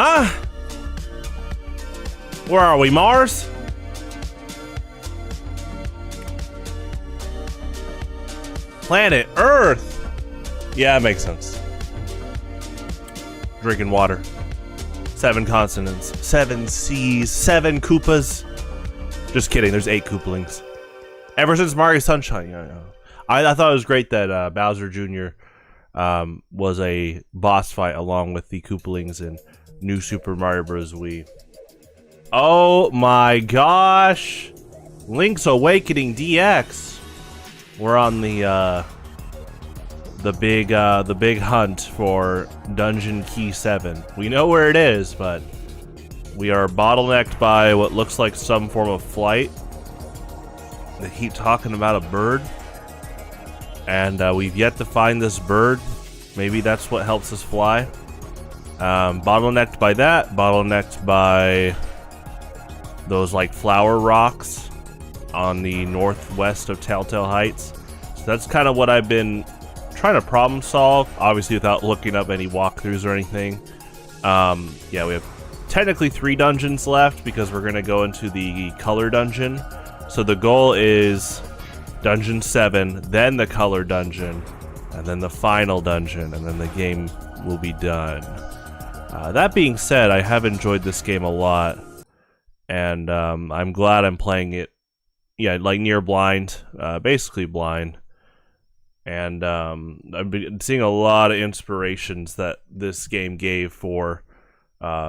Huh? Where are we, Mars? Planet Earth. Yeah, it makes sense. Drinking water. 7 continents, 7 seas, 7 Koopas. Just kidding, there's 8 Koopalings. Ever since Mario Sunshine, yeah. I thought it was great that Bowser Jr. Was a boss fight along with the Koopalings in New Super Mario Bros. Wii. Oh my gosh! Link's Awakening DX. We're on the big hunt for Dungeon Key 7. We know where it is, but we are bottlenecked by what looks like some form of flight. They keep talking about a bird, and we've yet to find this bird. Maybe that's what helps us fly. Bottlenecked by that, bottlenecked by those like flower rocks on the northwest of Telltale Heights. So that's kind of what I've been trying to problem solve, obviously without looking up any walkthroughs or anything. Yeah, we have technically 3 dungeons left because we're gonna go into the color dungeon. So the goal is dungeon 7, then the color dungeon, and then the final dungeon, and then the game will be done. That being said, I have enjoyed this game a lot, and I'm glad I'm playing it, yeah, like near blind, basically blind. And I've been seeing a lot of inspirations that this game gave for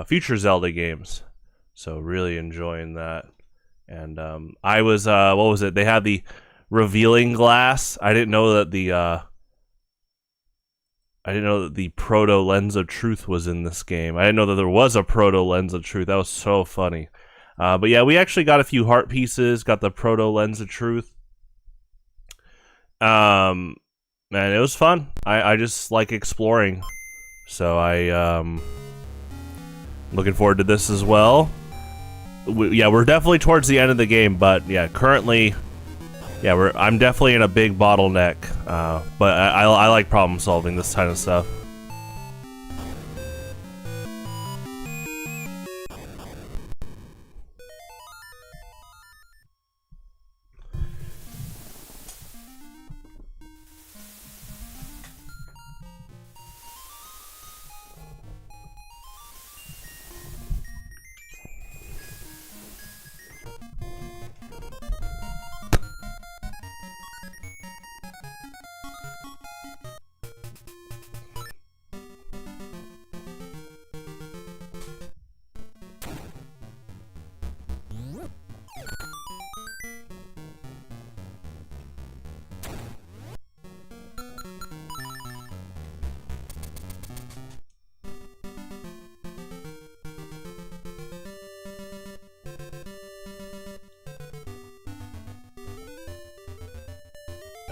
future Zelda games. So really enjoying that. And I was, what was it? They had the revealing glass. I didn't know that the proto lens of truth was in this game. I didn't know that there was a proto lens of truth. That was so funny. But yeah, we actually got a few heart pieces. Got the proto lens of truth. Man, it was fun. I just like exploring. So looking forward to this as well. Yeah, we're definitely towards the end of the game, but yeah, currently, yeah, I'm definitely in a big bottleneck. But I like problem solving this kind of stuff.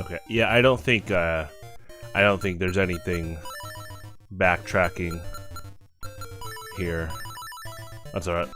Okay, yeah, I don't think there's anything backtracking here. That's alright.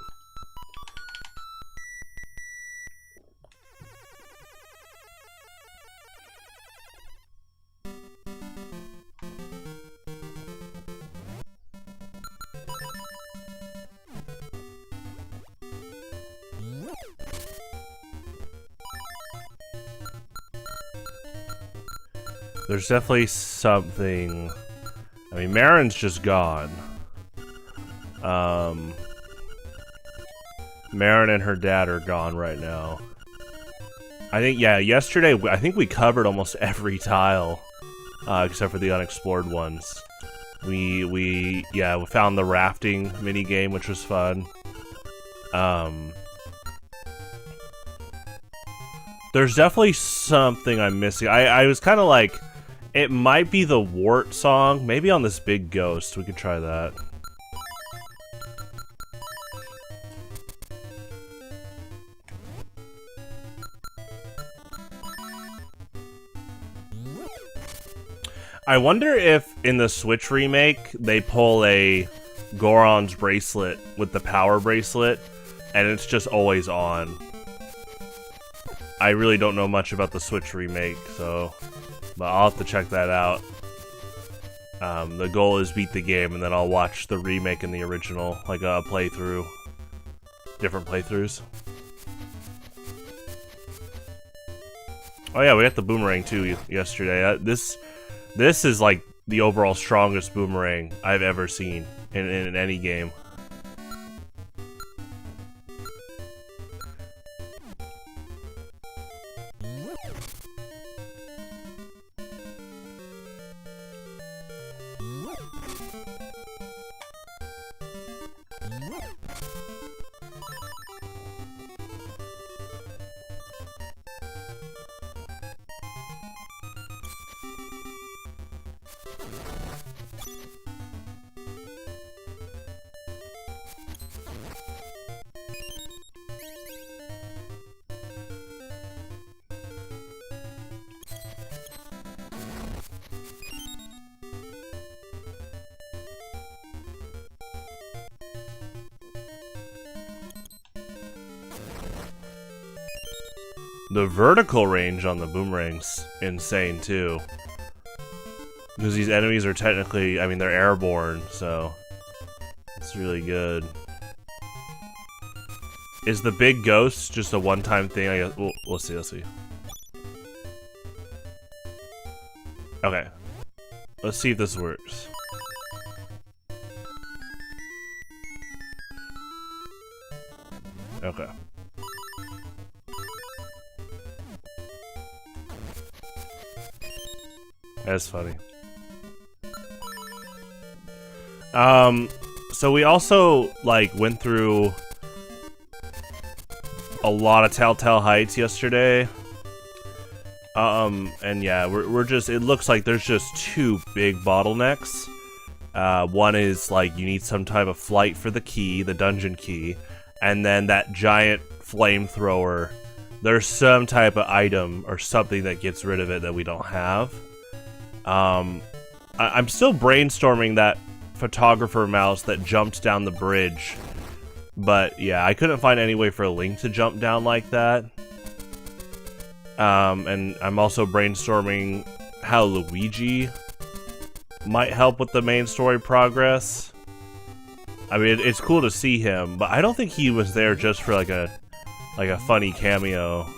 There's definitely something. I mean, Marin's just gone. Marin and her dad are gone right now. I think, yeah, yesterday, I think we covered almost every tile, except for the unexplored ones. We found the rafting minigame, which was fun. There's definitely something I'm missing. I was kind of like, it might be the Wart song. Maybe on this big ghost. We could try that. I wonder if in the Switch remake they pull a Goron's bracelet with the power bracelet and it's just always on. I really don't know much about the Switch remake, so but I'll have to check that out. The goal is beat the game, and then I'll watch the remake and the original, like a playthrough, different playthroughs. Oh yeah, we got the boomerang too yesterday. This is like the overall strongest boomerang I've ever seen in any game. The vertical range on the boomerang's insane too. Because these enemies are technically, I mean, they're airborne, so it's really good. Is the big ghost just a one-time thing? I guess we'll see. Let's see. Okay, let's see if this works. Okay. That's funny. So we also like went through a lot of Telltale Heights yesterday. And yeah, we're just, it looks like there's just two big bottlenecks. One is like you need some type of flight for the key, the dungeon key, and then that giant flamethrower. There's some type of item or something that gets rid of it that we don't have. I'm still brainstorming that photographer mouse that jumped down the bridge, but yeah, I couldn't find any way for Link to jump down like that. And I'm also brainstorming how Luigi might help with the main story progress. I mean, it's cool to see him, but I don't think he was there just for like a funny cameo.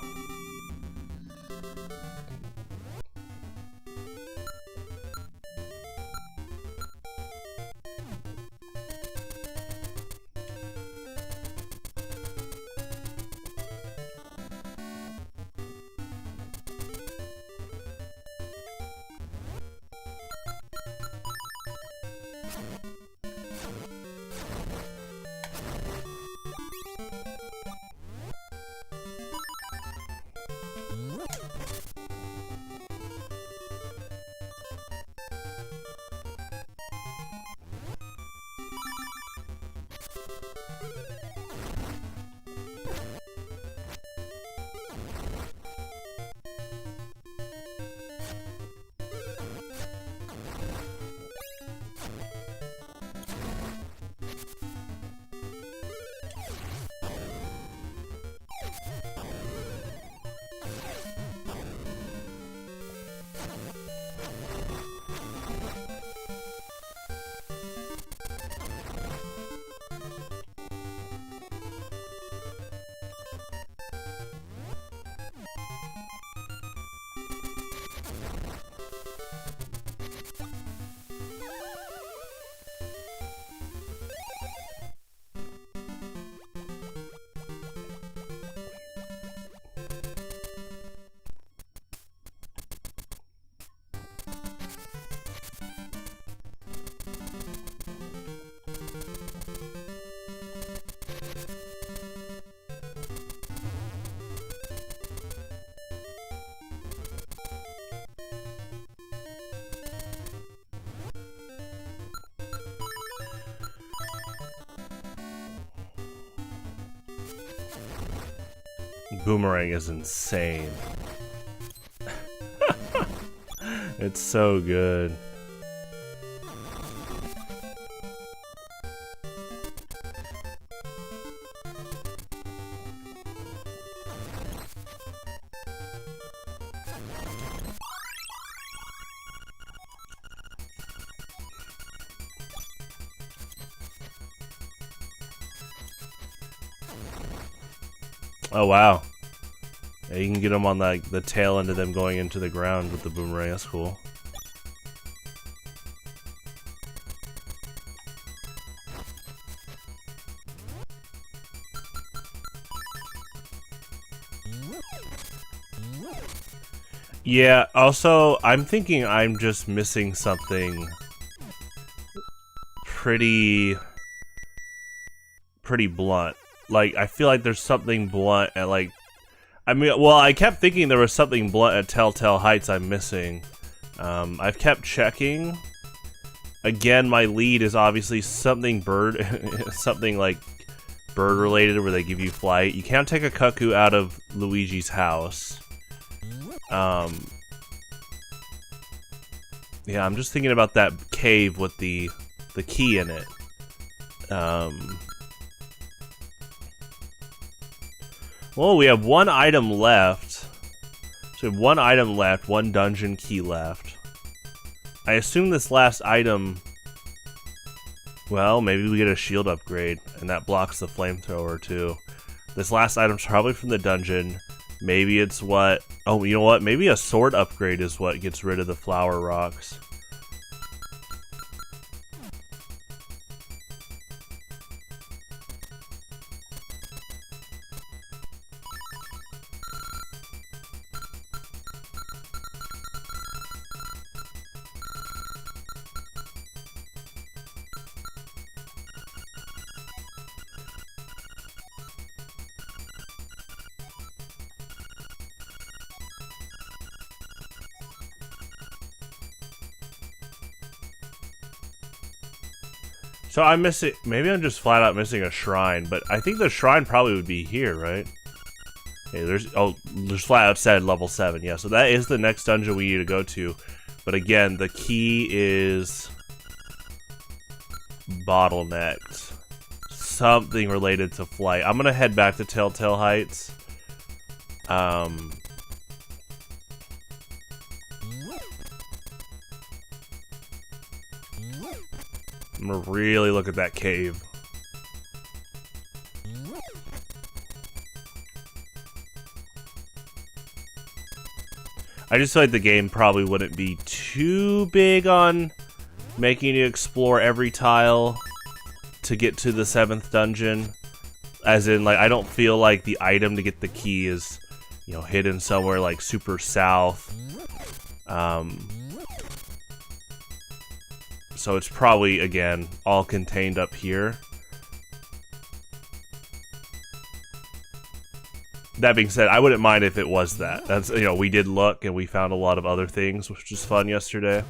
Boomerang is insane. It's so good. Oh wow. Yeah, you can get them on the tail end of them going into the ground with the boomerang. That's cool. Yeah, also, I'm thinking I'm just missing something pretty blunt. Like, I feel like there's something blunt at, like... I mean, well, I kept thinking there was something blunt at Telltale Heights I'm missing. I've kept checking. Again, my lead is obviously something bird... something, like, bird-related where they give you flight. You can't take a cuckoo out of Luigi's house. Yeah, I'm just thinking about that cave with the key in it. Well, we have one item left. So we have one item left, one dungeon key left. I assume this last item... Well, maybe we get a shield upgrade, and that blocks the flamethrower too. This last item's probably from the dungeon. Maybe it's what... Oh, you know what? Maybe a sword upgrade is what gets rid of the flower rocks. So I'm missing... Maybe I'm just flat out missing a shrine, but I think the shrine probably would be here, right? Okay, there's... Oh, there's flat out said level 7. Yeah, so that is the next dungeon we need to go to. But again, the key is... bottlenecked. Something related to flight. I'm gonna head back to Telltale Heights. I'm gonna really look at that cave. I just feel like the game probably wouldn't be too big on making you explore every tile to get to the 7th dungeon. As in, like, I don't feel like the item to get the key is, you know, hidden somewhere like super south. So it's probably, again, all contained up here. That being said, I wouldn't mind if it was that. That's, you know, we did look and we found a lot of other things, which was fun yesterday.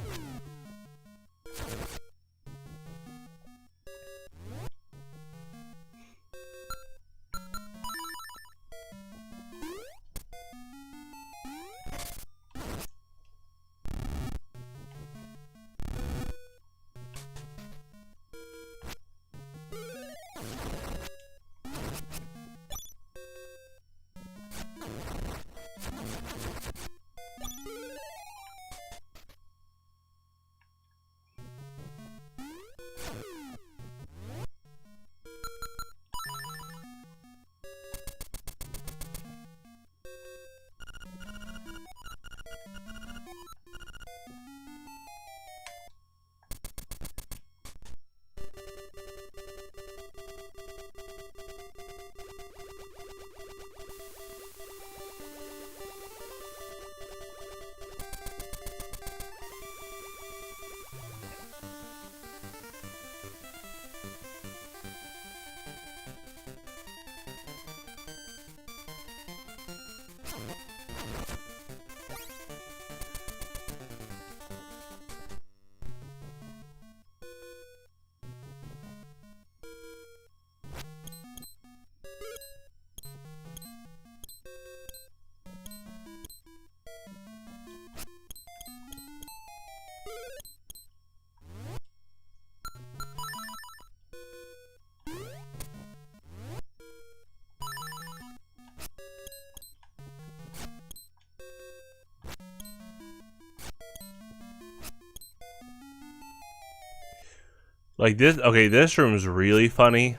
Like this, okay, this room is really funny.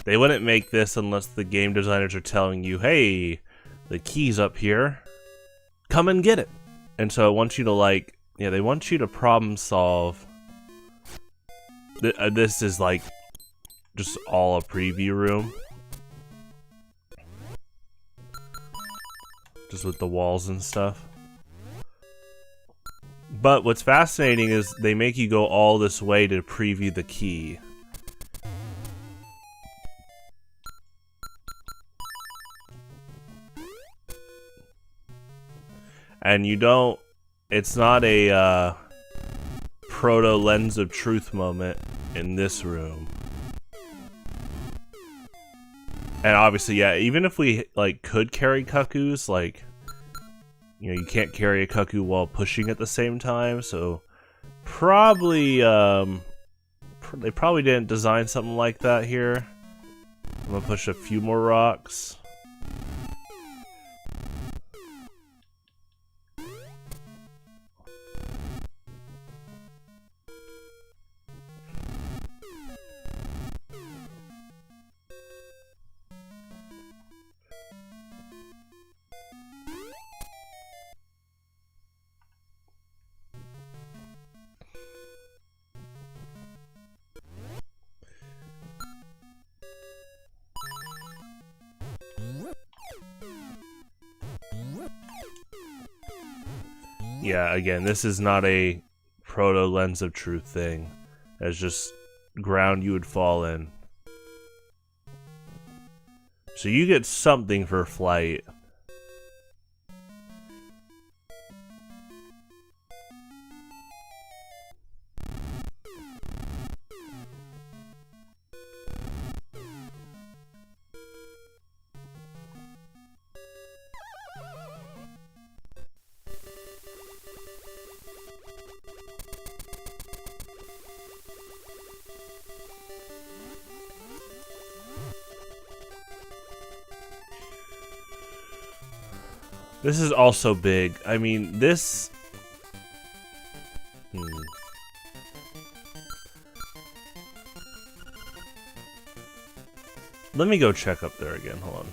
They wouldn't make this unless the game designers are telling you, hey, the key's up here, come and get it. And so it wants you to, like, yeah, they want you to problem solve. This is like just all a preview room, just with the walls and stuff. But what's fascinating is they make you go all this way to preview the key. And you don't, it's not a proto lens of truth moment in this room. And obviously, yeah, even if we like could carry cuckoos, like, you know, you can't carry a cuckoo while pushing at the same time, so probably they probably didn't design something like that here. I'm gonna push a few more rocks. Yeah, again, this is not a proto lens of truth thing. It's just ground you would fall in. So you get something for flight. This is also big. I mean, this... Let me go check up there again. Hold on.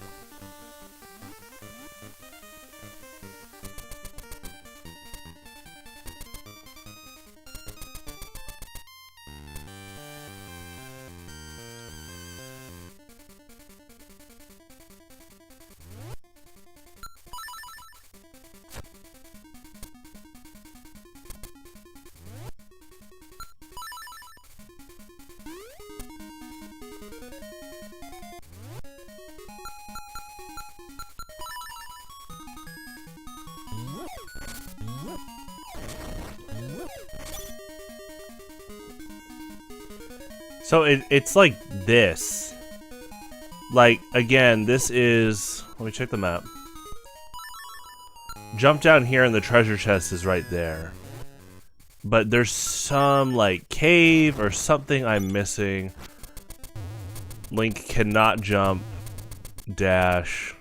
So it's like this. Like, again, this is... Let me check the map. Jump down here and the treasure chest is right there. But there's some, like, cave or something I'm missing. Link cannot jump. Dash.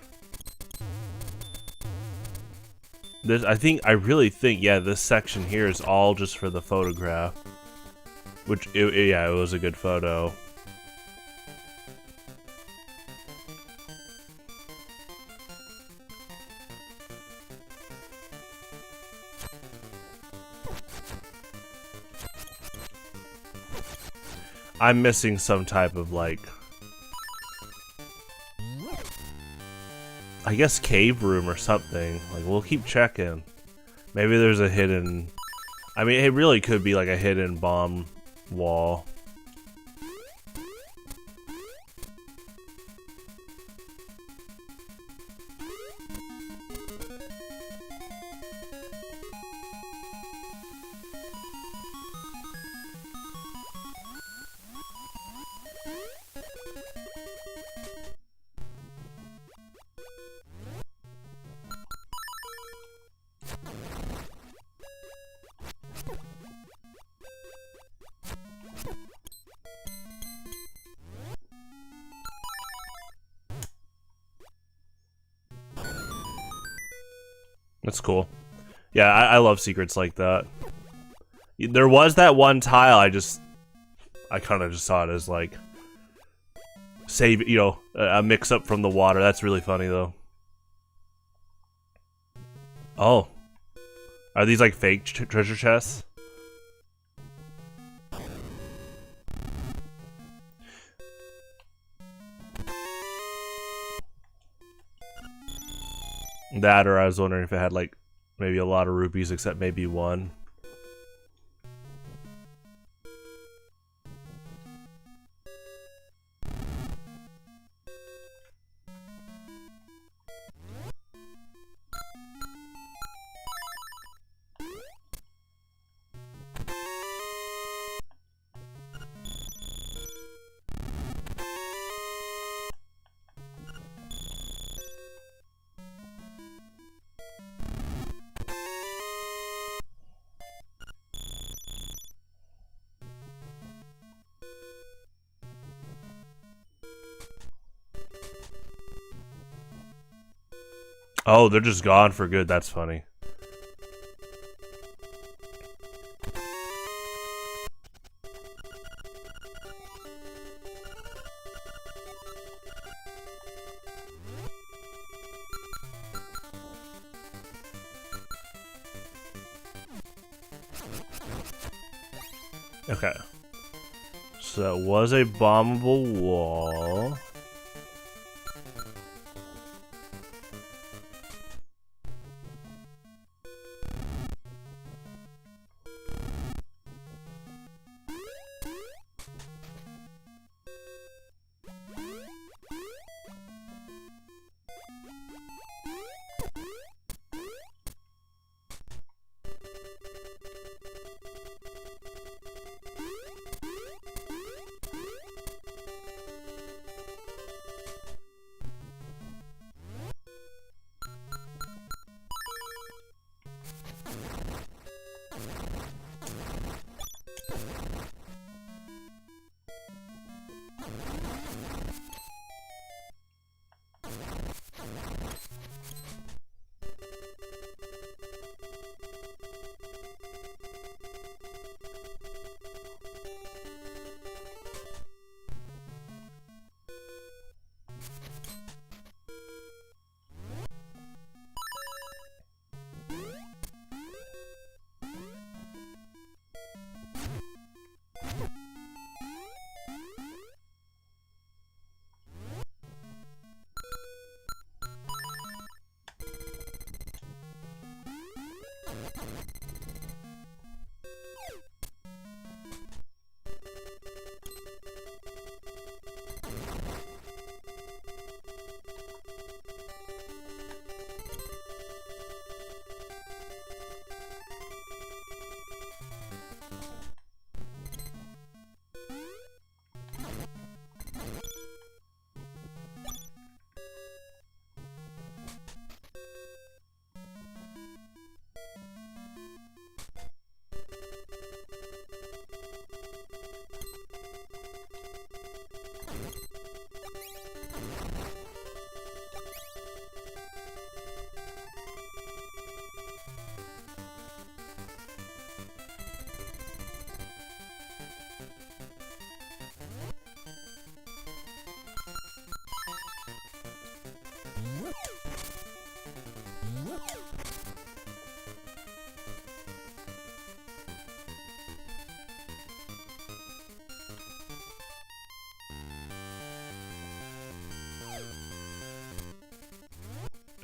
This, I really think, yeah, this section here is all just for the photograph. Which, yeah, it was a good photo. I'm missing some type of, like... I guess cave room or something. Like, we'll keep checking. Maybe there's a hidden... I mean, it really could be like a hidden bomb wall. That's cool. Yeah, I love secrets like that. There was that one tile I kind of just saw it as like save, you know, a mix-up from the water. That's really funny, though. Oh. Are these, like, fake treasure chests? That, or I was wondering if it had, like, maybe a lot of rupees, except maybe one. Oh, they're just gone for good. That's funny. Okay. So it was a bombable wall.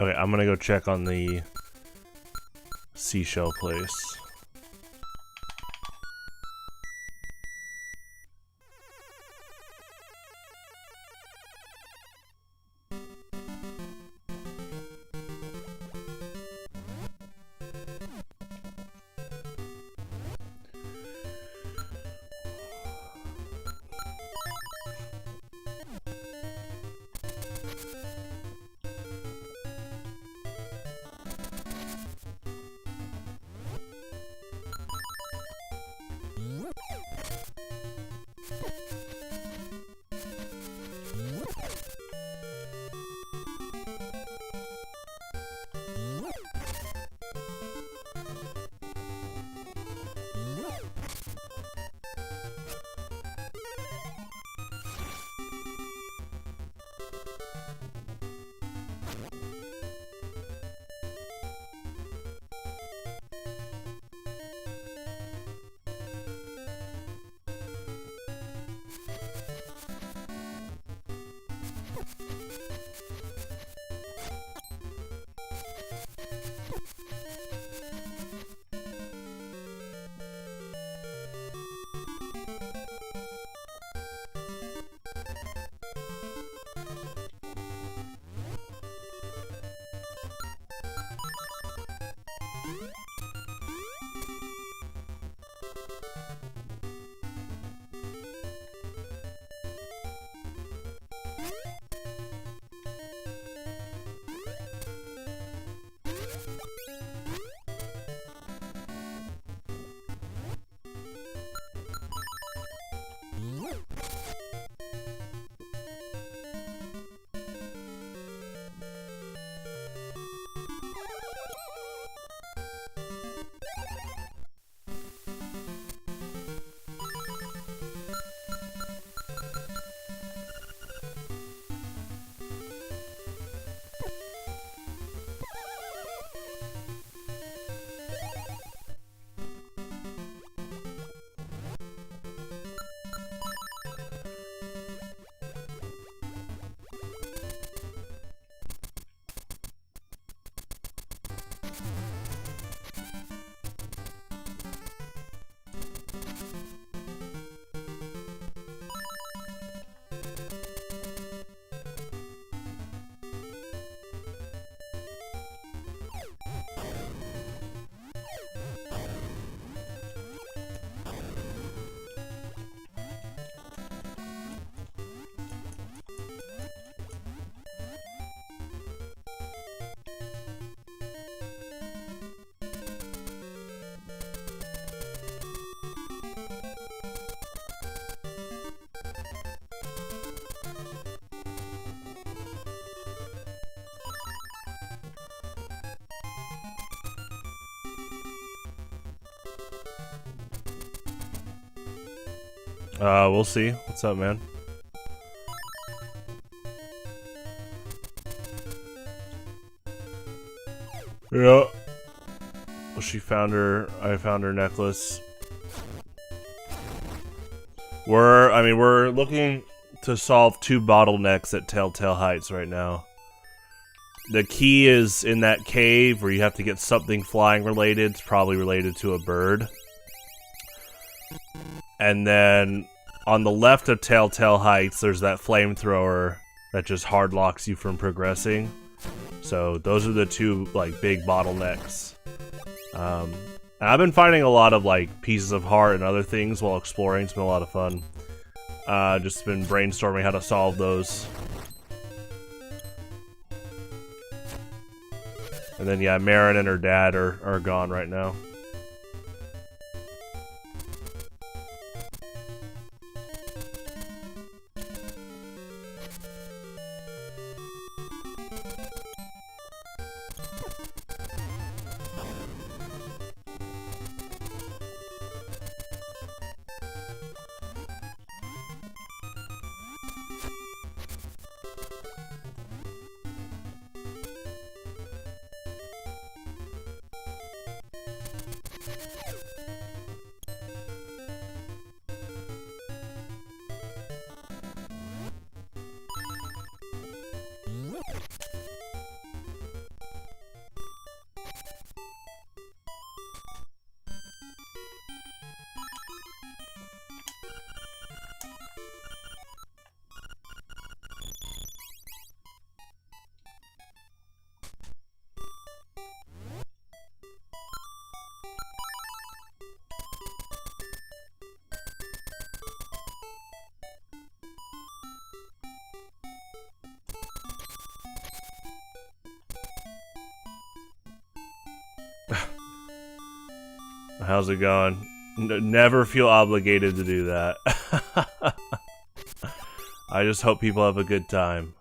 Okay, I'm gonna go check on the seashell place. We'll see. What's up, man? Yeah. Well, she found her. I found her necklace. We're looking to solve 2 bottlenecks at Telltale Heights right now. The key is in that cave where you have to get something flying related. It's probably related to a bird. And then on the left of Telltale Heights, there's that flamethrower that just hard locks you from progressing. So those are the 2 like big bottlenecks. I've been finding a lot of like pieces of heart and other things while exploring. It's been a lot of fun. Just been brainstorming how to solve those. And then yeah, Marin and her dad are gone right now. How's it going? Never feel obligated to do that. I just hope people have a good time.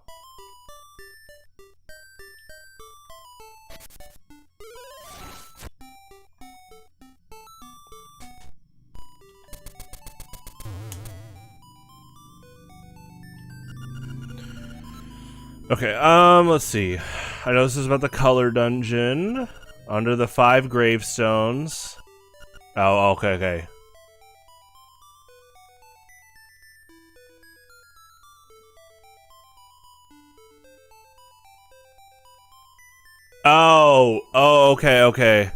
Okay, let's see. I know this is about the color dungeon. Under the 5 gravestones. Oh, okay. Oh, okay, okay.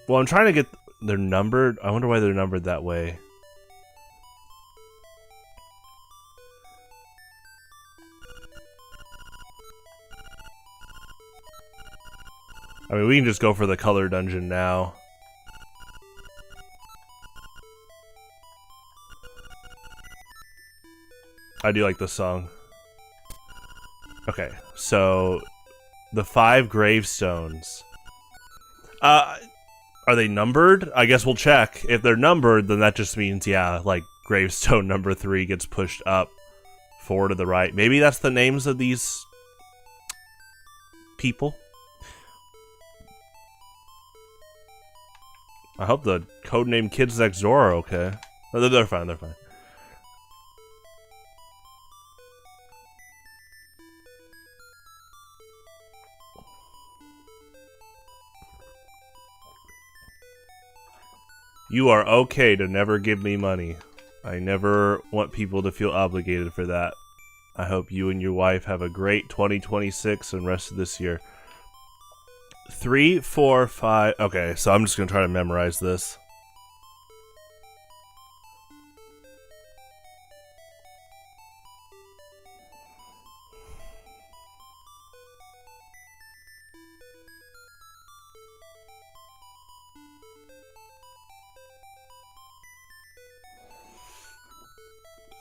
Well, I'm trying to get... They're numbered? I wonder why they're numbered that way. I mean, we can just go for the color dungeon now. I do like this song. Okay, so... The 5 gravestones. Are they numbered? I guess we'll check. If they're numbered, then that just means, yeah, like, gravestone number 3 gets pushed up, 4 to the right. Maybe that's the names of these... people? I hope the codename kids next door are okay. No, they're fine, they're fine. You are okay to never give me money. I never want people to feel obligated for that. I hope you and your wife have a great 2026 and rest of this year. 3, 4, 5... Okay, so I'm just gonna try to memorize this.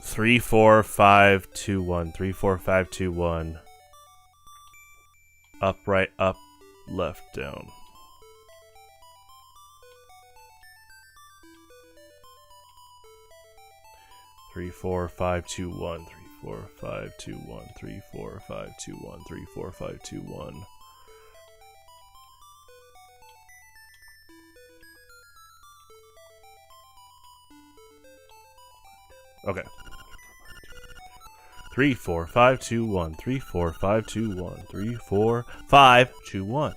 Three, 4, 5, 2, 1. 3, 4, 5, 2, 1. Up, right, up, left, down. Three, 4, 5, 2, 1. 3, 4, 5, 2, 1. 3, 4, 5, 2, 1. 3, 4, 5, 2, 1. Okay. 3, 4, 5, 2, 1. 3, 4, 5, 2, 1. 3, 4, 5, 2, 1.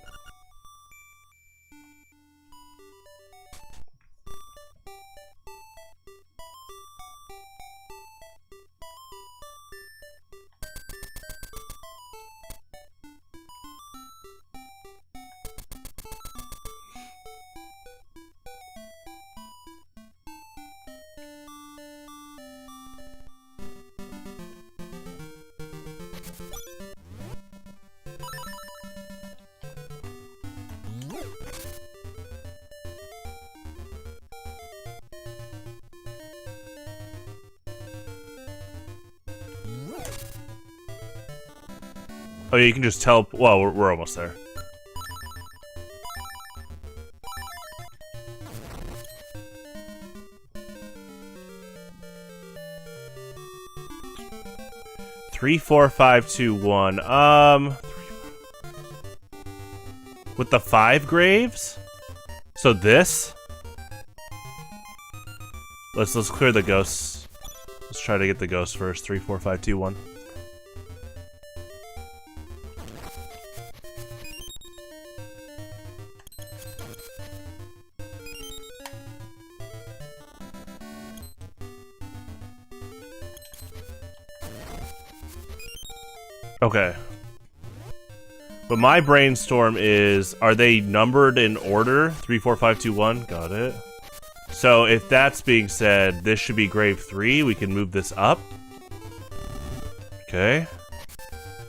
Oh yeah, you can just tell. Well, we're almost there. Three, 4, 5, 2, 1. With the 5 graves? So this? Let's clear the ghosts. Let's try to get the ghosts first. 3, 4, 5, 2, 1. Okay. But my brainstorm is, are they numbered in order? 3, 4, 5, 2, 1. Got it. So if that's being said, this should be grave 3. We can move this up. Okay.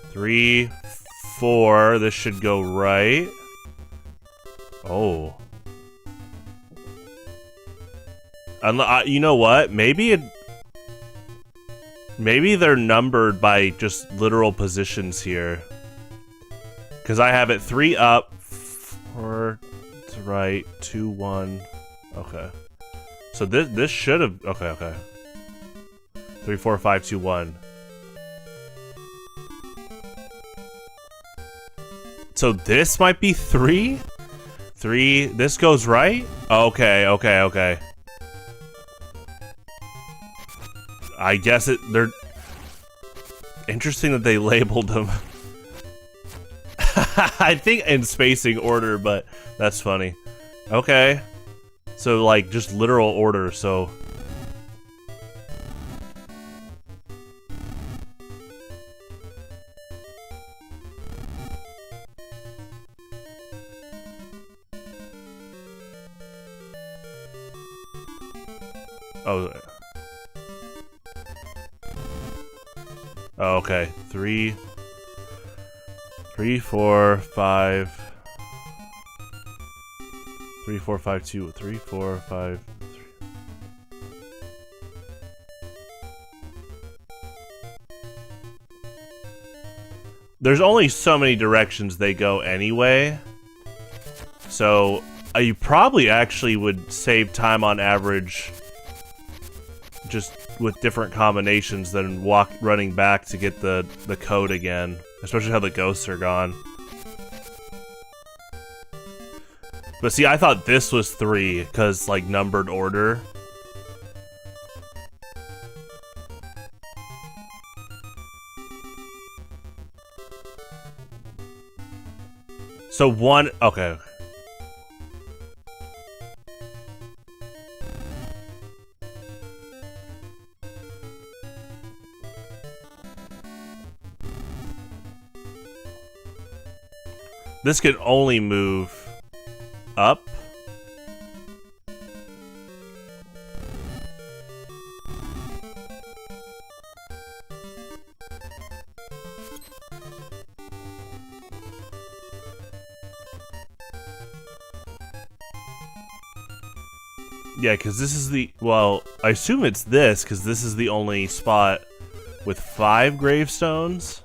3, 4. This should go right. Oh. You know what? Maybe they're numbered by just literal positions here. Because I have it 3 up, 4 to right, 2, 1. Okay. So this should have... Okay. 3, 4, 5, 2, 1. So this might be 3? 3... This goes right? Okay. I guess they're... Interesting that they labeled them. I think in spacing order, but that's funny. Okay. So, like, just literal order, so... Oh. Oh, okay. 3, 4, 5. 3, 4, 5, 2, 3, 4, 5, 3. There's only so many directions they go anyway. So you probably actually would save time on average just with different combinations than running back to get the code again. Especially how the ghosts are gone. But see, I thought this was 3, because, like, numbered order. So 1, okay. This can only move up. Yeah, because this is the... Well, I assume it's this, because this is the only spot with 5 gravestones.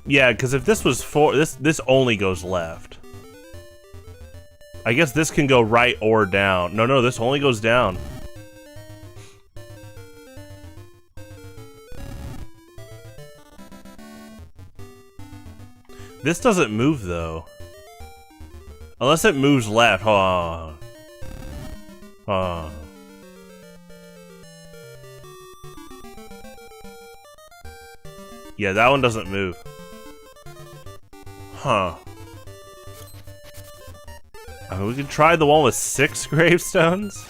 Yeah, because if this was 4, this only goes left. I guess this can go right or down. No, this only goes down. This doesn't move, though. Unless it moves left. Hold on. Hold on. Yeah, that one doesn't move. Huh. I mean, we could try the one with 6 gravestones.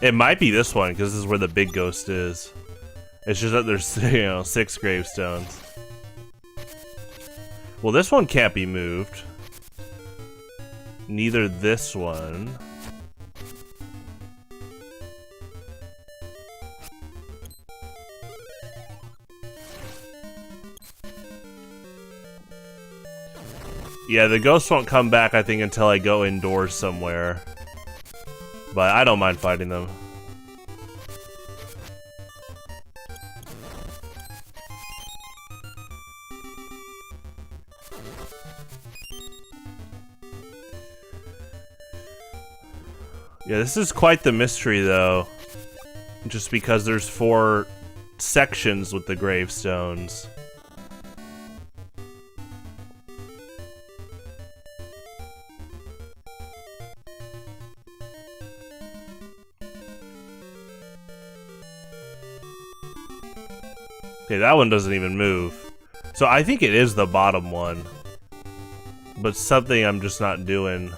It might be this one, because this is where the big ghost is. It's just that there's, 6 gravestones. Well, this one can't be moved. Neither this one. Yeah, the ghosts won't come back, I think, until I go indoors somewhere. But I don't mind fighting them. Yeah, this is quite the mystery, though. Just because there's 4 sections with the gravestones. Okay, that one doesn't even move. So I think it is the bottom one. But something I'm just not doing.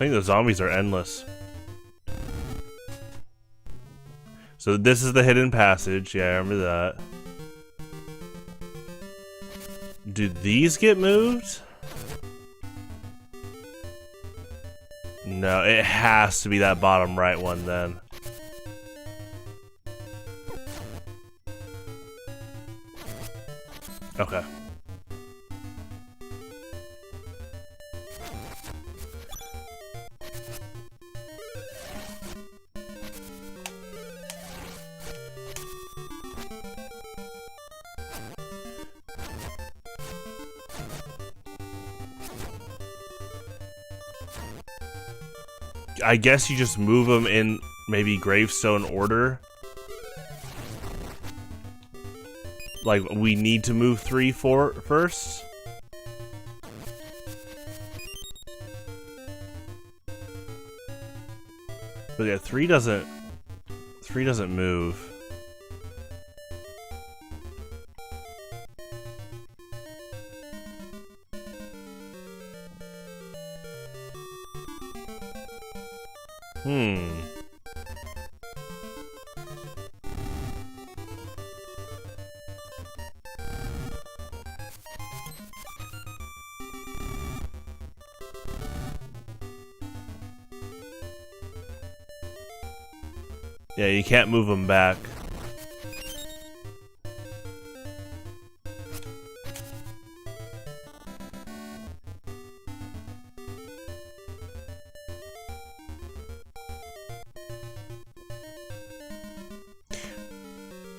think the zombies are endless. So this is the hidden passage. Yeah, I remember that. Do these get moved? No, it has to be that bottom right one then. Okay. I guess you just move them in maybe gravestone order. Like, we need to move 3, 4 first. But yeah, 3 doesn't move. Yeah, you can't move them back.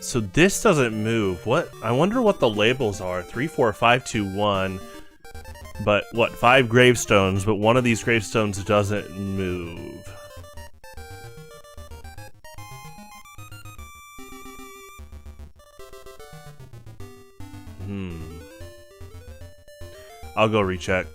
So this doesn't move. What? I wonder what the labels are. 3, 4, 5, 2, 1. But what? 5 gravestones, but one of these gravestones doesn't move. I'll go recheck.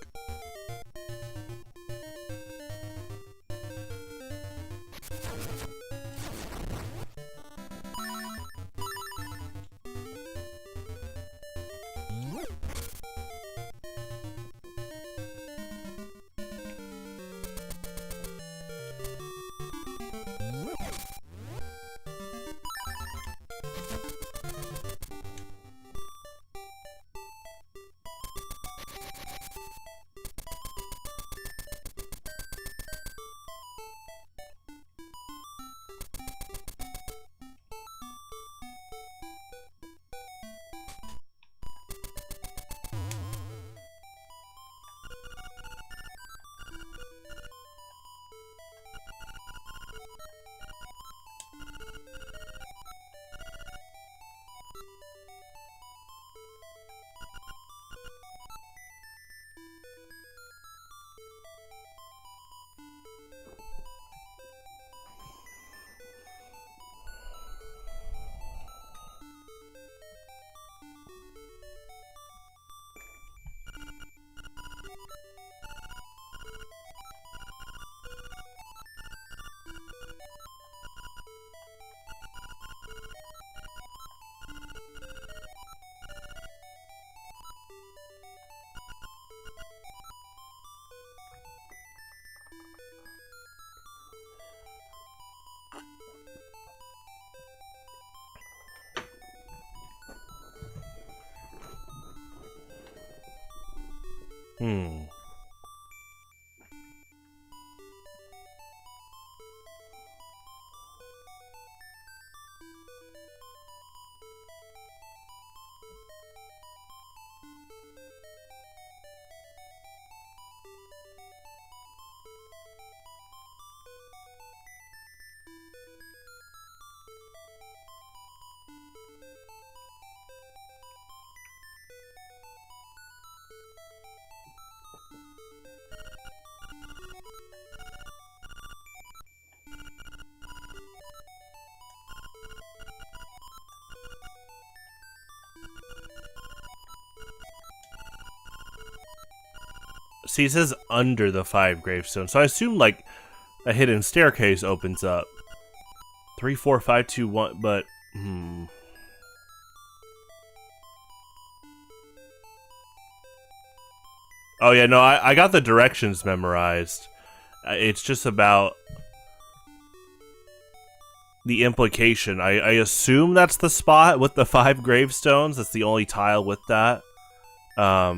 See, it says under the 5 gravestones, so I assume like a hidden staircase opens up. 3, 4, 5, 2, 1, but Oh yeah, no, I got the directions memorized. It's just about the implication. I assume that's the spot with the 5 gravestones. That's the only tile with that. Yeah,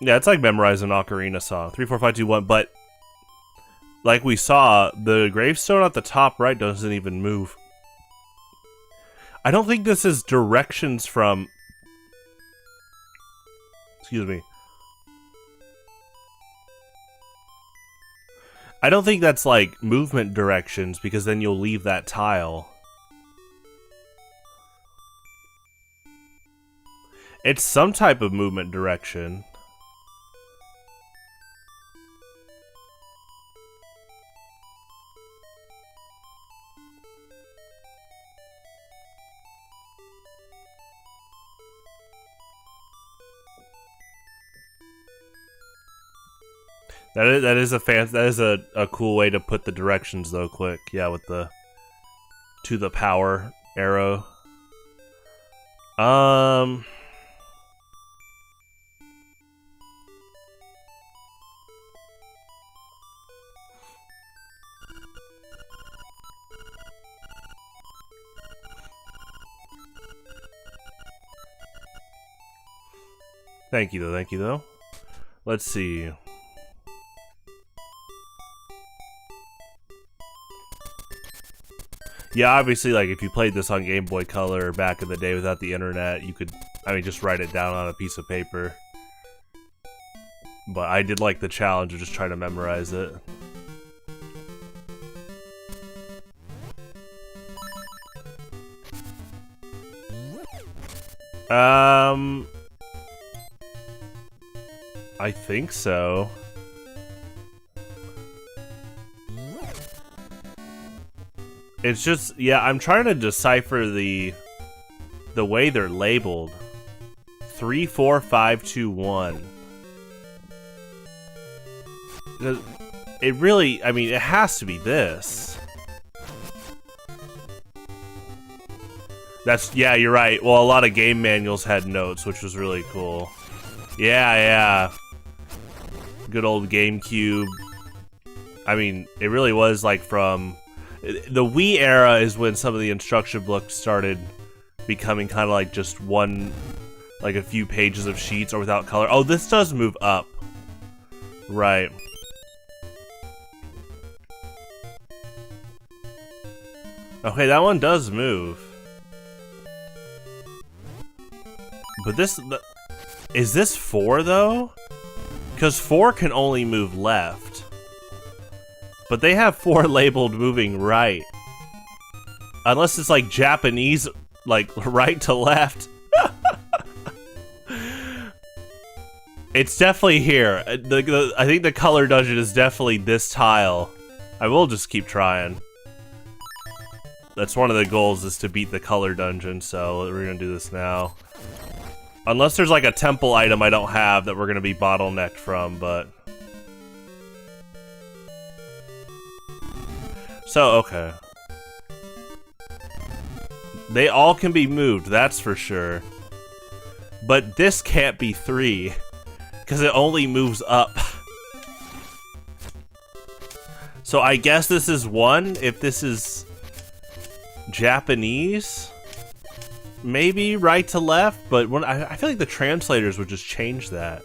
it's like memorizing an ocarina song. 3, 4, 5, 2, 1. But like we saw, the gravestone at the top right doesn't even move. I don't think this is directions from... Excuse me. I don't think that's like movement directions, because then you'll leave that tile. It's some type of movement direction. That is a cool way to put the directions though. Quick, yeah, with the to the power arrow. Thank you though. Let's see. Yeah, obviously, like, if you played this on Game Boy Color back in the day without the internet, you could, I mean, just write it down on a piece of paper. But I did like the challenge of just trying to memorize it. I think so. It's just, yeah, I'm trying to decipher the way they're labeled. 3, 4, 5, 2, 1. It really, I mean, it has to be this. That's, yeah, you're right. Well, a lot of game manuals had notes, which was really cool. Yeah. Good old GameCube. I mean, it really was like from... The Wii era is when some of the instruction books started becoming kind of like just one, like a few pages of sheets or without color. Oh, this does move up. Right. Okay, that one does move. But this... Is this 4, though? Because 4 can only move left. But they have 4 labeled moving right. Unless it's like Japanese, like right to left. It's definitely here. I think the color dungeon is definitely this tile. I will just keep trying. That's one of the goals, is to beat the color dungeon, so we're gonna do this now. Unless there's like a temple item I don't have that we're gonna be bottlenecked from, but... So, okay. They all can be moved, that's for sure. But this can't be 3, because it only moves up. So I guess this is 1, if this is Japanese? Maybe right to left, but when I feel like the translators would just change that.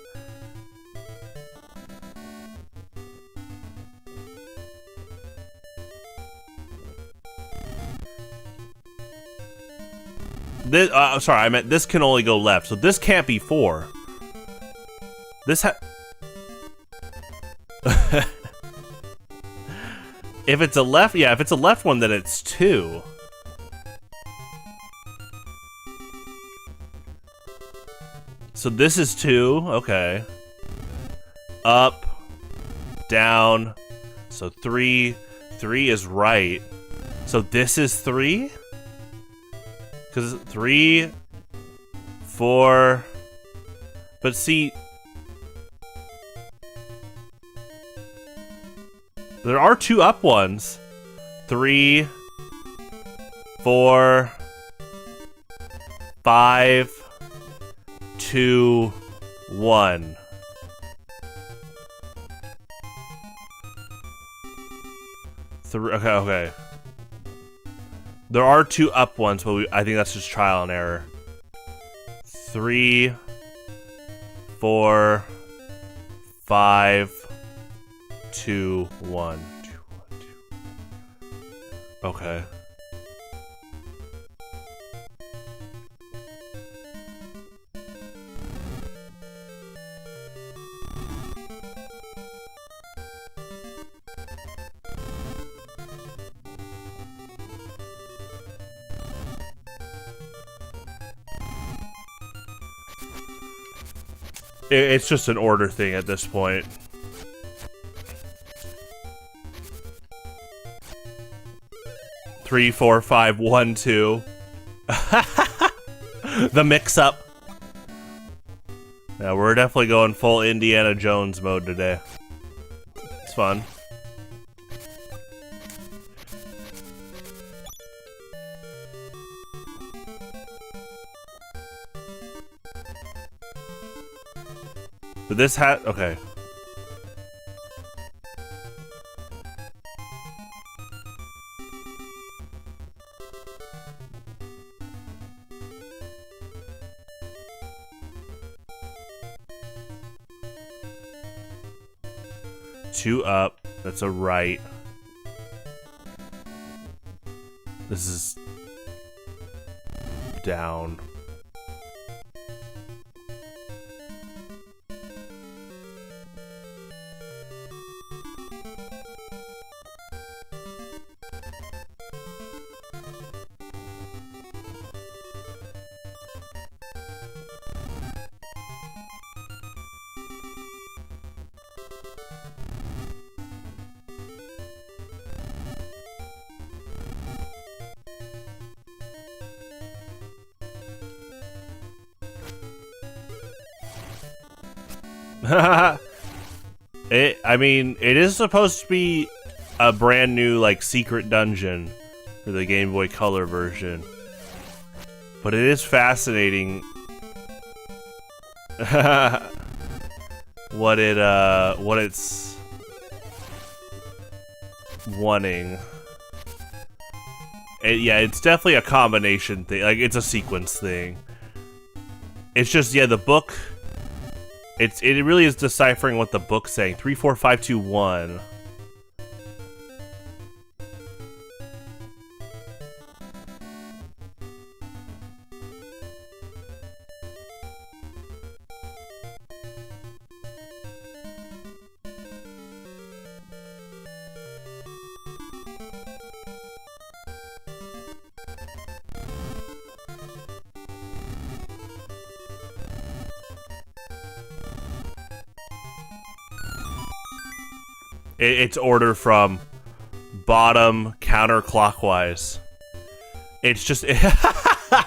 This, sorry, I meant this can only go left, so this can't be 4. This if it's a left, yeah, if it's a left one, then it's 2. So this is 2, okay. Up, down, so 3 is right. So this is 3? Because 3, 4, but see, there are 2 up ones. 3, 4, 5, 2, 1. Okay, okay. There are 2 up ones, but I think that's just trial and error. 3, 4, 5, 2, 1. Okay. It's just an order thing at this point. Three, 4, 5, 1, 2. The mix-up. Yeah, we're definitely going full Indiana Jones mode today. It's fun. But this hat, okay. Two up, that's a right. This is down. I mean, it is supposed to be a brand new, like, secret dungeon for the Game Boy Color version. But it is fascinating what it's wanting. Yeah, it's definitely a combination thing. Like, it's a sequence thing. It's just, yeah, the book... It really is deciphering what the book's saying. 3, 4, 5, 2, 1. It's order from bottom counterclockwise. It's just... yeah,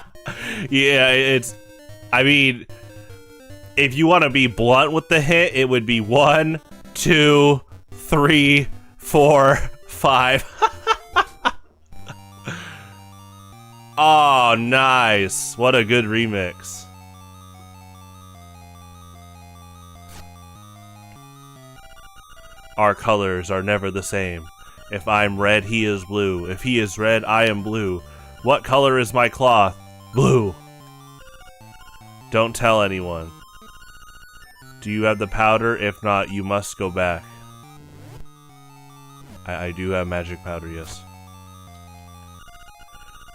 it's... I mean, if you want to be blunt with the hit, it would be 1, 2, 3, 4, 5. Oh, nice. What a good remix. Our colors are never the same. If I'm red, he is blue. If he is red, I am blue. What color is my cloth? Blue. Don't tell anyone. Do you have the powder? If not, you must go back. I do have magic powder, yes.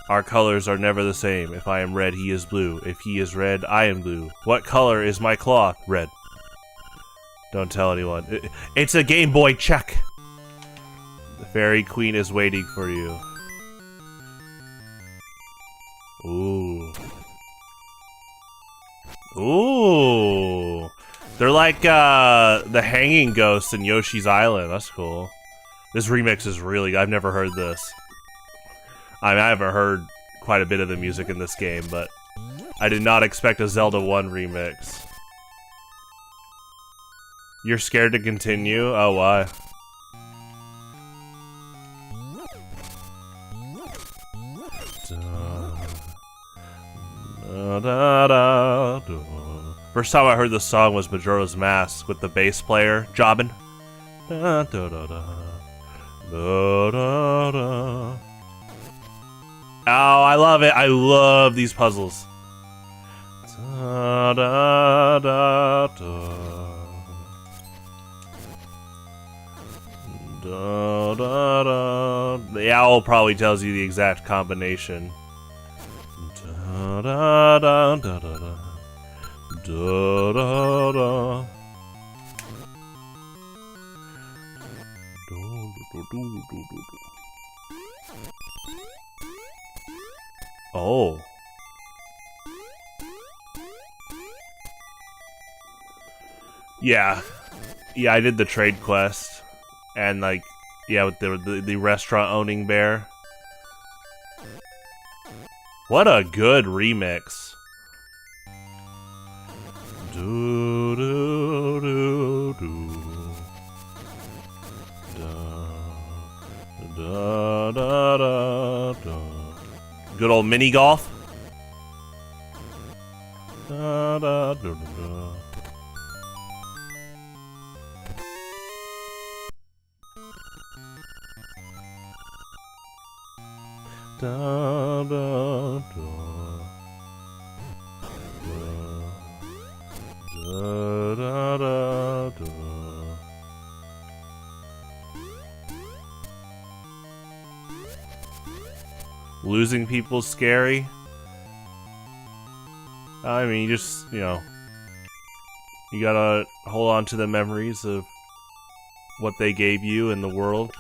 Our colors are never the same. If I am red, he is blue. If he is red, I am blue. What color is my cloth? Red. Don't tell anyone. It's a Game Boy check. The Fairy Queen is waiting for you. Ooh. Ooh. They're like the hanging ghosts in Yoshi's Island. That's cool. This remix is really good. I've never heard this. I mean, I haven't heard quite a bit of the music in this game, but I did not expect a Zelda 1 remix. You're scared to continue? Oh, why? First time I heard this song was Majora's Mask with the bass player jobbing. Da, da, da. Oh, I love it. I love these puzzles. Da, da, da, da. Da, da, da. The owl probably tells you the exact combination. Da, da, da, da, da, da. Da, da, da. Oh. Yeah. Yeah, I did the trade quest. And like, yeah, with the restaurant owning bear. What a good remix. Do do do do. Da da da da. Good old mini golf. Da da da da. Da da da. Da da da da. Losing people's scary. I mean, you just, you know, you gotta hold on to the memories of what they gave you in the world.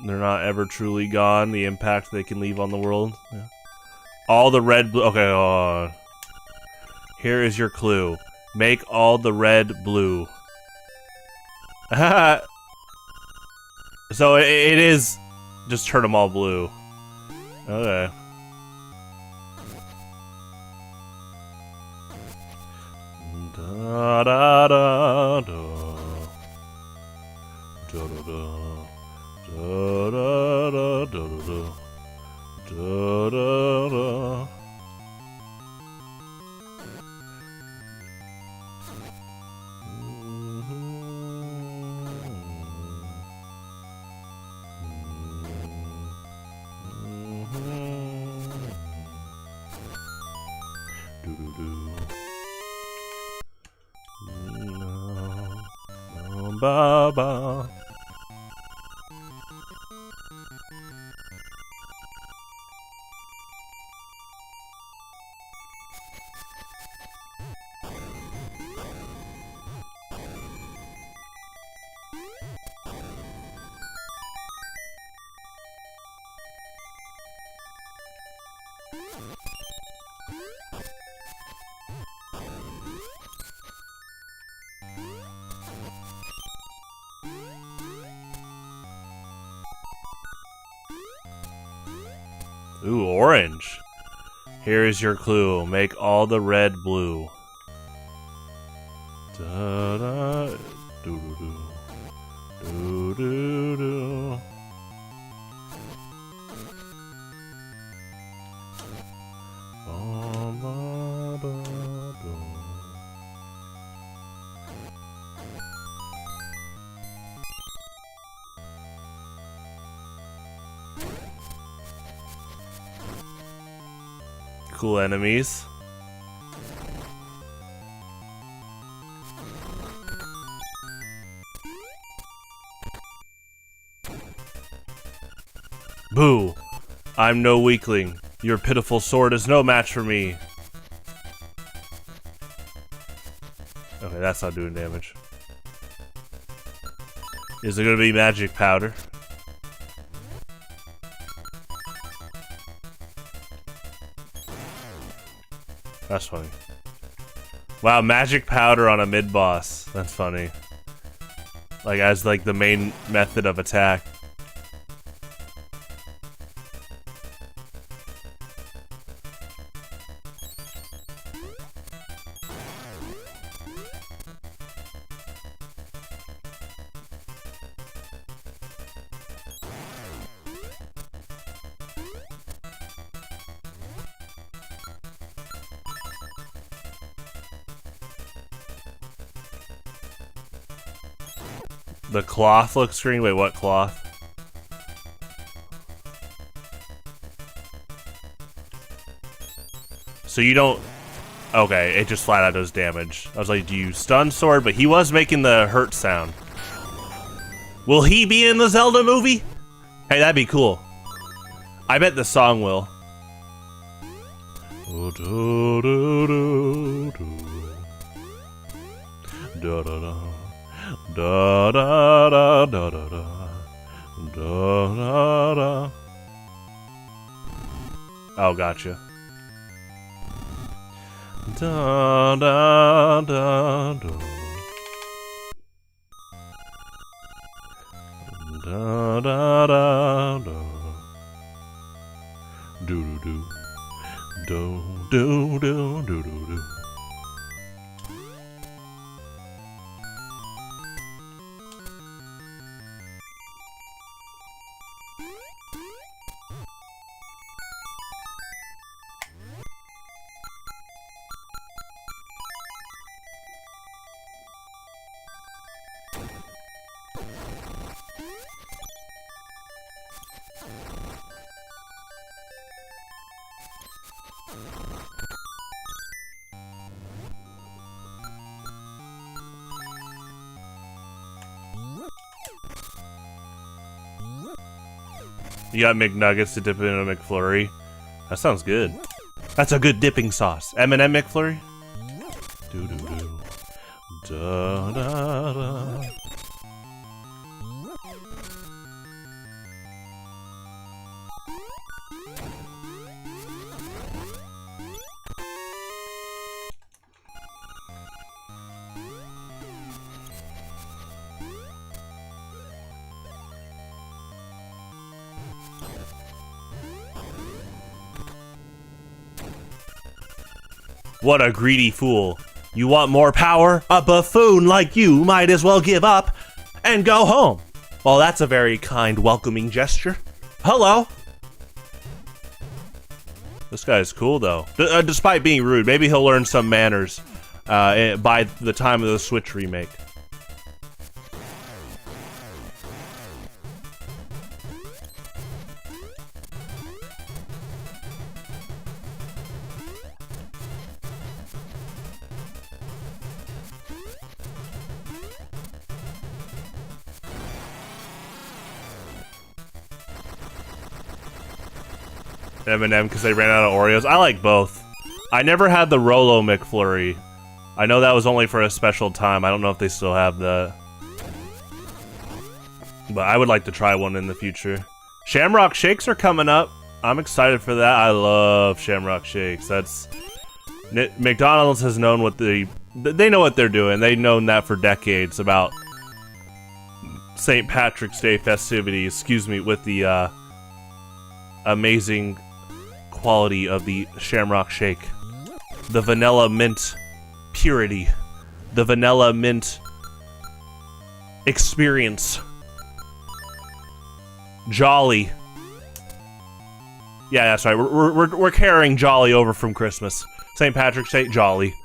They're not ever truly gone, the impact they can leave on the world. Yeah. All the red blue. Okay, here is your clue. Make all the red blue. So it is just turn them all blue. Okay. Da da da da. Da da da. Da da da da da. Da da da. Ba ba. Ooh, orange. Here is your clue. Make all the red blue. Da da do do do do do. Cool enemies. Boo! I'm no weakling. Your pitiful sword is no match for me. Okay, that's not doing damage. Is it gonna be magic powder? That's funny. Wow, magic powder on a mid-boss. That's funny. Like, as like the main method of attack. The cloth looks green? Wait, what cloth? So you don't... Okay, it just flat out does damage. I was like, do you stun sword? But he was making the hurt sound. Will he be in the Zelda movie? Hey, that'd be cool. I bet the song will. Oh, gotcha. Da da da da. Da da da da. Do do do. Do do do do do do. You got McNuggets to dip in a McFlurry. That sounds good. That's a good dipping sauce. M&M McFlurry? Do do do. Da da da. What a greedy fool. You want more power? A buffoon like you might as well give up and go home. Well, that's a very kind, welcoming gesture. Hello. This guy's cool, though. Despite being rude, maybe he'll learn some manners by the time of the Switch remake. M&M because they ran out of Oreos. I like both. I never had the Rolo McFlurry. I know that was only for a special time. I don't know if they still have that. But I would like to try one in the future. Shamrock Shakes are coming up. I'm excited for that. I love Shamrock Shakes. That's... McDonald's has known what they know what they're doing. They've known that for decades about St. Patrick's Day festivities. Excuse me, with the amazing quality of the Shamrock Shake. The vanilla mint purity. The vanilla mint experience. Jolly. Yeah, that's right. We're carrying Jolly over from Christmas. St. Patrick's Day, Jolly.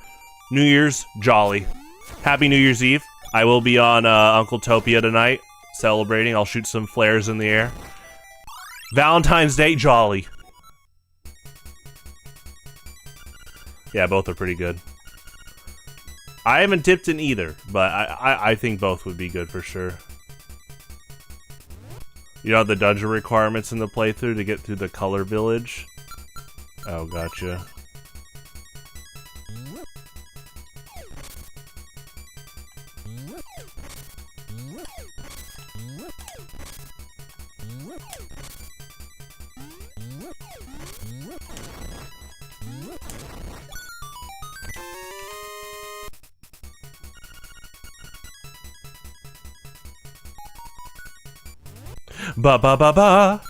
New Year's, Jolly. Happy New Year's Eve. I will be on Uncle Topia tonight, celebrating. I'll shoot some flares in the air. Valentine's Day, Jolly. Yeah, both are pretty good. I haven't dipped in either, but I think both would be good for sure. You know the dungeon requirements in the playthrough to get through the color village? Oh, gotcha. Ba ba ba ba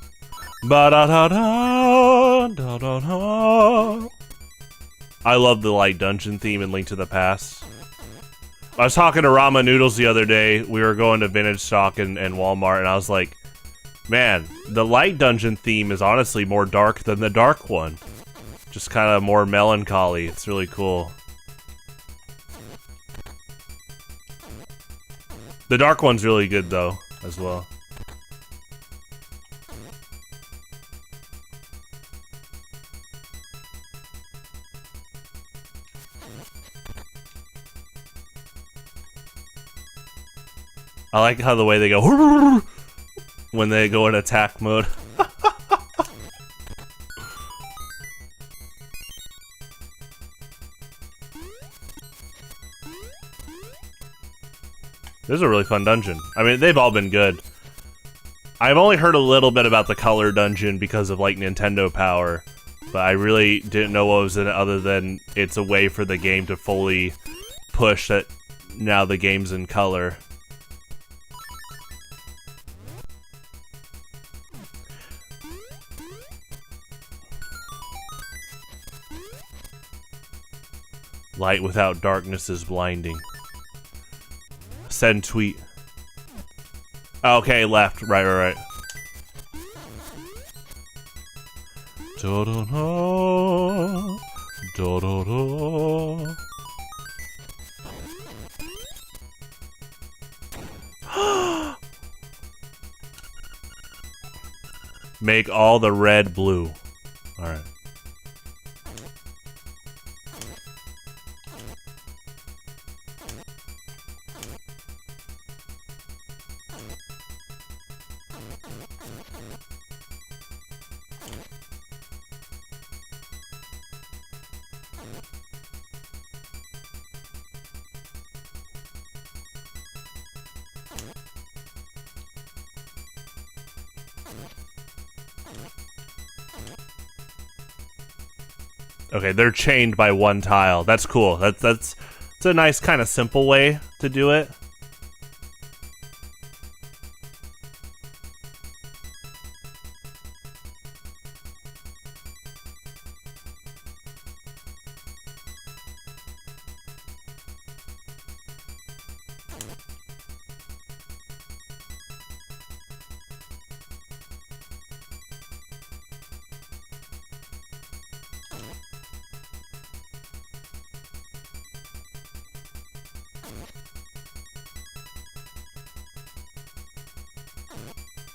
ba da da da da da da. I love the light dungeon theme in Link to the Past. I was talking to Rama Noodles the other day. We were going to Vintage Stock and Walmart, and I was like, man, the light dungeon theme is honestly more dark than the dark one. Just kind of more melancholy. It's really cool. The dark one's really good though, as well. I like how the way they go when they go in attack mode. This is a really fun dungeon. I mean, they've all been good. I've only heard a little bit about the color dungeon because of, like, Nintendo Power, but I really didn't know what was in it other than it's a way for the game to fully push that now the game's in color. Light without darkness is blinding. Send tweet. Okay, left. Right. Da-da-da. Da-da-da. Make all the red blue. Alright. Okay, they're chained by one tile. That's cool. That's a nice kind of simple way to do it.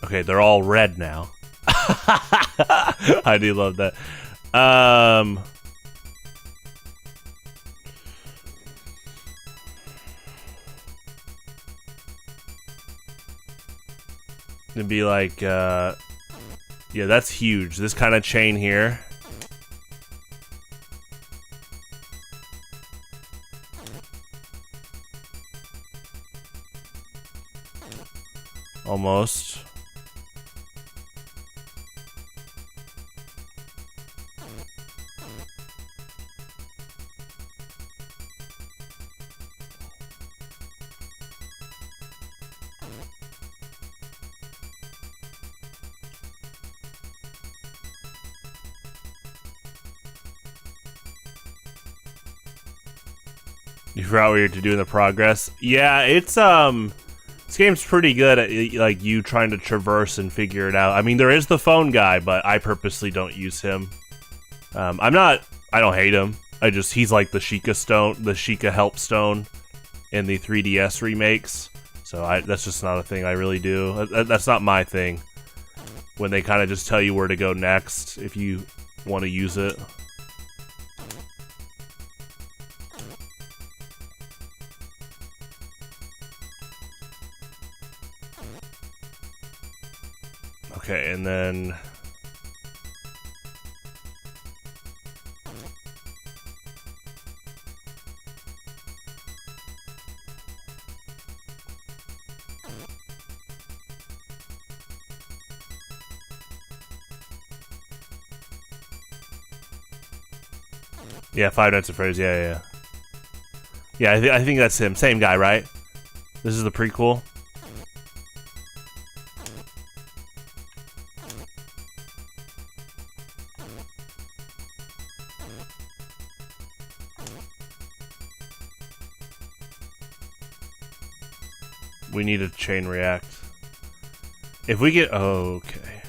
Okay, they're all red now. I do love that. It'd be like, yeah, that's huge. This kind of chain here. Almost. You forgot what you're to do in the progress? Yeah, it's, this game's pretty good at, like, you trying to traverse and figure it out. I mean, there is the phone guy, but I purposely don't use him. I don't hate him. He's like the Sheikah stone, the Sheikah help stone in the 3DS remakes. So that's just not a thing I really do. That's not my thing. When they kind of just tell you where to go next if you want to use it. Okay, and then... Yeah, 5 Nights at Freddy's, yeah. Yeah, I think that's him. Same guy, right? This is the prequel? We need a chain react. If we get... Oh, okay.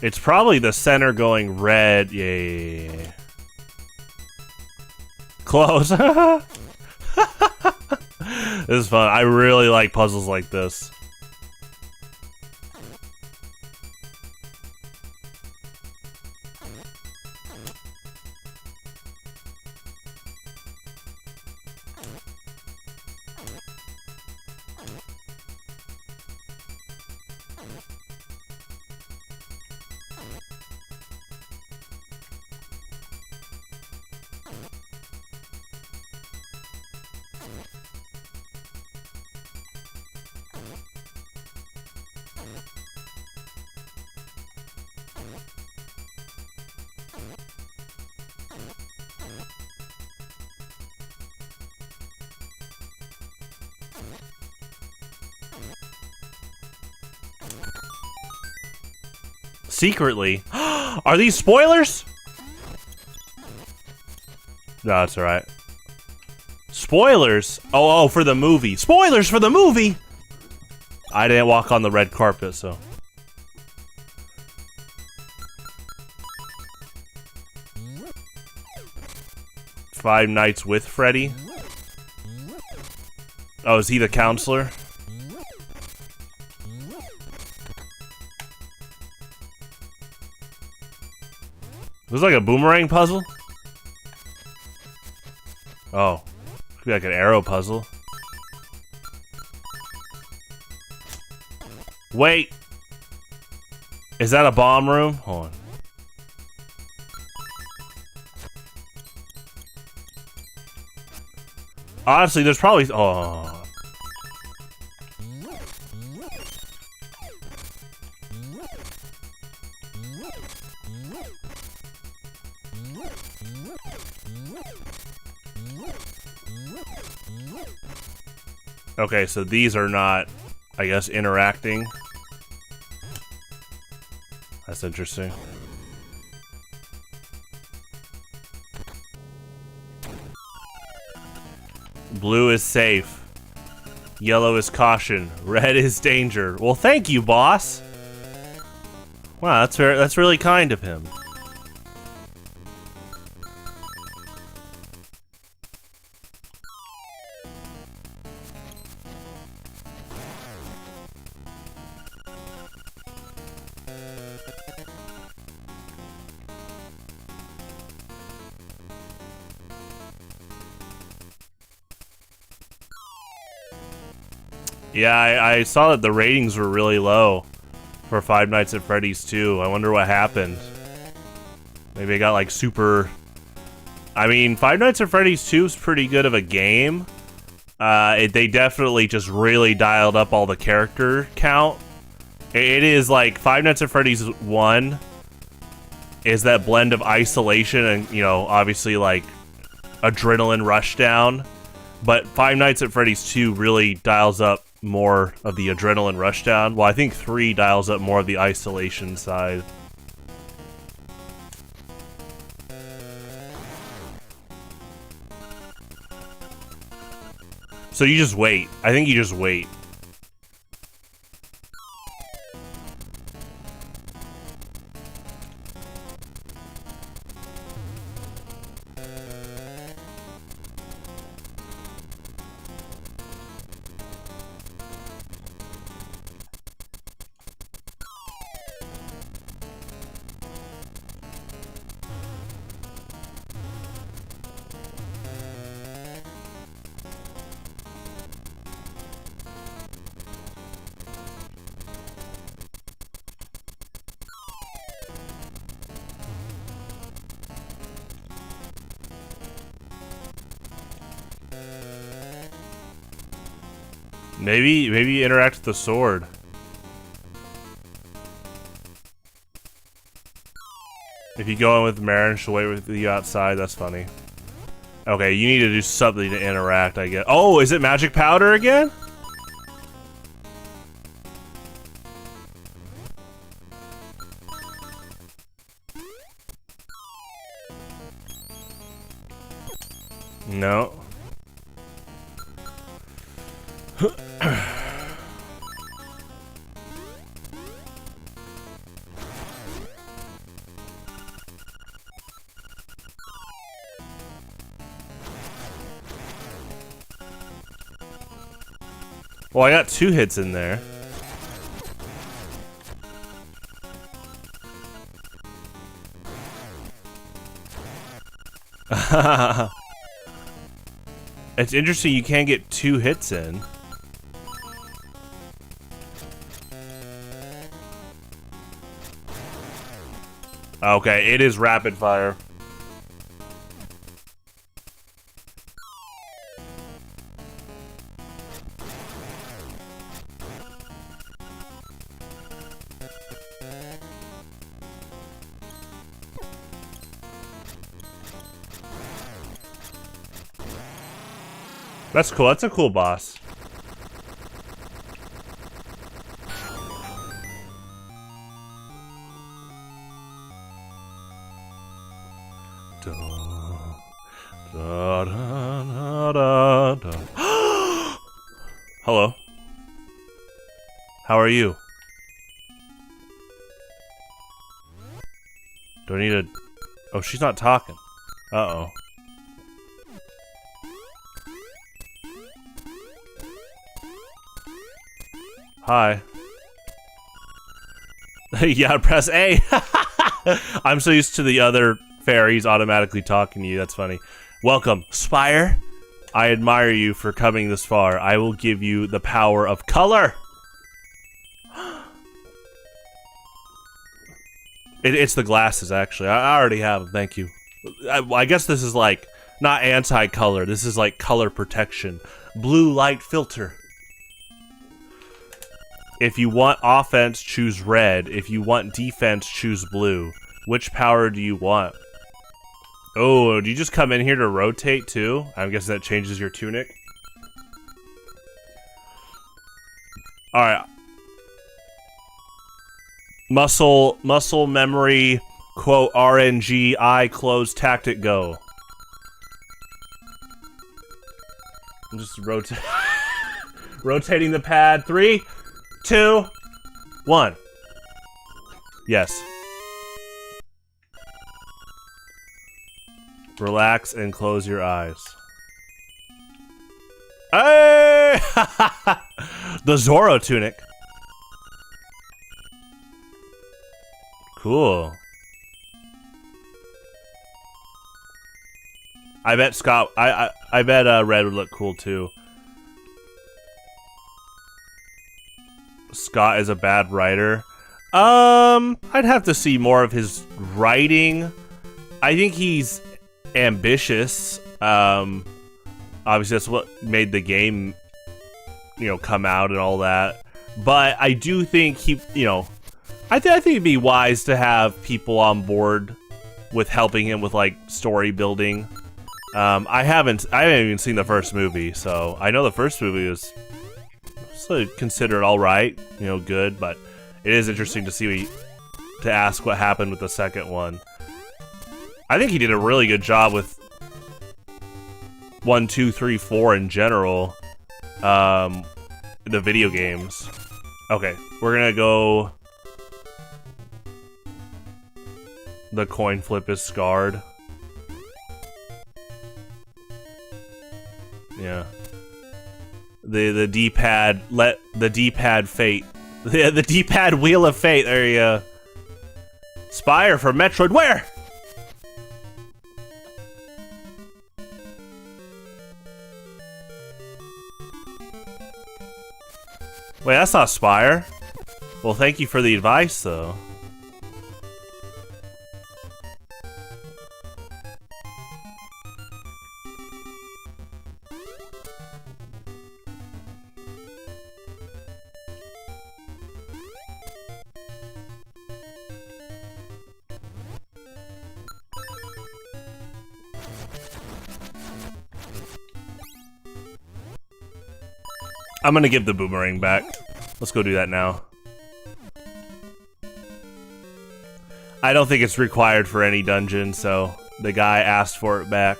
It's probably the center going red. Yeah. Close. is fun. I really like puzzles like this. Secretly. Are these spoilers? No, that's alright. Spoilers? Oh, for the movie. Spoilers for the movie! I didn't walk on the red carpet, so. Five Nights with Freddy? Oh, is he the counselor? This is like a boomerang puzzle? Oh. Could be like an arrow puzzle. Wait! Is that a bomb room? Hold on. Honestly, there's probably... Oh. Okay, so these are not, I guess, interacting. That's interesting. Blue is safe. Yellow is caution. Red is danger. Well, thank you, boss. Wow, that's really kind of him. Yeah, I saw that the ratings were really low for Five Nights at Freddy's 2. I wonder what happened. Maybe it got like super... I mean, Five Nights at Freddy's 2 is pretty good of a game. They definitely just really dialed up all the character count. It is like Five Nights at Freddy's 1 is that blend of isolation and, you know, obviously like adrenaline rush down. But Five Nights at Freddy's 2 really dials up more of the adrenaline rush down. Well, I think 3 dials up more of the isolation side. So you just wait. I think you just wait. Maybe interact with the sword. If you go in with Marin, she'll wait with you outside. That's funny. Okay, you need to do something to interact, I guess. Oh, is it magic powder again? No. Well, I got 2 hits in there. It's interesting you can't get 2 hits in. Okay, it is rapid fire. That's cool. That's a cool boss. Hello. How are you? Do I need a... Oh, she's not talking. Uh-oh. Hi. Yeah, press A. I'm so used to the other fairies automatically talking to you. That's funny. Welcome, Spire. I admire you for coming this far. I will give you the power of color. It's the glasses, actually. I already have them. Thank you. I guess this is like not anti-color. This is like color protection. Blue light filter. If you want offense, choose red. If you want defense, choose blue. Which power do you want? Oh, do you just come in here to rotate too? I guess that changes your tunic. Alright. Muscle memory, quote, RNG, eye close, tactic, go. I'm just rotating the pad. 3, 2, 1. Yes. Relax and close your eyes. Hey! The Zoro tunic. Cool. I bet Scott. I bet Red would look cool too. Scott is a bad writer. I'd have to see more of his writing. I think he's ambitious. Obviously that's what made the game, you know, come out and all that. But I do think he, you know, I think it'd be wise to have people on board with helping him with like story building. I haven't even seen the first movie, so I know the first movie was considered all right, you know, good. But it is interesting to ask what happened with the second one. I think he did a really good job with 1, 2, 3, 4 in general. The video games. Okay, we're gonna go. The coin flip is scarred. Yeah. The D-pad, let the D-pad fate. The D-pad wheel of fate. There you go. Spire for Metroid. Where? Wait, that's not Spire. Well, thank you for the advice, though. I'm gonna give the boomerang back. Let's go do that now. I don't think it's required for any dungeon, so the guy asked for it back.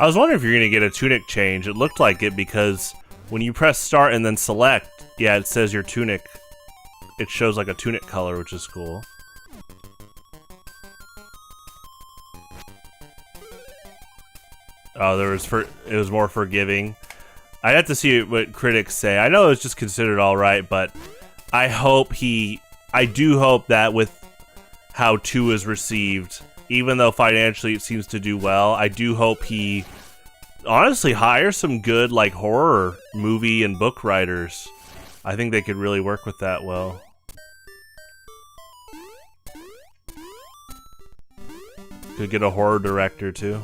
I was wondering if you're gonna get a tunic change. It looked like it because when you press start and then select, yeah, it says your tunic. It shows like a tunic color, which is cool. Oh, it was more forgiving. I'd have to see what critics say. I know it's just considered alright, but I do hope that with how 2 is received, even though financially it seems to do well, I do hope he honestly hires some good like horror movie and book writers. I think they could really work with that well. Could get a horror director too.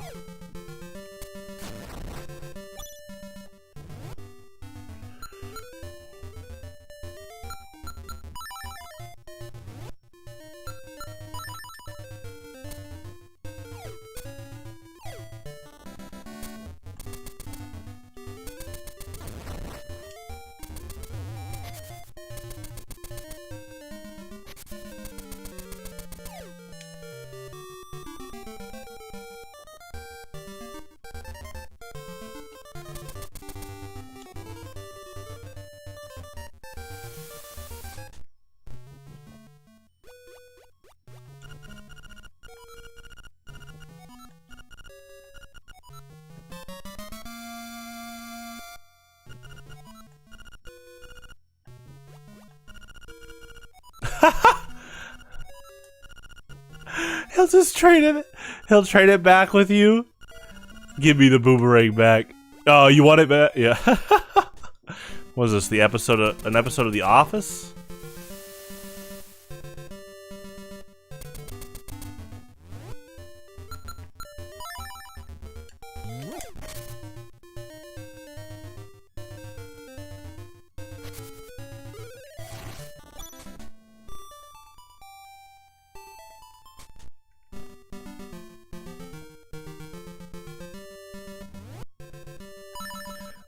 He'll just trade it. He'll trade it back with you. Give me the boomerang back. Oh, you want it back? Yeah. What is this? An episode of The Office?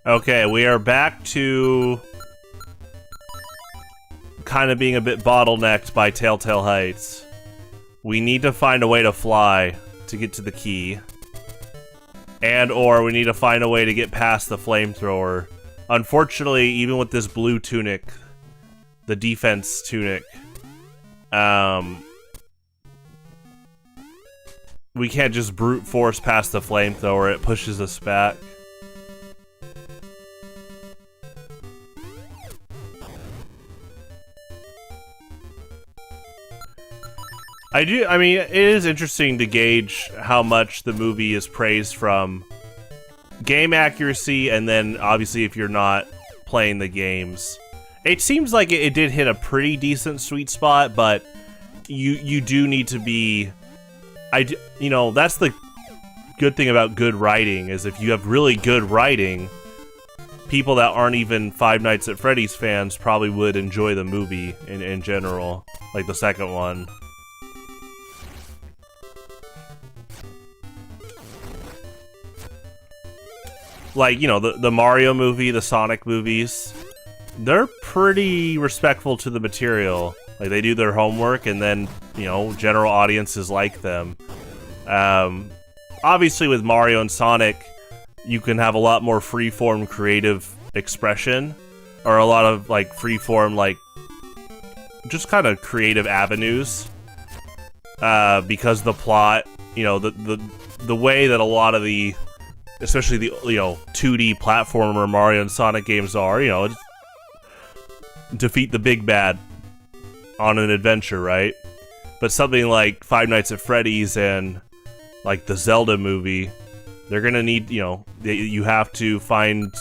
Okay, we are back to kind of being a bit bottlenecked by Telltale Heights. We need to find a way to fly to get to the key. And/or we need to find a way to get past the flamethrower. Unfortunately, even with this blue tunic, the defense tunic, we can't just brute force past the flamethrower. It pushes us back. I mean, it is interesting to gauge how much the movie is praised from game accuracy, and then obviously if you're not playing the games. It seems like it did hit a pretty decent sweet spot, but you do need to be... you know, that's the good thing about good writing, is if you have really good writing, people that aren't even Five Nights at Freddy's fans probably would enjoy the movie in general, like the second one. Like, you know, the Mario movie, the Sonic movies, they're pretty respectful to the material. Like, they do their homework, and then, you know, general audiences like them. Obviously, with Mario and Sonic, you can have a lot more free-form creative expression, or a lot of, like, free-form, like, just kind of creative avenues. Because the plot, you know, the way that a lot of the... especially the, you know, 2D platformer Mario and Sonic games are, you know, defeat the big bad on an adventure, right? But something like Five Nights at Freddy's and, like, the Zelda movie, they're gonna need, you know, you have to find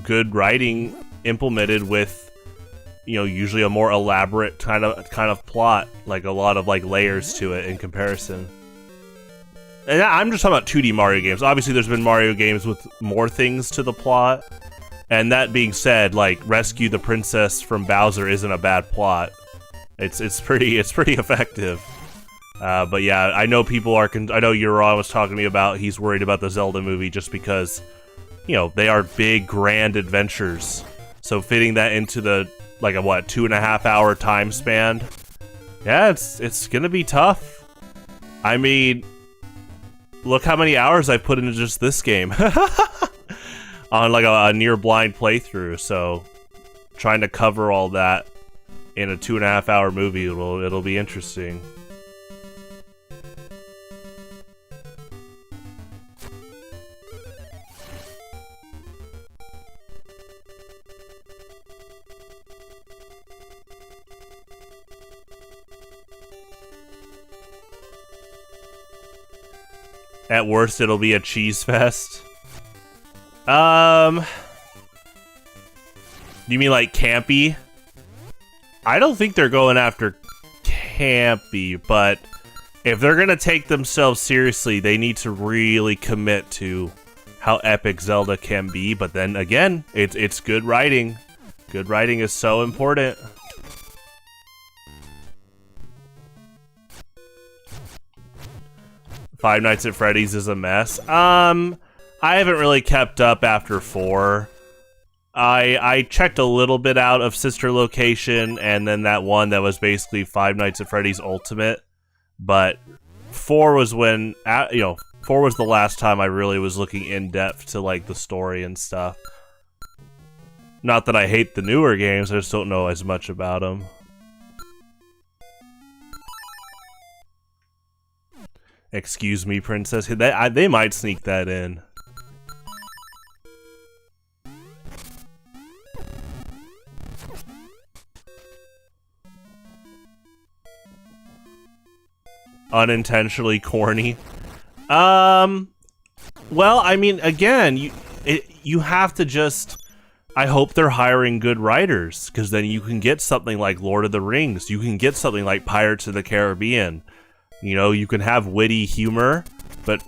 good writing implemented with, you know, usually a more elaborate kind of plot, like a lot of, like, layers to it in comparison. And I'm just talking about 2D Mario games. Obviously, there's been Mario games with more things to the plot. And that being said, like, rescue the princess from Bowser isn't a bad plot. It's pretty effective. But yeah, I know people are. I know Euron was talking to me about he's worried about the Zelda movie just because, you know, they are big, grand adventures. So fitting that into the like a 2.5 hour time span. Yeah, it's gonna be tough. I mean, Look how many hours I put into just this game. On like a near blind playthrough, so trying to cover all that in a 2.5 hour movie, it'll be interesting. At worst, it'll be a cheese fest. You mean like campy? I don't think they're going after campy, but if they're gonna take themselves seriously, they need to really commit to how epic Zelda can be. But then again, it's good writing. Good writing is so important. Five Nights at Freddy's is a mess. I haven't really kept up after 4. I checked a little bit out of Sister Location, and then that one that was basically Five Nights at Freddy's Ultimate. But 4 was when, 4 was the last time I really was looking in depth to like the story and stuff. Not that I hate the newer games, I just don't know as much about them. Excuse me, princess. They might sneak that in. Unintentionally corny. Well, I mean, again, you have to just. I hope they're hiring good writers, because then you can get something like Lord of the Rings. You can get something like Pirates of the Caribbean. You know, you can have witty humor, but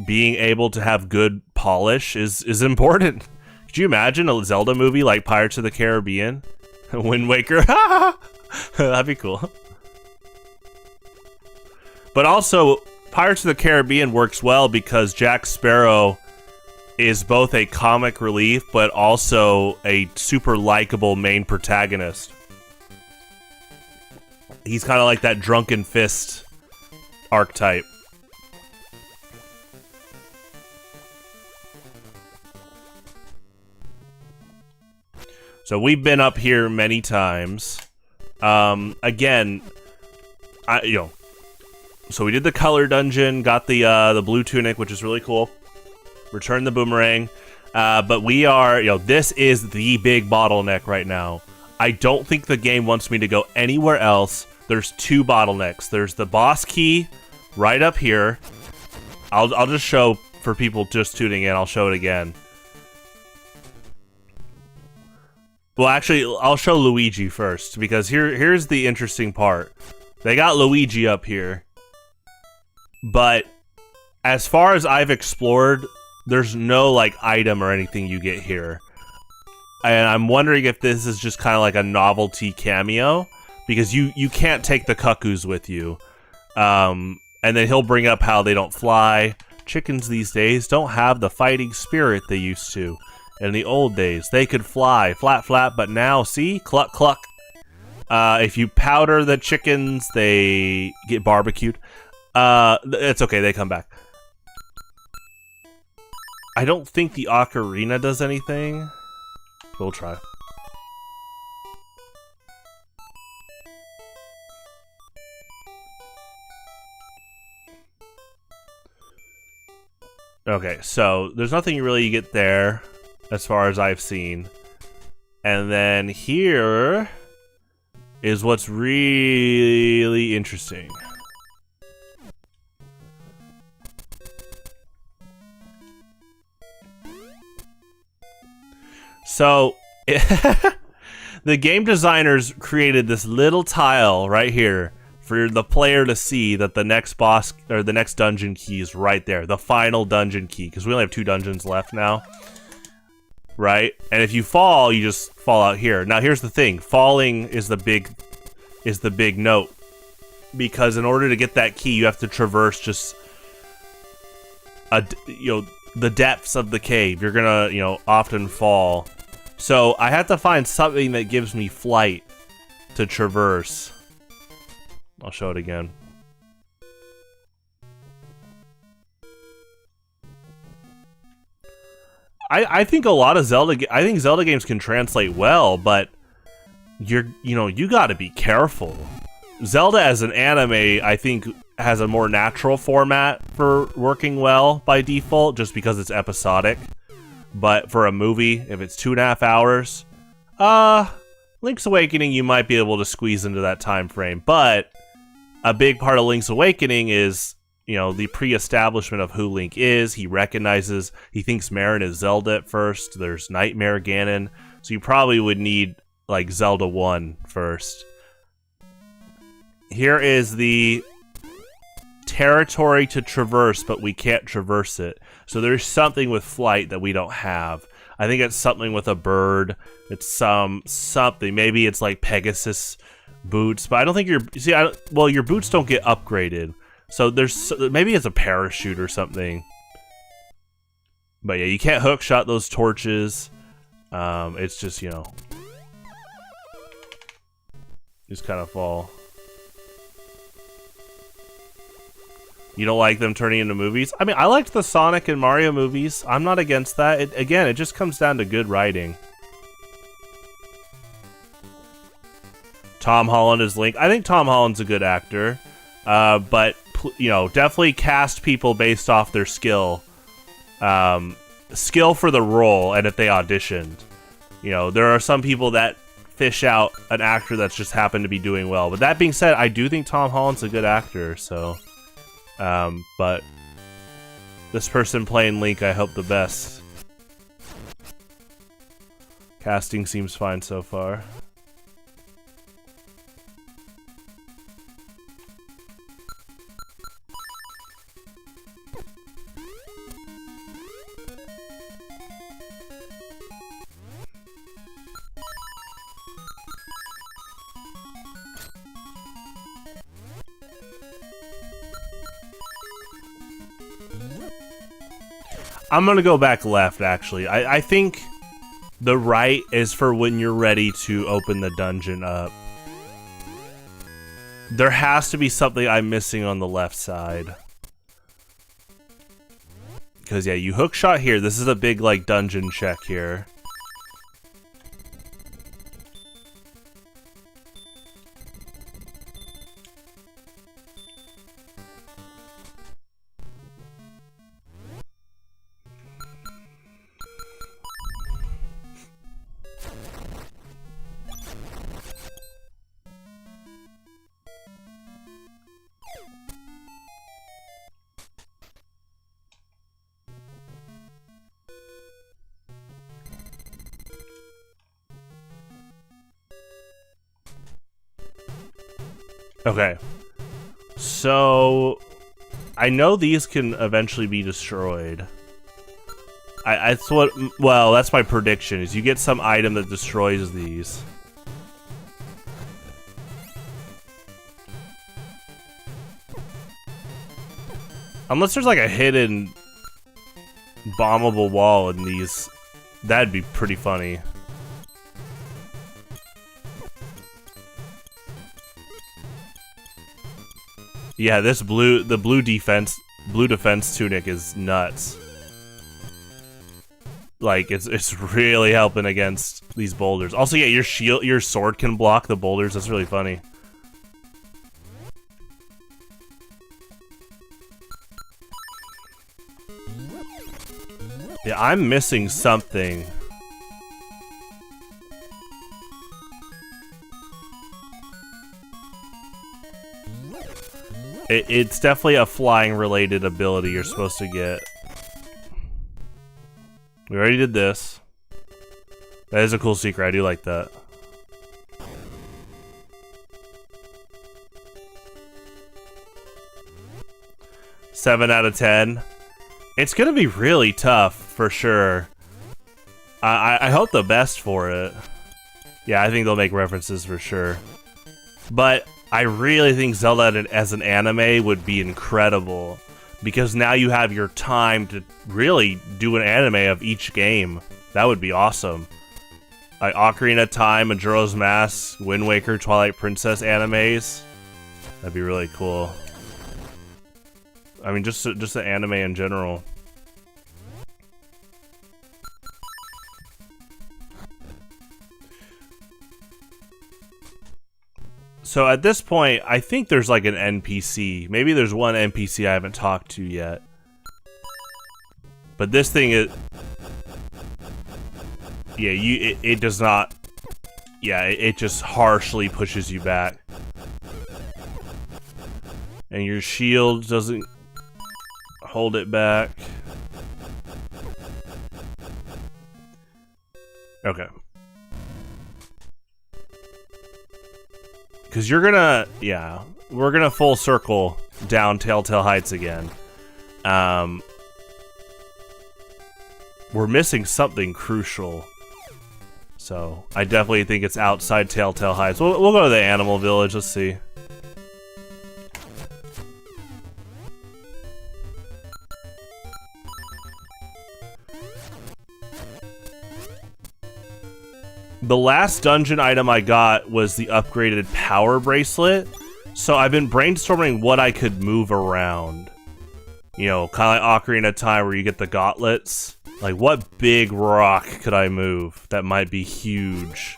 being able to have good polish is important. Could you imagine a Zelda movie like Pirates of the Caribbean? Wind Waker? That'd be cool. But also, Pirates of the Caribbean works well because Jack Sparrow is both a comic relief, but also a super likable main protagonist. He's kind of like that drunken fist archetype. So we've been up here many times. Again, so we did the color dungeon, got the blue tunic, which is really cool. Returned the boomerang, but we are, this is the big bottleneck right now. I don't think the game wants me to go anywhere else. There's 2 bottlenecks. There's the boss key right up here. I'll just show for people just tuning in. I'll show it again. Well, actually, I'll show Luigi first, because here's the interesting part. They got Luigi up here, but as far as I've explored, there's no like item or anything you get here. And I'm wondering if this is just kind of like a novelty cameo, because you can't take the cuckoos with you. And then he'll bring up how they don't fly. Chickens these days don't have the fighting spirit they used to. In the old days, they could fly, flap, flap, but now, see? Cluck, cluck. If you powder the chickens, they get barbecued. It's okay, they come back. I don't think the ocarina does anything. We'll try. Okay, so there's nothing really you get there, as far as I've seen. And then here is what's really interesting. So, the game designers created this little tile right here for the player to see that the next boss, or the next dungeon key is right there. The final dungeon key, because we only have 2 dungeons left now. Right? And if you fall, you just fall out here. Now here's the thing. Falling is the big note. Because in order to get that key, you have to traverse just the depths of the cave. You're gonna, often fall. So I have to find something that gives me flight to traverse. I'll show it again. I think a lot of I think Zelda games can translate well, but you got to be careful. Zelda as an anime, I think, has a more natural format for working well by default, just because it's episodic. But for a movie, if it's 2.5 hours, Link's Awakening, you might be able to squeeze into that time frame. But a big part of Link's Awakening is, the pre-establishment of who Link is. He thinks Marin is Zelda at first. There's Nightmare Ganon. So you probably would need, like, Zelda 1 first. Here is the territory to traverse, but we can't traverse it. So there's something with flight that we don't have. I think it's something with a bird. It's something. Maybe it's like Pegasus boots, but I don't think your boots don't get upgraded. So maybe it's a parachute or something. But yeah, you can't hook shot those torches. It's just, just kind of fall. You don't like them turning into movies? I mean, I liked the Sonic and Mario movies. I'm not against that. It just comes down to good writing. Tom Holland is Link. I think Tom Holland's a good actor. But, definitely cast people based off their skill. Skill for the role, and if they auditioned. There are some people that fish out an actor that's just happened to be doing well. But that being said, I do think Tom Holland's a good actor, so... but this person playing Link, I hope the best. Casting seems fine so far. I'm gonna go back left, actually. I think the right is for when you're ready to open the dungeon up. There has to be something I'm missing on the left side. Because, yeah, you hook shot here. This is a big, like, dungeon check here. Okay, so I know these can eventually be destroyed. That's my prediction, is you get some item that destroys these. Unless there's like a hidden bombable wall in these, that'd be pretty funny. Yeah, the blue defense tunic is nuts. Like, it's really helping against these boulders. Also, yeah, your sword can block the boulders. That's really funny. Yeah, I'm missing something. It's definitely a flying-related ability you're supposed to get. We already did this. That is a cool secret. I do like that. Seven out of 10. It's gonna be really tough, for sure. I hope the best for it. Yeah, I think they'll make references for sure. But I really think Zelda as an anime would be incredible, because now you have your time to really do an anime of each game. That would be awesome. Like Ocarina of Time, Majora's Mask, Wind Waker, Twilight Princess animes. That'd be really cool. I mean, just the anime in general. So at this point, I think there's like an NPC. Maybe there's one NPC I haven't talked to yet. But this thing is... Yeah, it does not... Yeah, it just harshly pushes you back. And your shield doesn't hold it back. Okay. Because you're gonna... Yeah, we're gonna full circle down Telltale Heights again. We're missing something crucial. So, I definitely think it's outside Telltale Heights. We'll go to the Animal Village, let's see. The last dungeon item I got was the upgraded power bracelet. So I've been brainstorming what I could move around. You know, kind of like Ocarina of Time where you get the gauntlets. Like, what big rock could I move that might be huge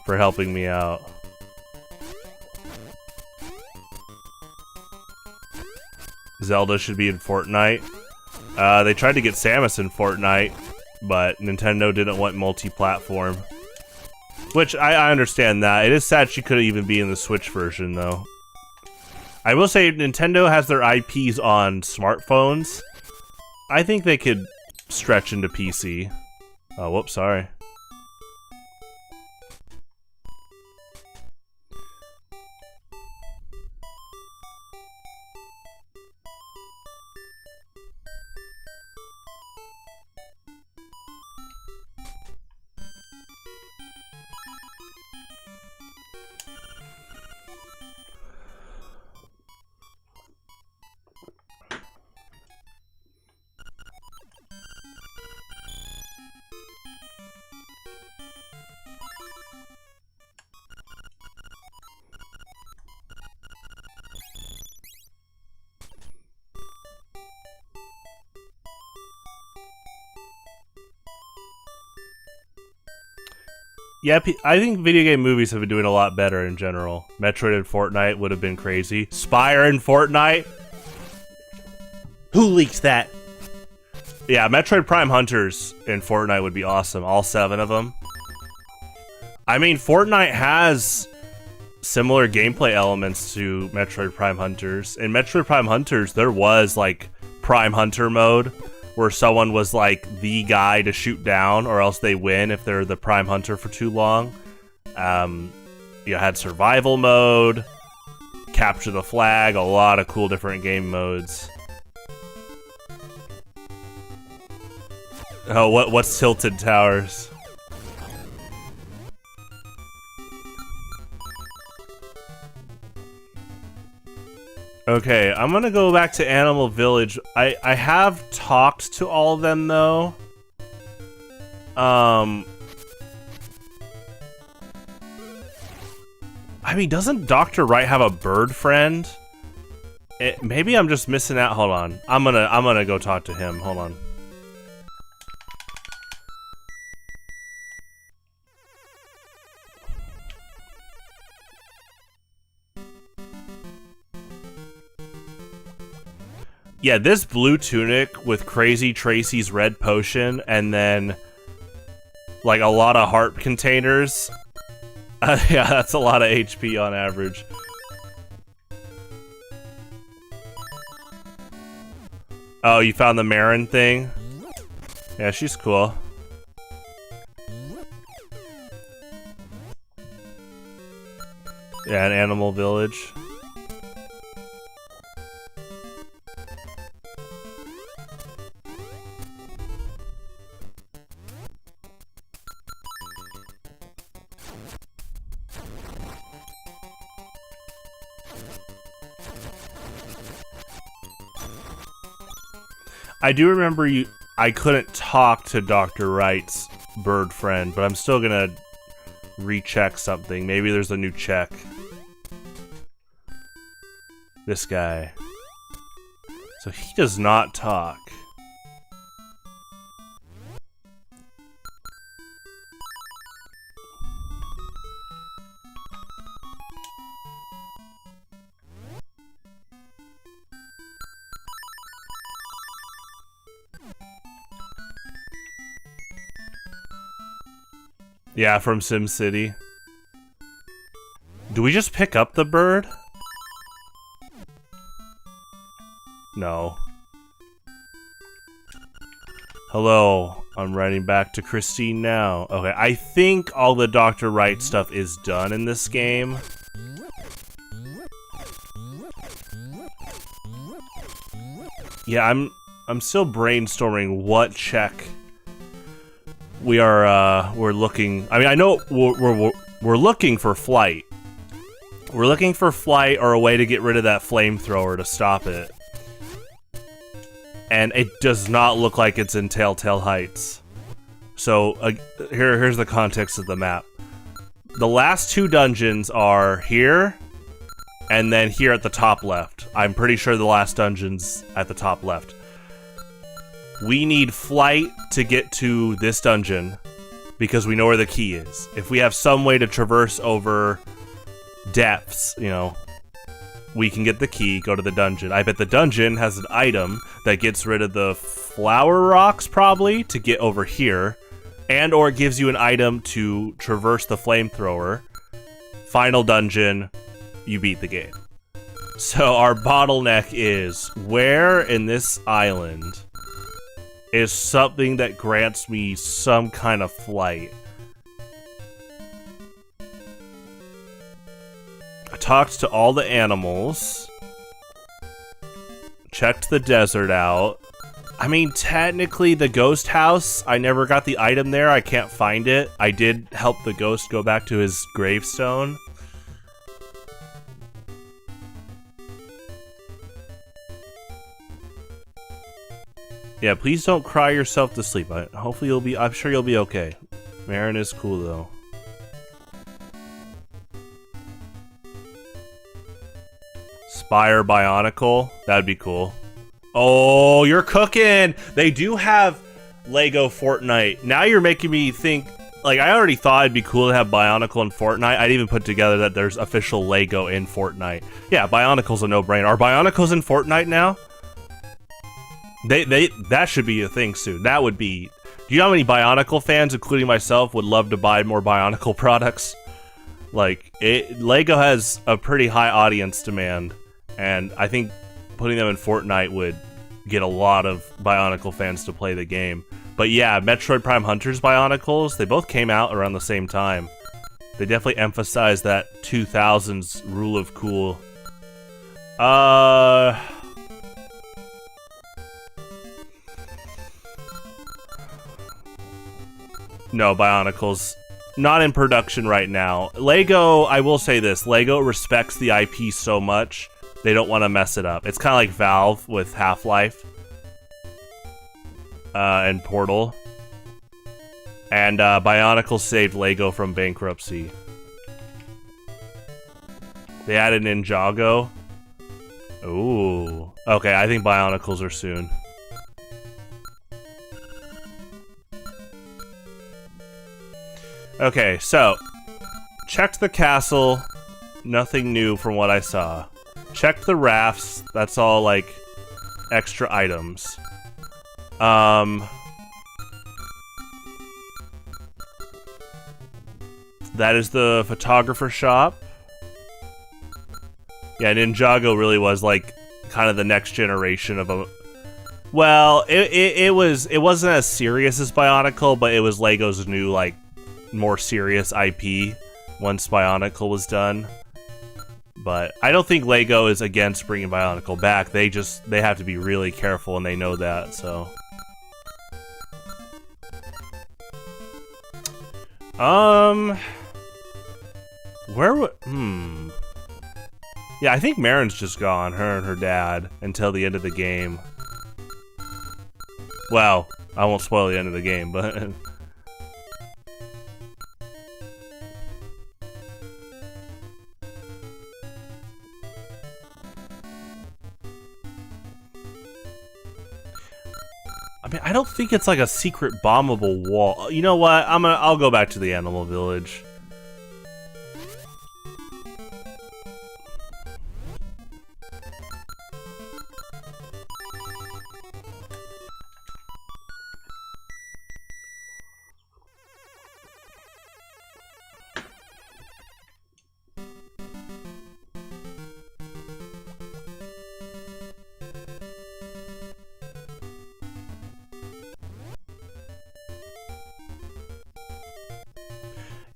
for helping me out? Zelda should be in Fortnite. They tried to get Samus in Fortnite, but Nintendo didn't want multi-platform. Which, I understand that. It is sad she couldn't even be in the Switch version, though. I will say, Nintendo has their IPs on smartphones. I think they could stretch into PC. Oh, whoops, sorry. Yeah, I think video game movies have been doing a lot better in general. Metroid and Fortnite would have been crazy. Spire and Fortnite? Who leaks that? Yeah, Metroid Prime Hunters in Fortnite would be awesome. All 7 of them. I mean, Fortnite has similar gameplay elements to Metroid Prime Hunters. In Metroid Prime Hunters, there was, like, Prime Hunter mode, where someone was like the guy to shoot down, or else they win if they're the Prime Hunter for too long. You had survival mode, capture the flag, a lot of cool different game modes. Oh, what's Tilted Towers? Okay, I'm gonna go back to Animal Village. I have talked to all of them, though. I mean, doesn't Dr. Wright have a bird friend? Maybe I'm just missing out. Hold on. I'm gonna go talk to him. Hold on. Yeah, this blue tunic with Crazy Tracy's red potion and then like a lot of heart containers. Yeah, that's a lot of HP on average. Oh, you found the Marin thing? Yeah, she's cool. Yeah, an Animal Village. I do remember I couldn't talk to Dr. Wright's bird friend, but I'm still gonna recheck something. Maybe there's a new check. This guy. So he does not talk. Yeah, from SimCity. Do we just pick up the bird? No. Hello, I'm writing back to Christine now. Okay, I think all the Dr. Wright stuff is done in this game. Yeah, I'm still brainstorming what check we're looking. I mean, I know we're looking for flight. We're looking for flight or a way to get rid of that flamethrower to stop it. And it does not look like it's in Telltale Heights. So here's the context of the map. The last two dungeons are here, and then here at the top left. I'm pretty sure the last dungeon's at the top left. We need flight to get to this dungeon, because we know where the key is. If we have some way to traverse over depths, you know, we can get the key, go to the dungeon. I bet the dungeon has an item that gets rid of the flower rocks, probably, to get over here. And or it gives you an item to traverse the flamethrower. Final dungeon, you beat the game. So our bottleneck is, where in this island is something that grants me some kind of flight? I talked to all the animals. Checked the desert out. I mean, technically the ghost house, I never got the item there. I can't find it. I did help the ghost go back to his gravestone. Yeah, please don't cry yourself to sleep. Hopefully I'm sure you'll be okay. Marin is cool though. Spire Bionicle, that'd be cool. Oh, you're cooking! They do have Lego Fortnite. Now you're making me think, like, I already thought it'd be cool to have Bionicle in Fortnite. I'd even put together that there's official Lego in Fortnite. Yeah, Bionicle's a no-brainer. Are Bionicles in Fortnite now? That should be a thing soon. That would be... Do you know how many Bionicle fans, including myself, would love to buy more Bionicle products? Like, Lego has a pretty high audience demand. And I think putting them in Fortnite would get a lot of Bionicle fans to play the game. But yeah, Metroid Prime Hunters Bionicles, they both came out around the same time. They definitely emphasized that 2000s rule of cool. No, Bionicles. Not in production right now. Lego, I will say this, Lego respects the IP so much, they don't want to mess it up. It's kind of like Valve with Half-Life and Portal. And Bionicle saved Lego from bankruptcy. They added Ninjago. Ooh. Okay, I think Bionicles are soon. Okay, so checked the castle, nothing new from what I saw. Checked the rafts, that's all like extra items. That is the photographer shop. Yeah, Ninjago really was like kind of the next generation of a... Well, it wasn't as serious as Bionicle, but it was Lego's new like more serious IP once Bionicle was done. But I don't think Lego is against bringing Bionicle back. They have to be really careful, and they know that, so. Yeah, I think Marin's just gone, her and her dad, until the end of the game. Well, I won't spoil the end of the game, but... I mean, I don't think it's like a secret bombable wall. You know what? I'll go back to the animal village.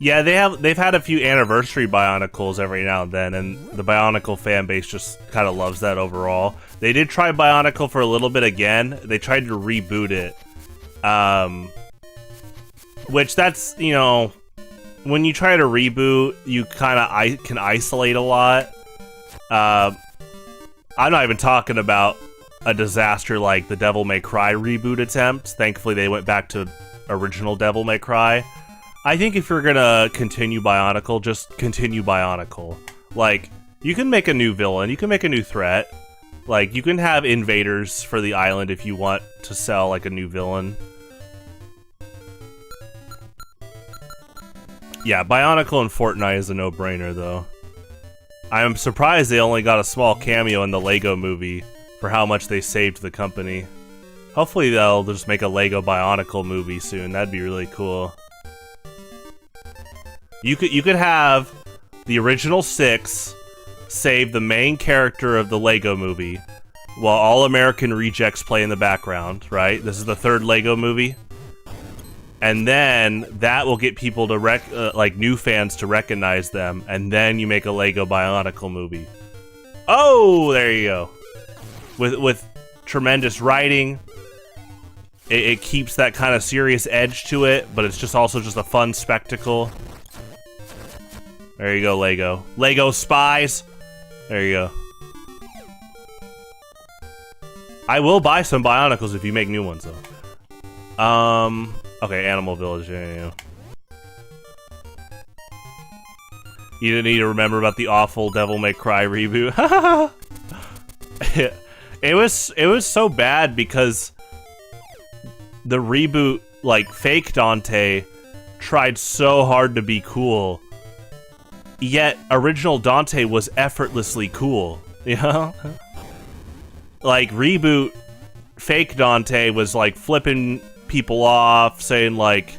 Yeah, they've had a few anniversary Bionicles every now and then, and the Bionicle fan base just kind of loves that overall. They did try Bionicle for a little bit again. They tried to reboot it, which that's, you know, when you try to reboot, you kind of can isolate a lot. I'm not even talking about a disaster like the Devil May Cry reboot attempt. Thankfully, they went back to original Devil May Cry. I think if you're gonna continue Bionicle, just continue Bionicle. Like, you can make a new villain, you can make a new threat. Like, you can have invaders for the island if you want to sell, like, a new villain. Yeah, Bionicle in Fortnite is a no-brainer, though. I'm surprised they only got a small cameo in the Lego movie for how much they saved the company. Hopefully they'll just make a Lego Bionicle movie soon. That'd be really cool. You could have the original 6 save the main character of the Lego movie while all American rejects play in the background, right? This is the 3rd Lego movie. And then that will get people to like new fans to recognize them, and then you make a Lego Bionicle movie. Oh, there you go. With tremendous writing, it keeps that kind of serious edge to it, but it's just also just a fun spectacle. There you go, Lego. Lego Spies. There you go. I will buy some Bionicles if you make new ones, though. Okay, Animal Village. Yeah. You didn't need to remember about the awful Devil May Cry reboot. It was so bad because the reboot, like, fake Dante tried so hard to be cool. Yet, original Dante was effortlessly cool, you know? Like, reboot, fake Dante was, like, flipping people off, saying, like,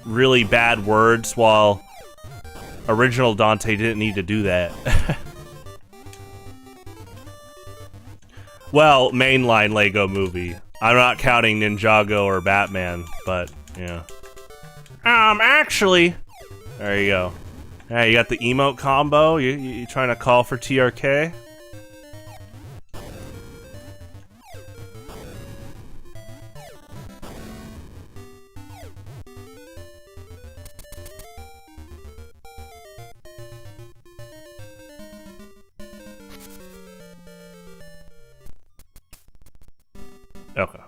really bad words, while original Dante didn't need to do that. Well, mainline Lego movie. I'm not counting Ninjago or Batman, but, yeah. Actually... There you go. Hey, you got the emote combo? You trying to call for TRK? Okay.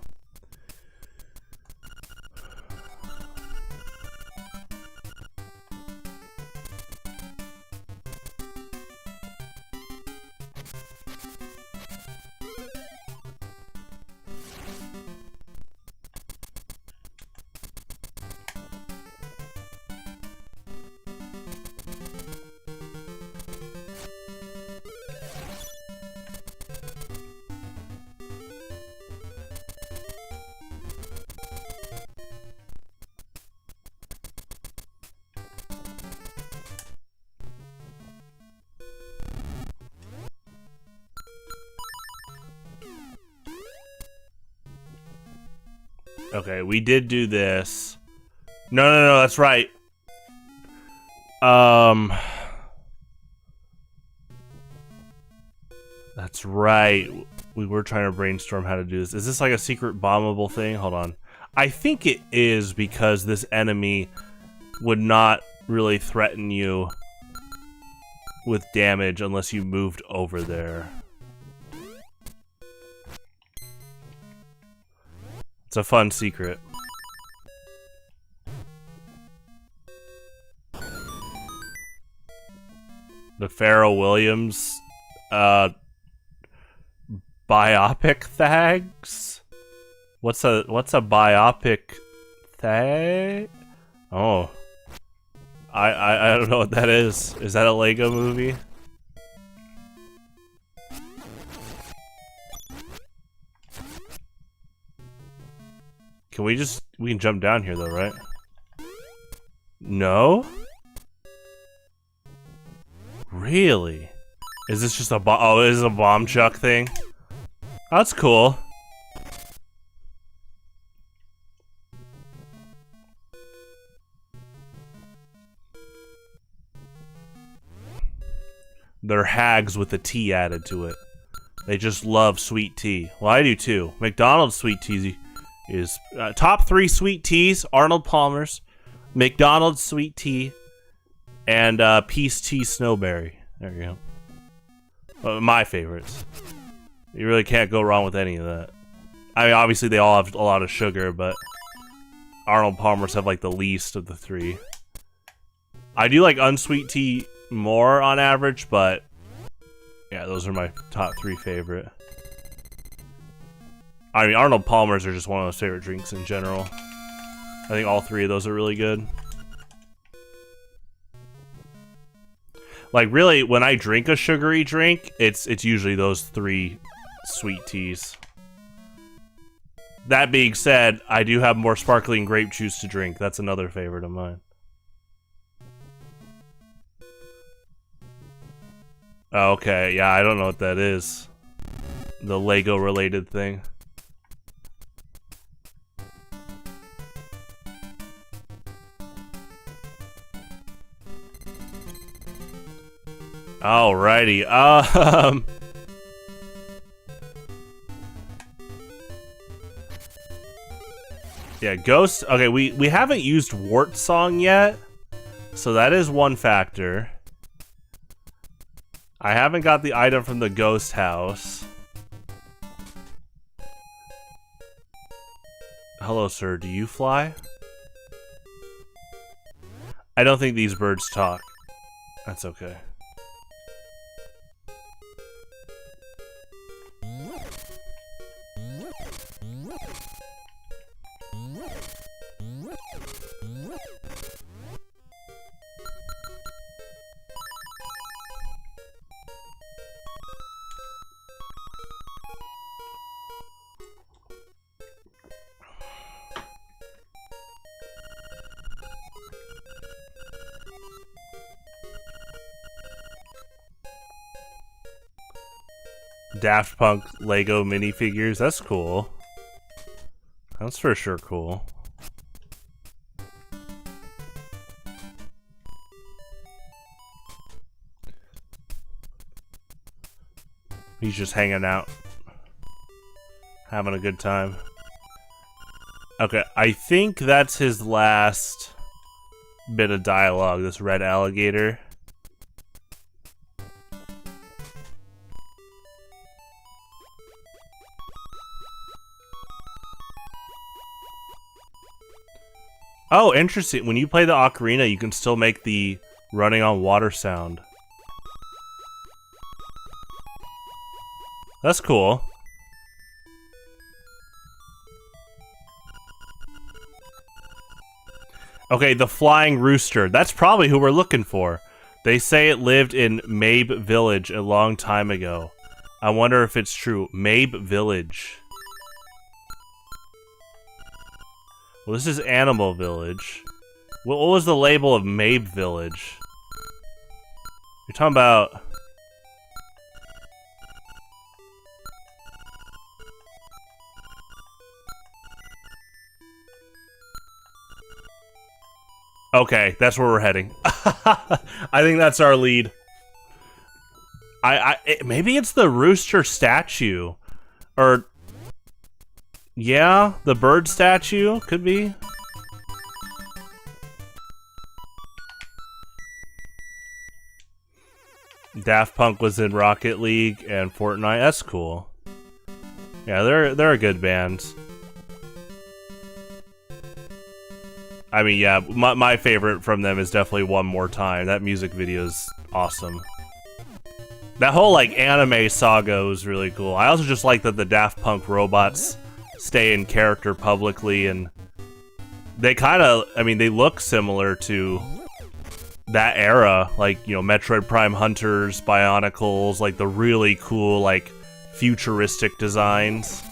Okay, we did do this. No, that's right. That's right. We were trying to brainstorm how to do this. Is this like a secret bombable thing? Hold on. I think it is, because this enemy would not really threaten you with damage unless you moved over there. It's a fun secret. The Pharrell Williams biopic thags? What's a biopic thag? Oh. I don't know what that is. Is that a Lego movie? We can jump down here though, right? No? Really? Is this just a bomb? Oh, it is a bomb chuck thing? That's cool. They're hags with the tea added to it. They just love sweet tea. Well, I do too. McDonald's sweet tea is top 3 sweet teas. Arnold Palmer's, McDonald's sweet tea, and Peace Tea Snowberry. There you go. My favorites. You really can't go wrong with any of that. I mean, obviously they all have a lot of sugar, but Arnold Palmer's have like the least of the 3. I do like unsweet tea more on average, but yeah, those are my top 3 favorite. I mean, Arnold Palmer's are just one of those favorite drinks in general. I think all 3 of those are really good. Like, really, when I drink a sugary drink, it's usually those 3 sweet teas. That being said, I do have more sparkling grape juice to drink. That's another favorite of mine. Okay, yeah, I don't know what that is. The Lego-related thing. Alrighty, yeah, Ghost. Okay, we haven't used Wart Song yet, so that is one factor. I haven't got the item from the ghost house. Hello, sir. Do you fly? I don't think these birds talk. That's okay. Daft Punk Lego minifigures. That's cool. That's for sure cool. He's just hanging out, having a good time. Okay, I think that's his last bit of dialogue, this red alligator. Oh, interesting. When you play the ocarina, you can still make the running on water sound. That's cool. Okay, the flying rooster. That's probably who we're looking for. They say it lived in Mabe Village a long time ago. I wonder if it's true. Mabe Village. Well, this is Animal Village. What was the label of Mabe Village? You're talking about... Okay, that's where we're heading. I think that's our lead. Maybe it's the rooster statue. Or... yeah, the bird statue could be. Daft Punk was in Rocket League and Fortnite. That's cool. Yeah, they're a good band. I mean, yeah, my favorite from them is definitely One More Time. That music video is awesome. That whole like anime saga was really cool. I also just like that the Daft Punk robots stay in character publicly, and they kind of, I mean, they look similar to that era, like, you know, Metroid Prime Hunters, Bionicles, like the really cool, like, futuristic designs.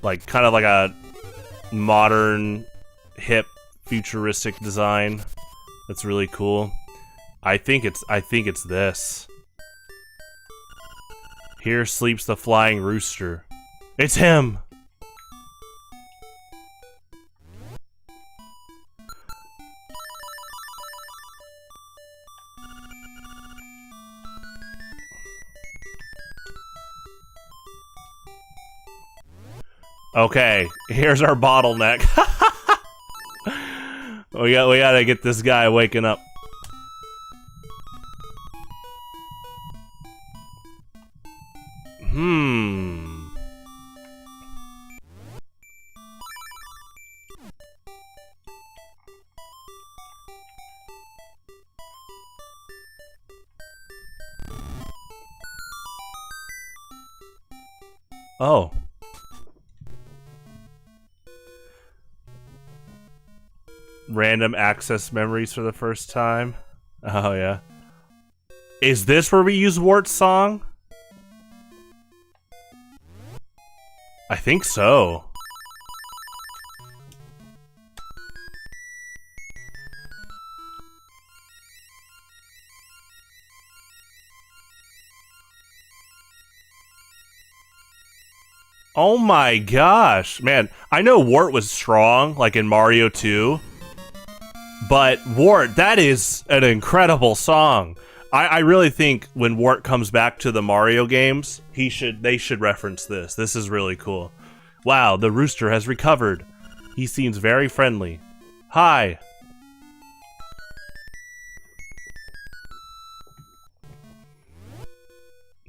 Like, kind of like a modern, hip, futuristic design. That's really cool. I think it's this. Here sleeps the flying rooster. It's him! Okay, here's our bottleneck. we gotta get this guy waking up. Oh. Random access memories for the first time. Oh, yeah. Is this where we use Wart's song? I think so. Oh my gosh, man. I know Wart was strong, like in Mario 2. But Wart, that is an incredible song. I really think when Wart comes back to the Mario games, they should reference this. This is really cool. Wow, the rooster has recovered. He seems very friendly. Hi.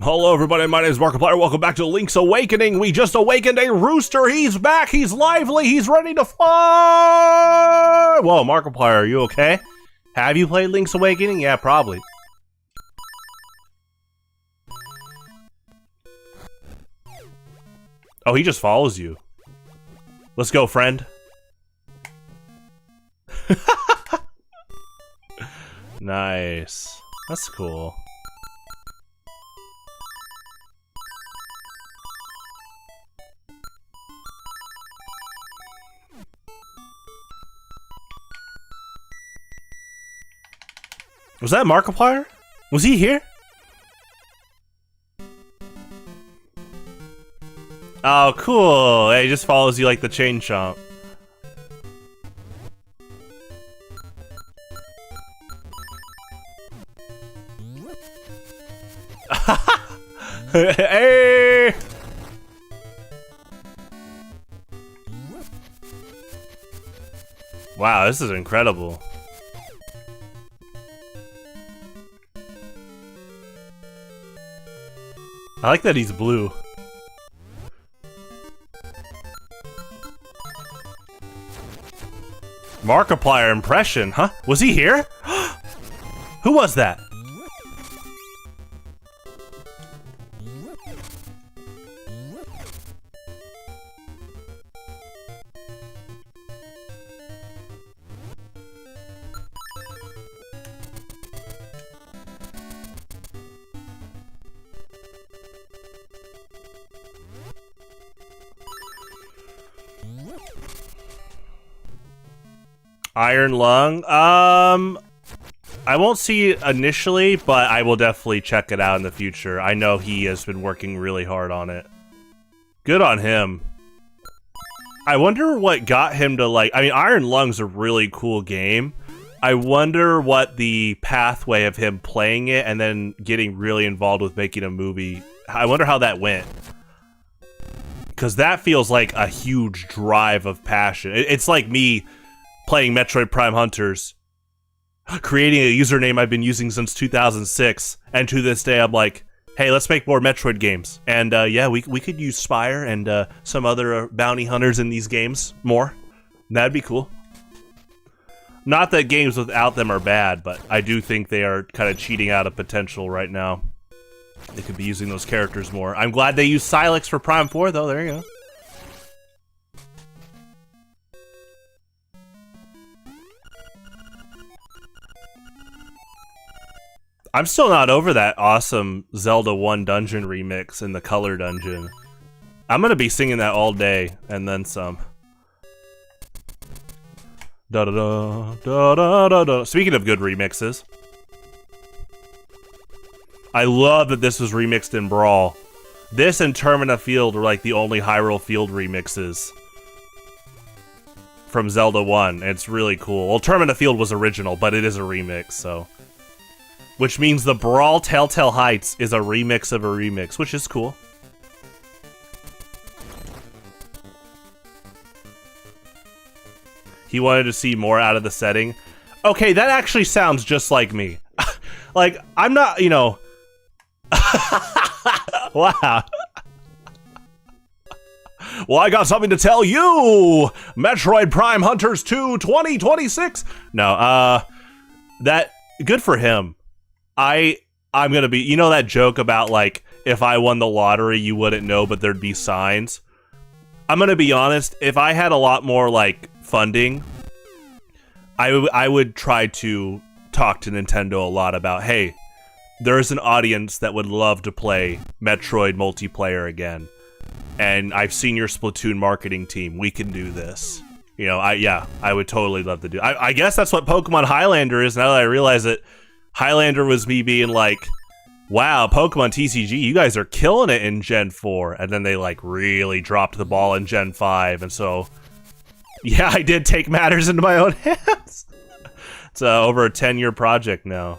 Hello everybody, my name is Markiplier. Welcome back to Link's Awakening. We just awakened a rooster. He's back, he's lively, he's ready to fly! Whoa, Markiplier, are you okay? Have you played Link's Awakening? Yeah, probably. Oh, he just follows you. Let's go, friend. Nice. That's cool. Was that Markiplier? Was he here? Oh, cool. He just follows you like the Chain Chomp. Hey! Wow, this is incredible. I like that he's blue. Markiplier impression, huh? Was he here? Who was that? Iron Lung? I won't see it initially, but I will definitely check it out in the future. I know he has been working really hard on it. Good on him. I wonder what got him to like... I mean, Iron Lung's a really cool game. I wonder what the pathway of him playing it and then getting really involved with making a movie... I wonder how that went. Because that feels like a huge drive of passion. It's like me... playing Metroid Prime Hunters, creating a username I've been using since 2006, and to this day I'm like, hey, let's make more Metroid games. And yeah, we could use Spire and some other bounty hunters in these games more. That'd be cool. Not that games without them are bad, but I do think they are kind of cheating out of potential right now. They could be using those characters more. I'm glad they used Silex for Prime 4, though. There you go. I'm still not over that awesome Zelda 1 dungeon remix in the Color Dungeon. I'm gonna be singing that all day, and then some. Da da da da da da da. Speaking of good remixes, I love that this was remixed in Brawl. This and Termina Field were like the only Hyrule Field remixes from Zelda 1. It's really cool. Well, Termina Field was original, but it is a remix, so... Which means the Brawl Telltale Heights is a remix of a remix, which is cool. He wanted to see more out of the setting. Okay, that actually sounds just like me. Like, I'm not, you know... Wow. Well, I got something to tell you! Metroid Prime Hunters 2 2026! No, that... Good for him. I'm gonna be... You know that joke about, like, if I won the lottery, you wouldn't know, but there'd be signs? I'm gonna be honest, if I had a lot more, like, funding, I would try to talk to Nintendo a lot about, hey, there's an audience that would love to play Metroid multiplayer again. And I've seen your Splatoon marketing team. We can do this. You know, I would totally love to do. I guess that's what Pokemon Highlander is. Now that I realize it, Highlander was me being like, "Wow, Pokemon TCG, you guys are killing it in Gen 4," and then they like really dropped the ball in Gen 5, and so yeah, I did take matters into my own hands. It's over a 10-year project now.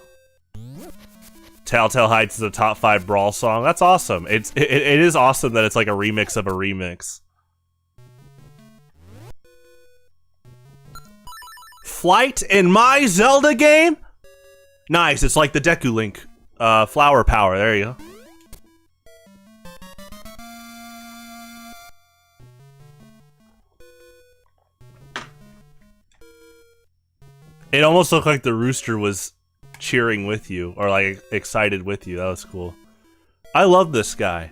Telltale Heights is a top 5 Brawl song. That's awesome. It is awesome that it's like a remix of a remix. Flight in my Zelda game? Nice, it's like the Deku Link. Flower power, there you go. It almost looked like the rooster was cheering with you, or like excited with you. That was cool. I love this guy.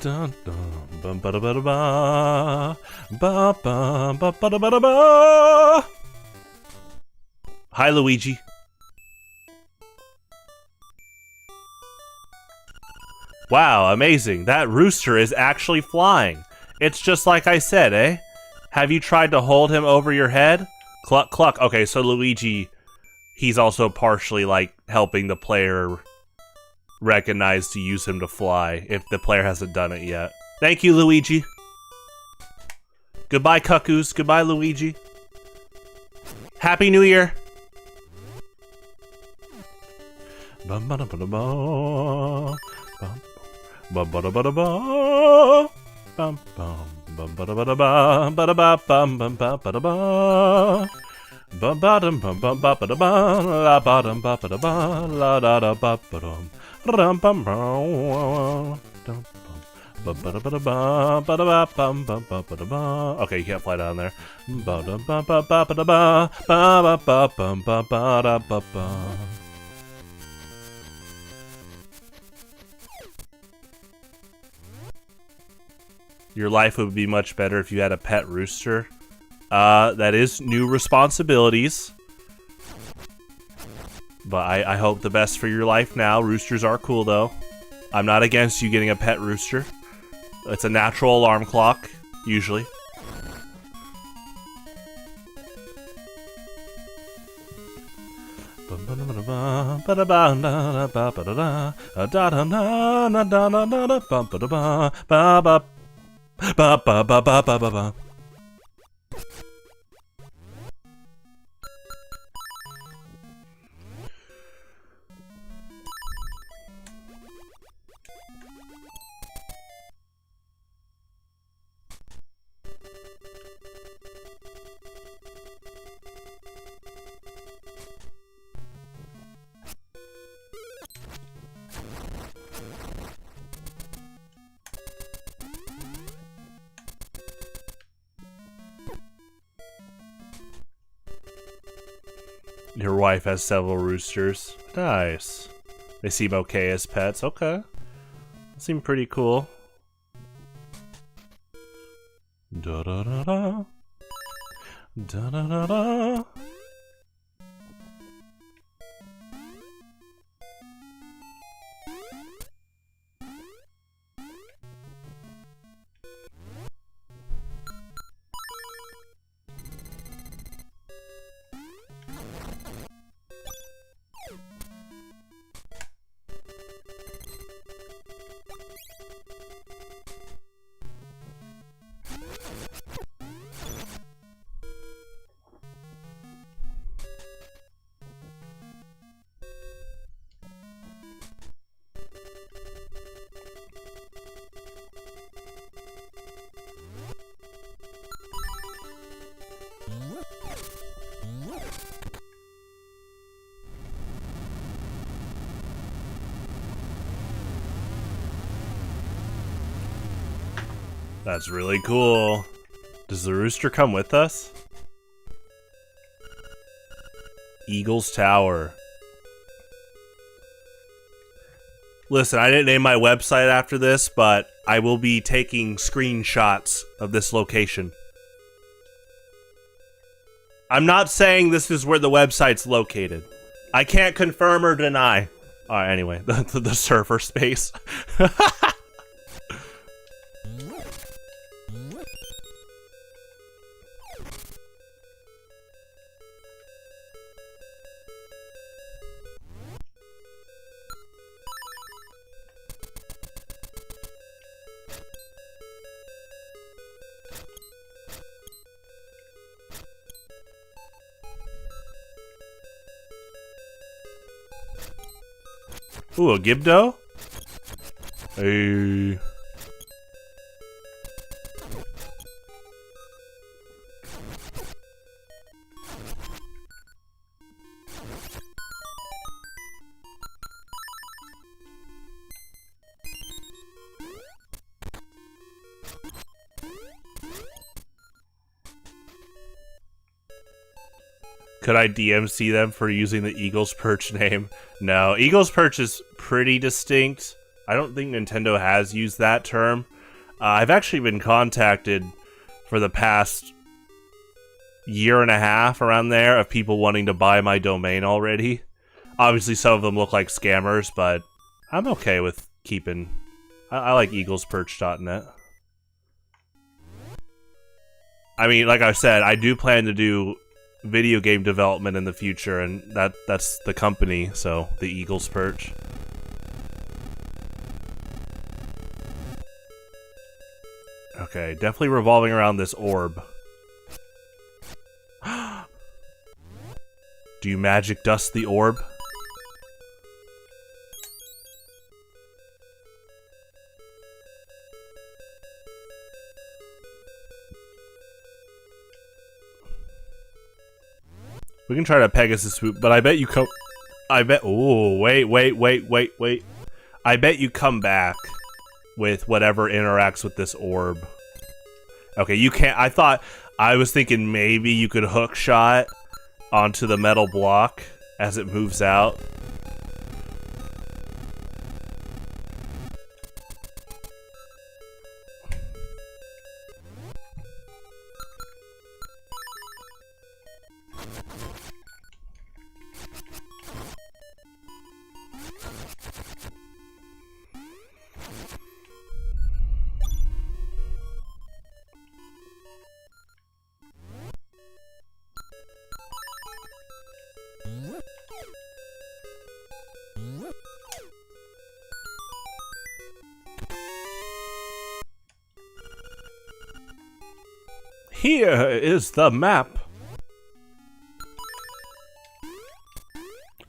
Dun, dun, bum, ba, da, ba, da, ba. Ba, ba, ba, ba, da, ba, da, ba. Hi, Luigi. Wow, amazing. That rooster is actually flying. It's just like I said, eh? Have you tried to hold him over your head? Cluck, cluck. Okay, so Luigi, he's also partially, like, helping the player recognize to use him to fly if the player hasn't done it yet. Thank you, Luigi. Goodbye, Cuckoos. Goodbye, Luigi. Happy New Year. Bum ba da ba da ba. Bum ba da ba da ba. Bum bum ba da ba da ba. Ba da ba bum bum ba ba da ba. Bum ba dum bum bum ba ba da ba. La ba dum ba ba da ba. La da da ba ba dum. Rum bum bum. Okay, you can't fly down there. Your life would be much better if you had a pet rooster. That is new responsibilities. But I hope the best for your life now. Roosters are cool, though. I'm not against you getting a pet rooster. It's a natural alarm clock, usually. Your wife has several roosters. Nice. They seem okay as pets. Okay. They seem pretty cool. Da da da da. Da da da da. That's really cool. Does the rooster come with us? Eagle's Tower. Listen, I didn't name my website after this, but I will be taking screenshots of this location. I'm not saying this is where the website's located. I can't confirm or deny. Alright, anyway, the server space. Ooh, a Gibdo? Hey. Could I DMC them for using the Eagle's Perch name? No, Eagle's Perch is pretty distinct. I don't think Nintendo has used that term. I've actually been contacted for the past year and a half around there of people wanting to buy my domain already. Obviously some of them look like scammers, but I'm okay with keeping... I like eaglesperch.net. I mean, like I said, I do plan to do video game development in the future, and that's the company, so the Eagle's Perch. Okay, definitely revolving around this orb. Do you magic dust the orb? We can try to Pegasus swoop, but I bet you come... I bet... Ooh, wait. I bet you come back with whatever interacts with this orb. Okay, you can't... I was thinking maybe you could hook shot onto the metal block as it moves out. Here is the map.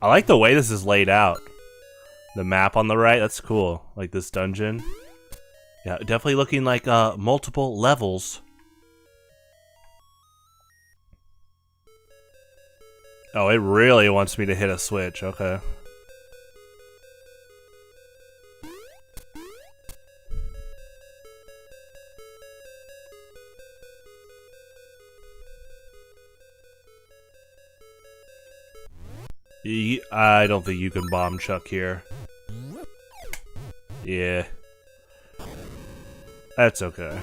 I like the way this is laid out. The map on the right, that's cool. Like this dungeon. Yeah, definitely looking like multiple levels. Oh, it really wants me to hit a switch. Okay. I don't think you can bomb Chuck here. Yeah. That's okay.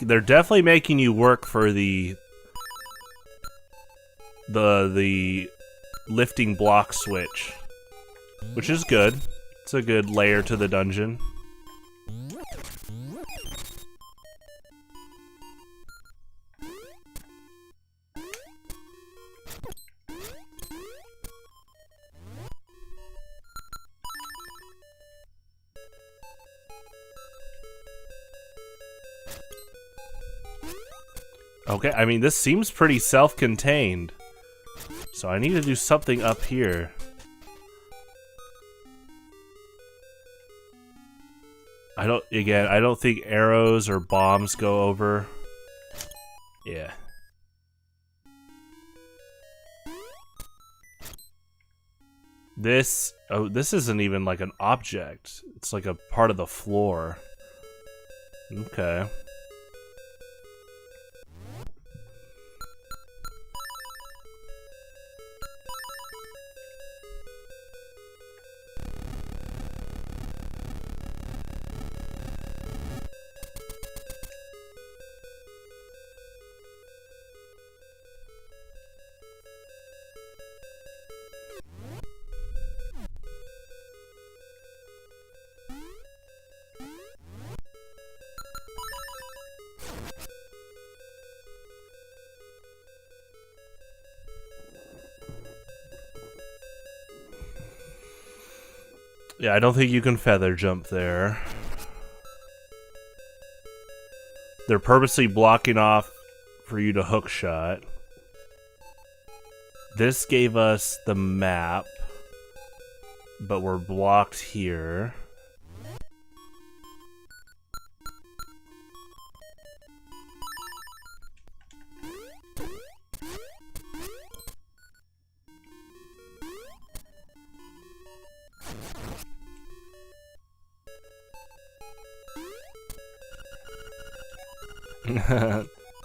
They're definitely making you work for the lifting block switch, which is good. It's a good layer to the dungeon. Okay, I mean, this seems pretty self-contained. So I need to do something up here. I don't think arrows or bombs go over. Yeah. This isn't even like an object. It's like a part of the floor. Okay. Yeah, I don't think you can feather jump there. They're purposely blocking off for you to hook shot. This gave us the map, but we're blocked here.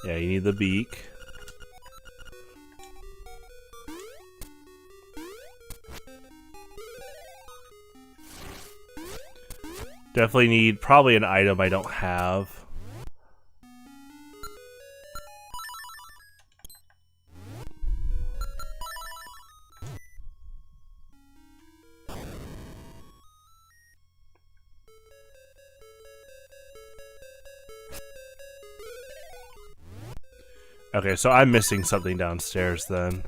Yeah, you need the beak. Definitely need probably an item I don't have. Okay, so I'm missing something downstairs then.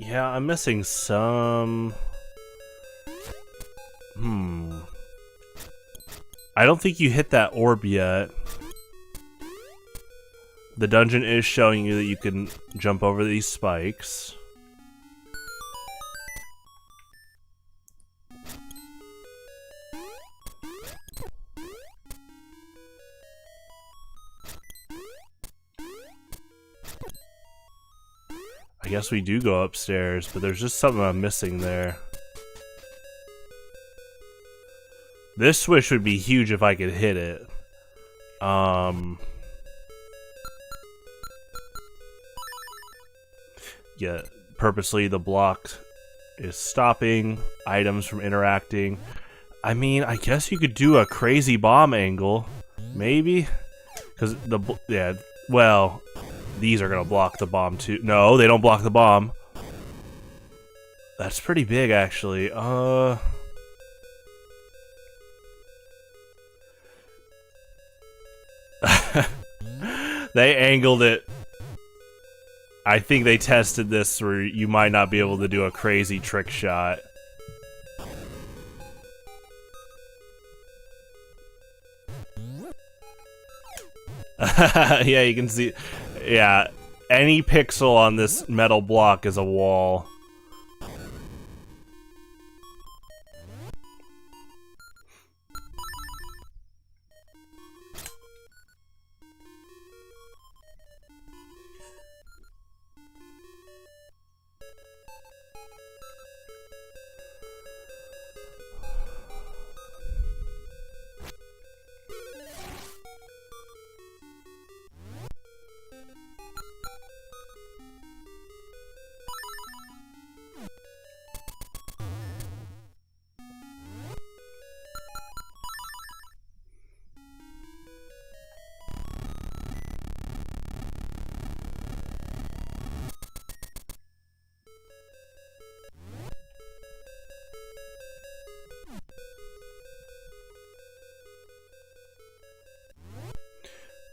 Yeah, I'm missing some... I don't think you hit that orb yet. The dungeon is showing you that you can jump over these spikes. I guess we do go upstairs, but there's just something I'm missing there. This switch would be huge if I could hit it. Yeah, purposely the block is stopping items from interacting. I mean, I guess you could do a crazy bomb angle, maybe? Because well, these are gonna block the bomb too. No, they don't block the bomb. That's pretty big, actually. They angled it. I think they tested this where you might not be able to do a crazy trick shot. Yeah, you can see. Yeah, any pixel on this metal block is a wall.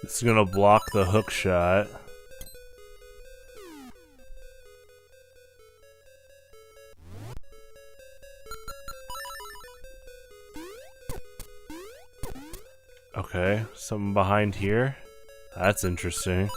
It's gonna block the hook shot. Okay, something behind here. That's interesting.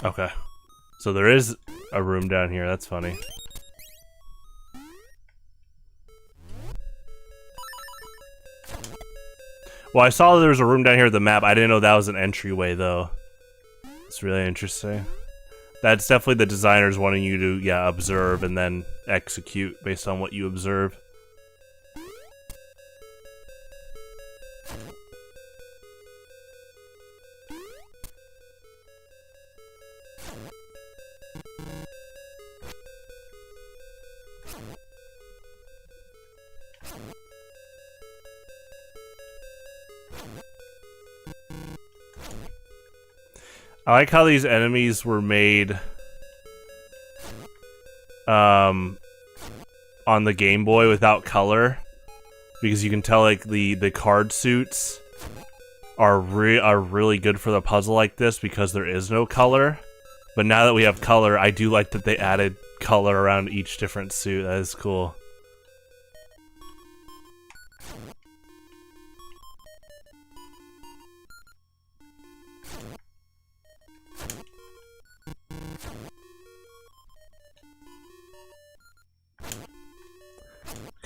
Okay. So there is a room down here, that's funny. Well, I saw there was a room down here with the map. I didn't know that was an entryway, though. It's really interesting. That's definitely the designers wanting you to, yeah, observe and then execute based on what you observe. I like how these enemies were made on the Game Boy without color, because you can tell like the card suits are really good for the puzzle like this because there is no color. But now that we have color, I do like that they added color around each different suit. That is cool.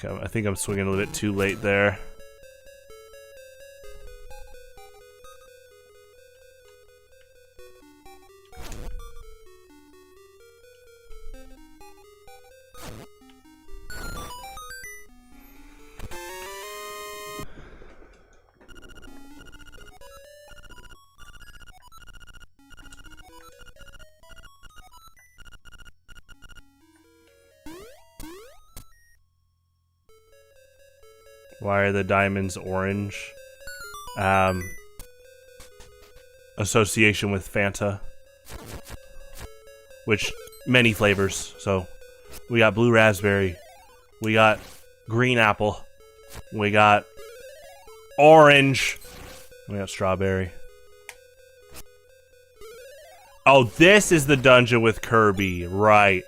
Okay, I think I'm swinging a little bit too late there. Why are the diamonds orange? Association with Fanta. Which, many flavors. So, we got blue raspberry. We got green apple. We got orange. We got strawberry. Oh, this is the dungeon with Kirby. Right.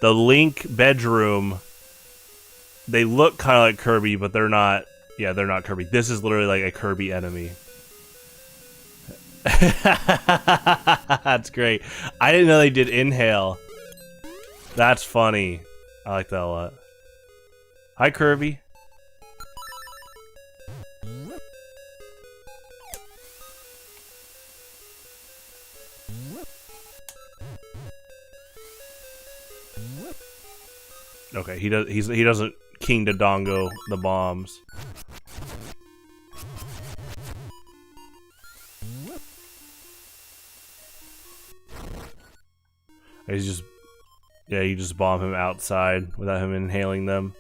The Link bedroom. They look kind of like Kirby, but they're not. Yeah, they're not Kirby. This is literally like a Kirby enemy. That's great. I didn't know they did inhale. That's funny. I like that a lot. Hi, Kirby. Okay, he doesn't King Dodongo the bombs. You just bomb him outside without him inhaling them.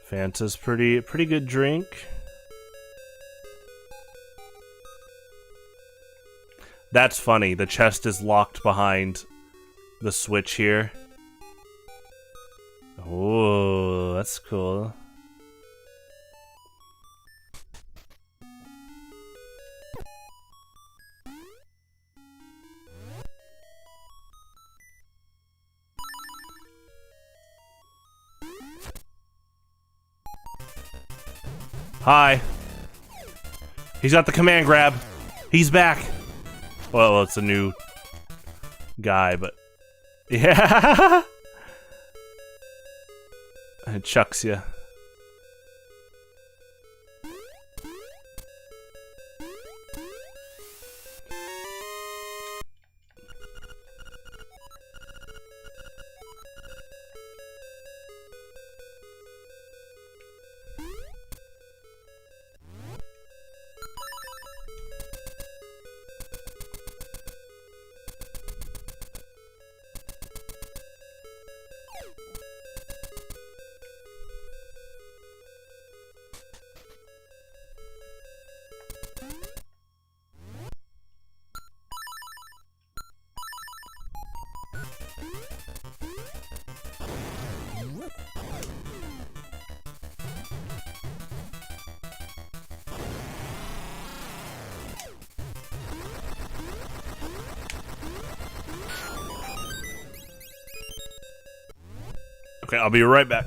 Fanta's pretty good drink. That's funny. The chest is locked behind the switch here. Oh, that's cool. Hi. He's got the command grab. He's back. Well, it's a new guy, but yeah. It chucks you. Okay, I'll be right back.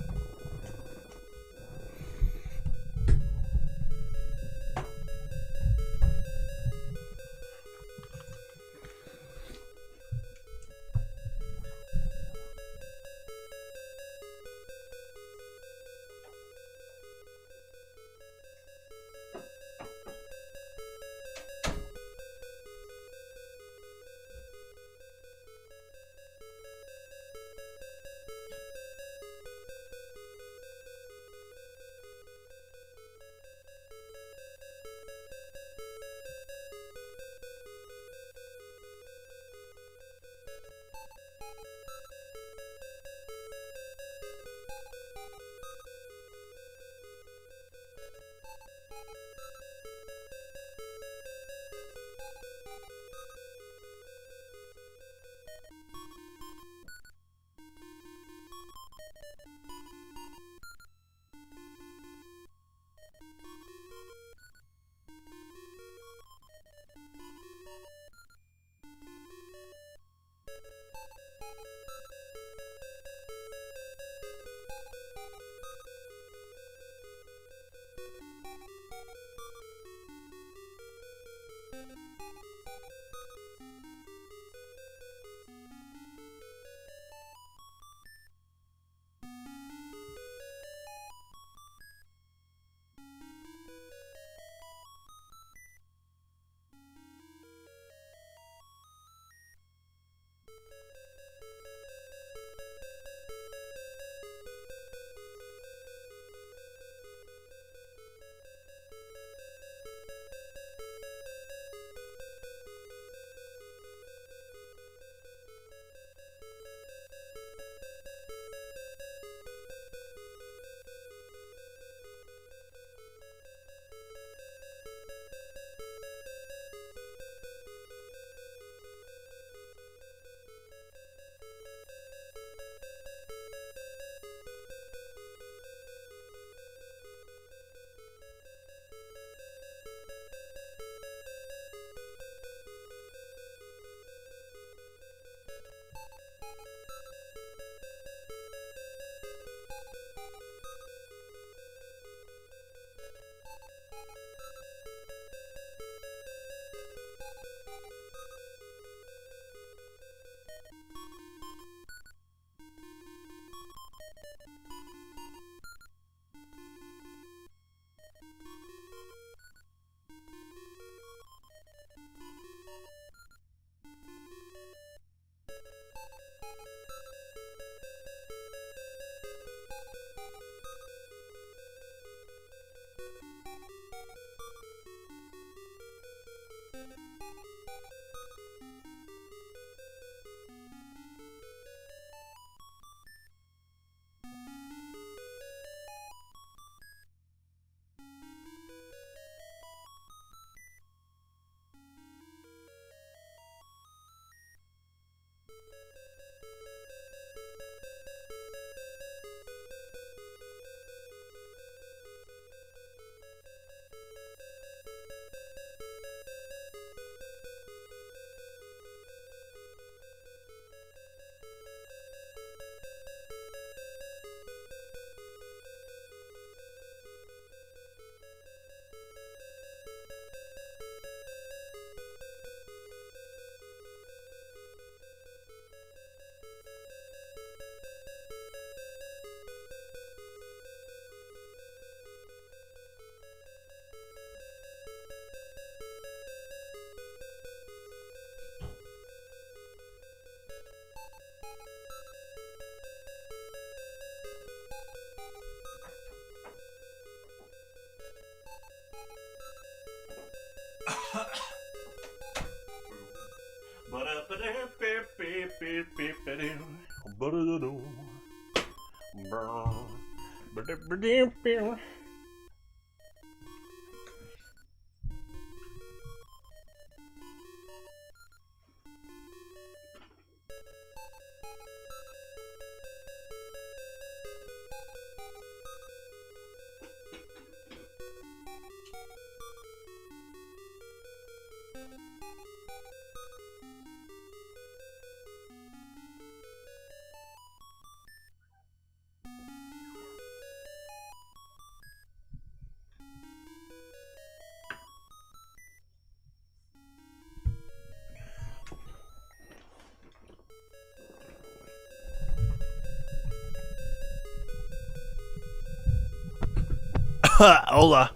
Hola.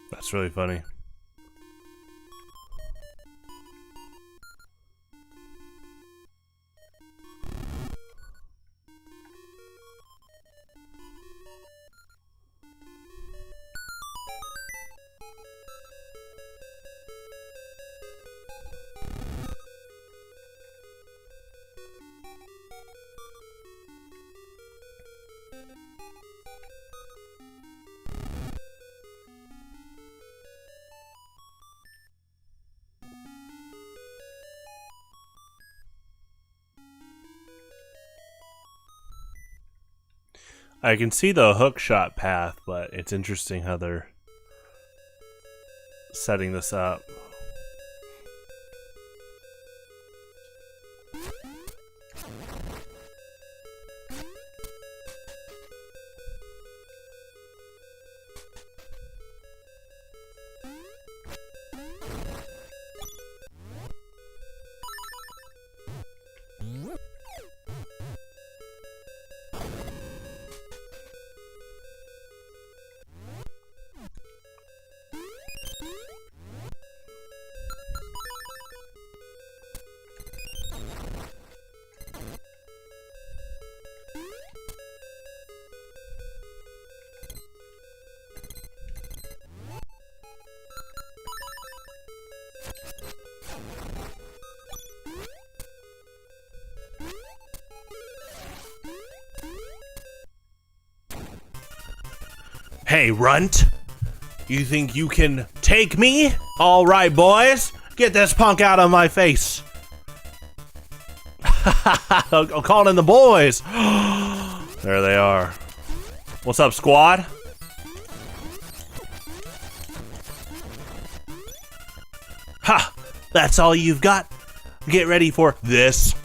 That's really funny. I can see the hook shot path, but it's interesting how they're setting this up. Hey, runt! You think you can take me? All right, boys, get this punk out of my face. I'm calling in the boys. There they are. What's up, squad? Ha! That's all you've got? Get ready for this.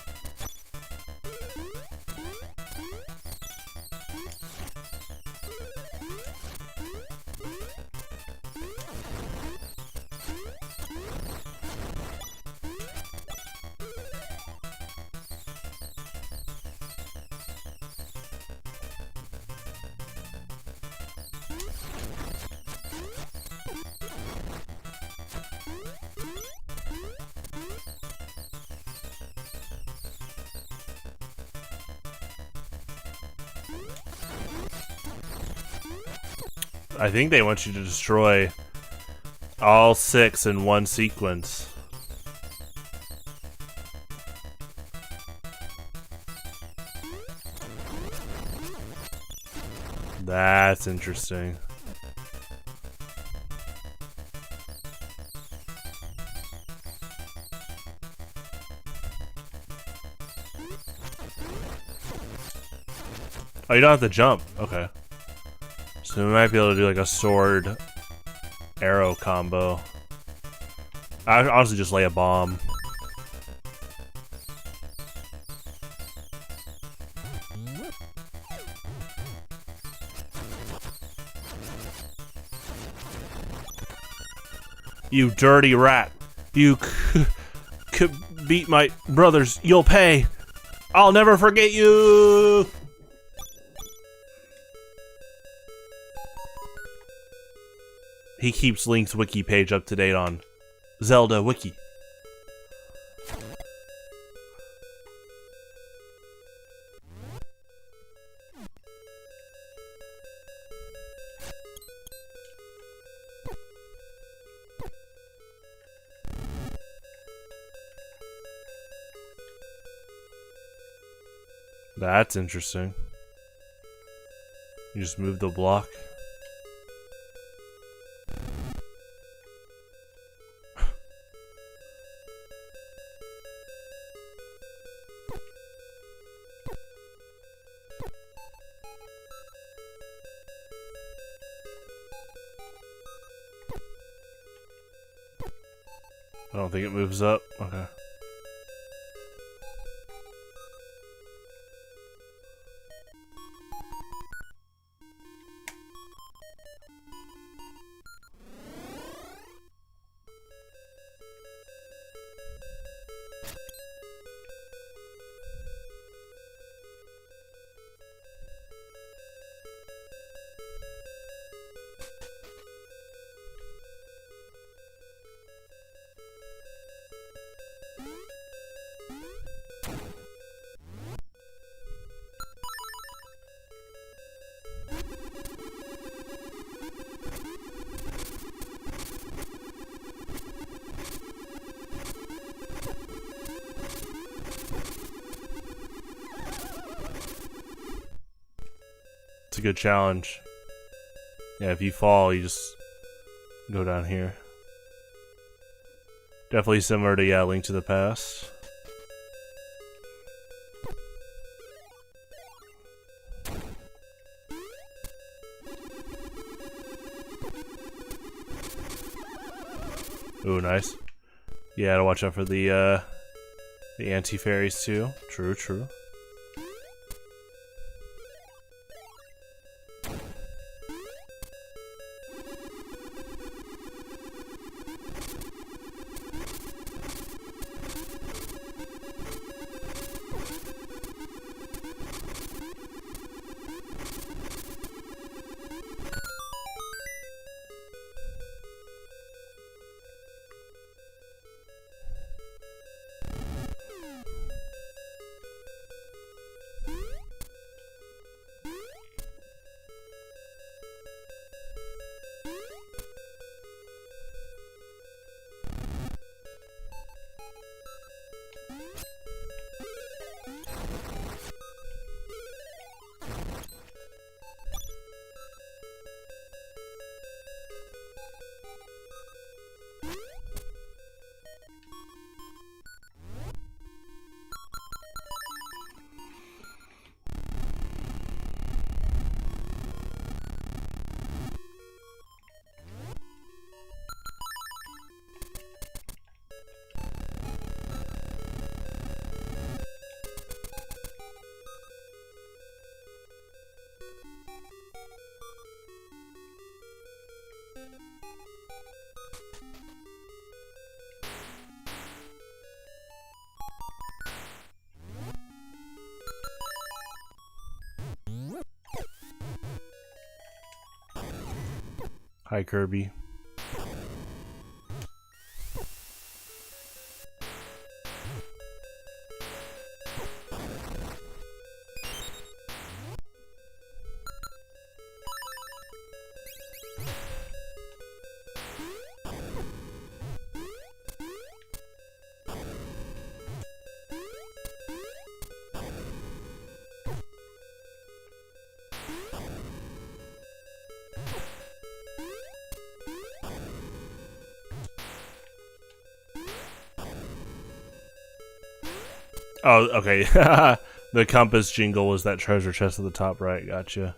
I think they want you to destroy all 6 in one sequence. That's interesting. Oh, you don't have to jump. Okay. So we might be able to do like a sword arrow combo. I'd honestly just lay a bomb. You dirty rat. You could beat my brothers. You'll pay. I'll never forget you. He keeps Link's wiki page up to date on Zelda Wiki. That's interesting. You just move the block. I don't think it moves up. Okay. It's a good challenge. Yeah, if you fall, you just go down here. Definitely similar to, yeah, Link to the Past. Ooh, nice. Yeah, to watch out for the anti-fairies too. True, true. Hi, Kirby. Oh, okay. The compass jingle was that treasure chest at the top right. Gotcha.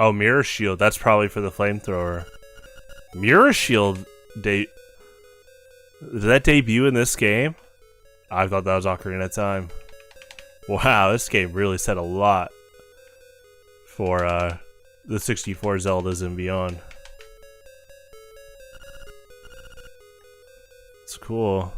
Oh, Mirror Shield. That's probably for the flamethrower. Mirror Shield did that debut in this game? I thought that was Ocarina of Time. Wow, this game really said a lot for the 64 Zeldas and beyond. It's cool.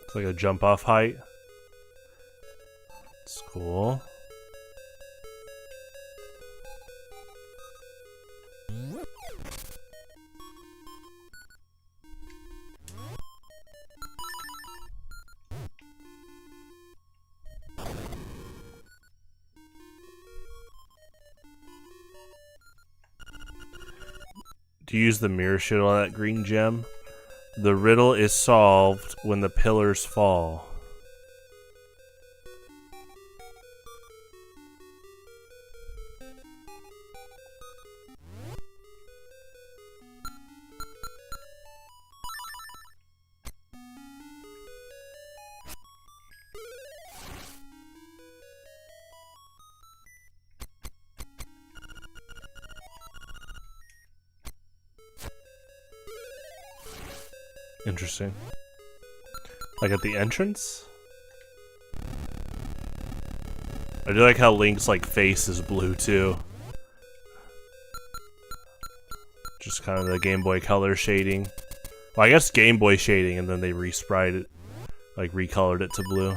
It's like a jump off height. It's cool. To use the mirror shield on that green gem, the riddle is solved when the pillars fall. Interesting. Like at the entrance? I do like how Link's like face is blue too. Just kind of the Game Boy Color shading. Well, I guess Game Boy shading, and then they re-sprayed it, like recolored it to blue.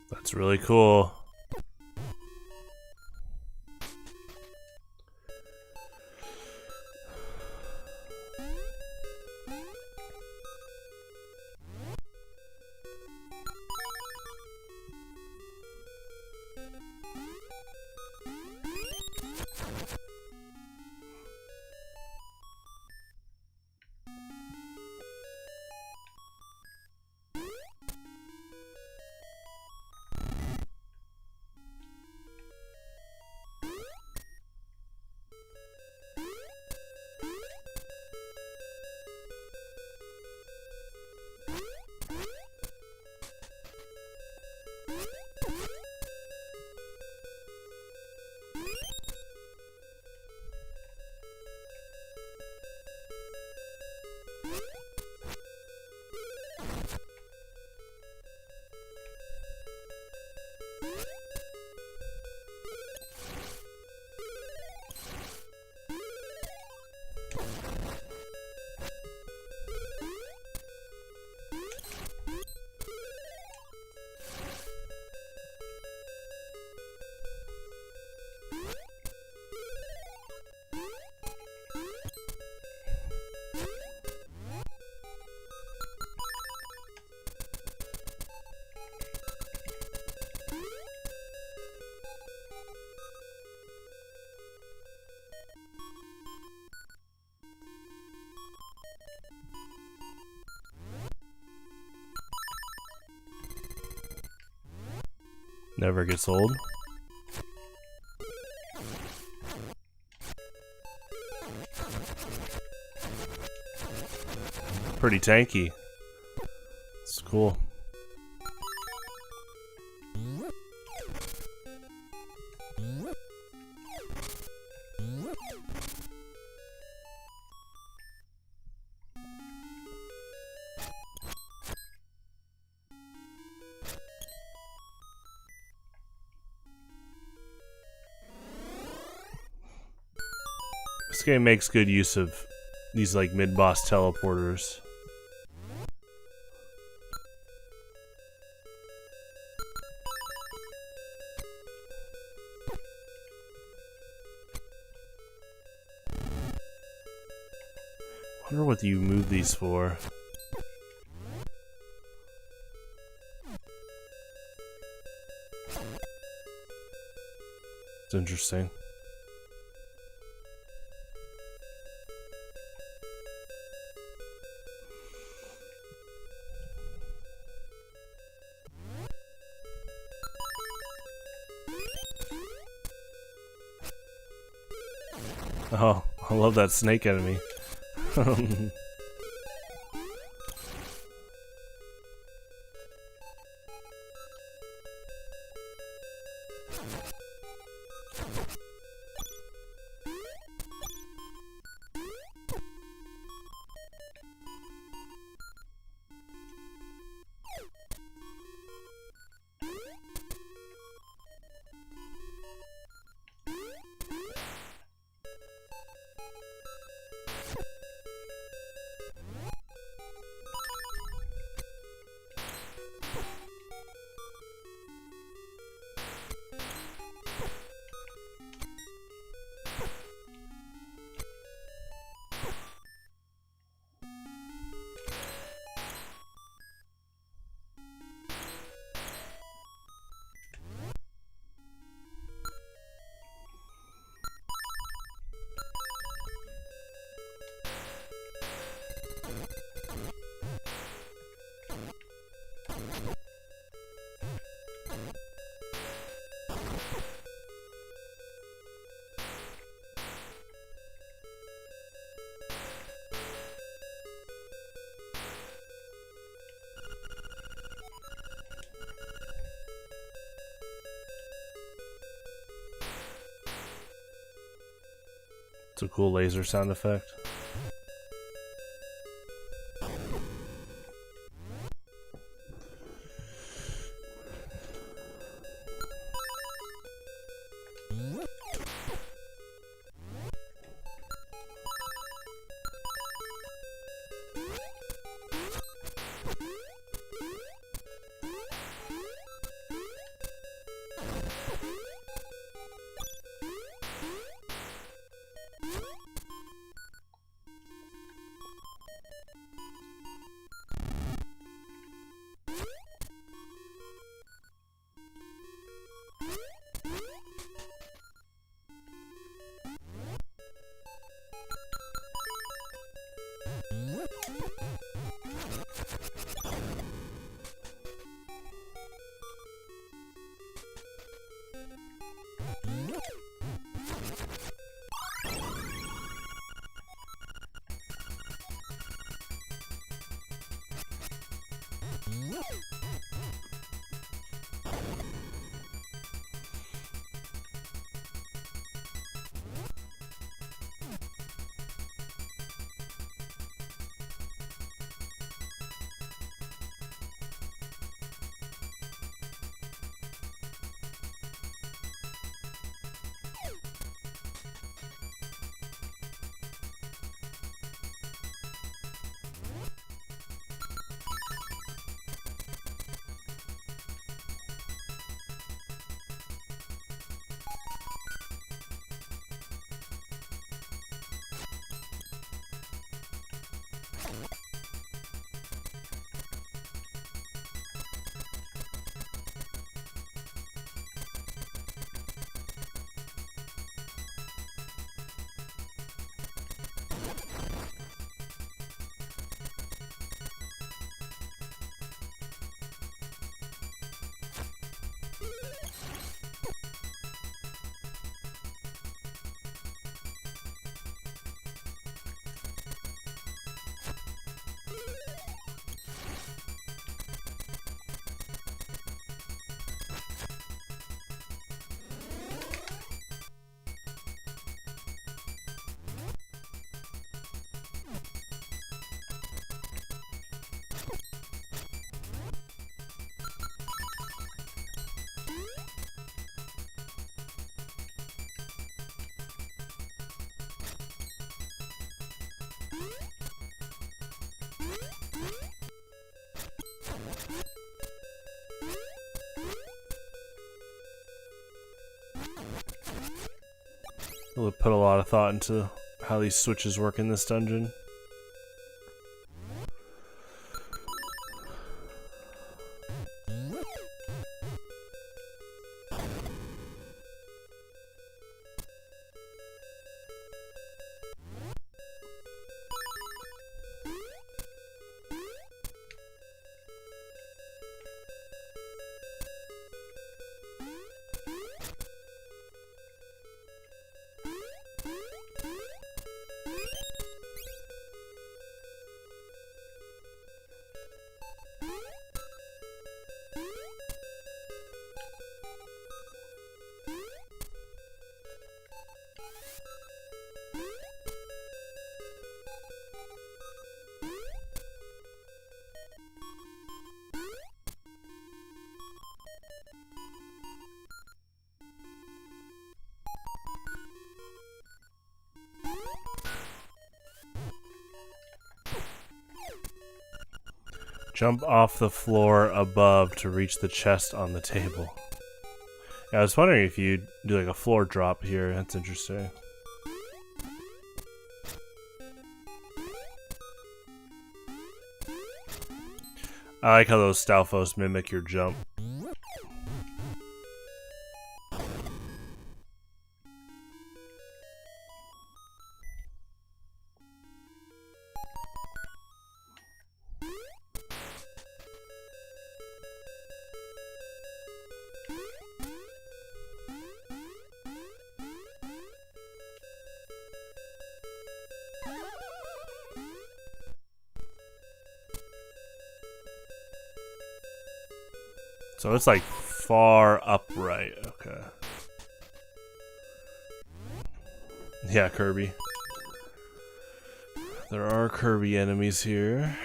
That's really cool. Never gets old. Pretty tanky. It's cool. This game makes good use of these like mid-boss teleporters. I wonder what you move these for. It's interesting. Oh, I love that snake enemy. It's a cool laser sound effect. We'll put a lot of thought into how these switches work in this dungeon. Jump off the floor above to reach the chest on the table. Yeah, I was wondering if you'd do like a floor drop here. That's interesting. I like how those Stalfos mimic your jump. So it's like far upright. Okay. Yeah, Kirby. There are Kirby enemies here.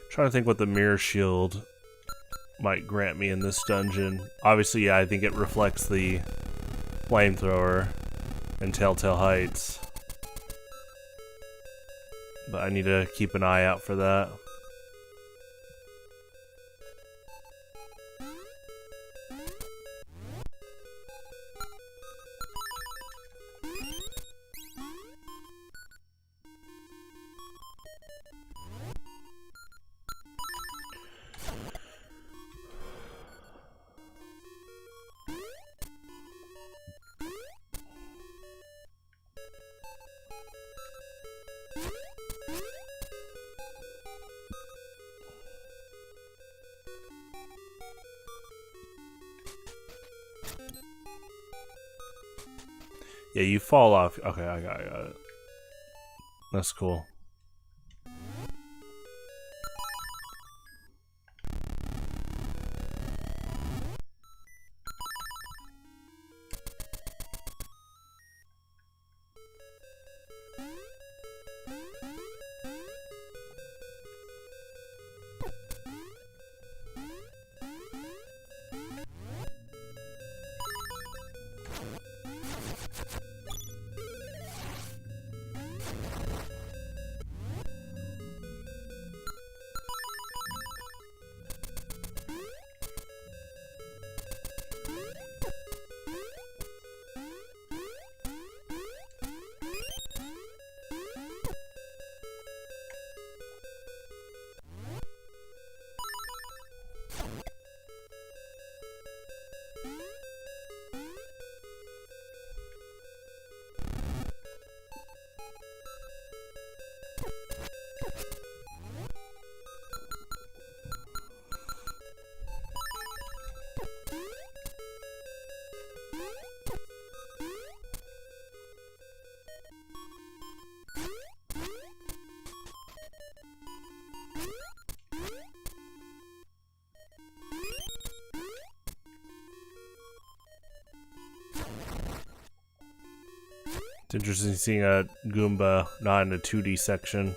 Trying to think what the mirror shield might grant me in this dungeon. Obviously, yeah, I think it reflects the flamethrower and Telltale Heights. But I need to keep an eye out for that. Yeah, you fall off. Okay, I got it. That's cool. It's interesting seeing a Goomba not in a 2D section.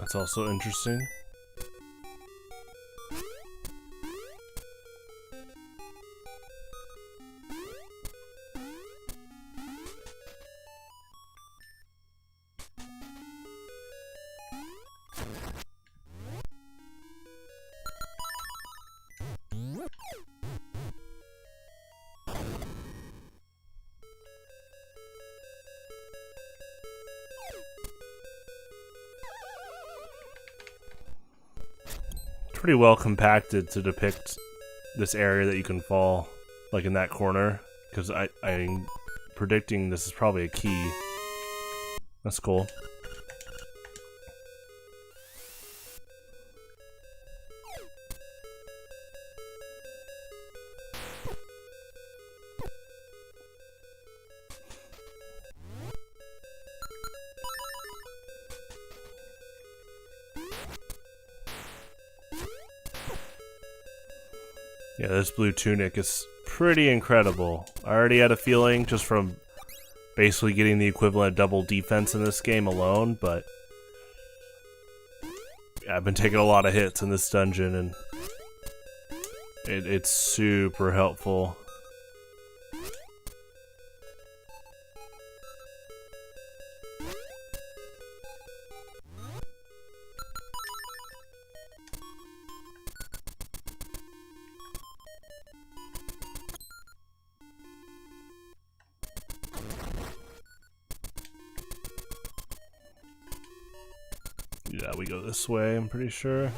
That's also interesting. Pretty well compacted to depict this area that you can fall, like in that corner, because I'm predicting this is probably a key. That's cool. Yeah, this blue tunic is pretty incredible. I already had a feeling just from basically getting the equivalent of double defense in this game alone, but yeah, I've been taking a lot of hits in this dungeon, and it's super helpful. Yeah, we go this way, I'm pretty sure.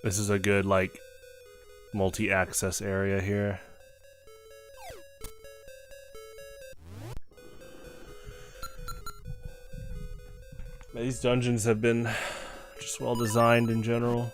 This is a good, like, multi-access area here. These dungeons have been just well designed in general.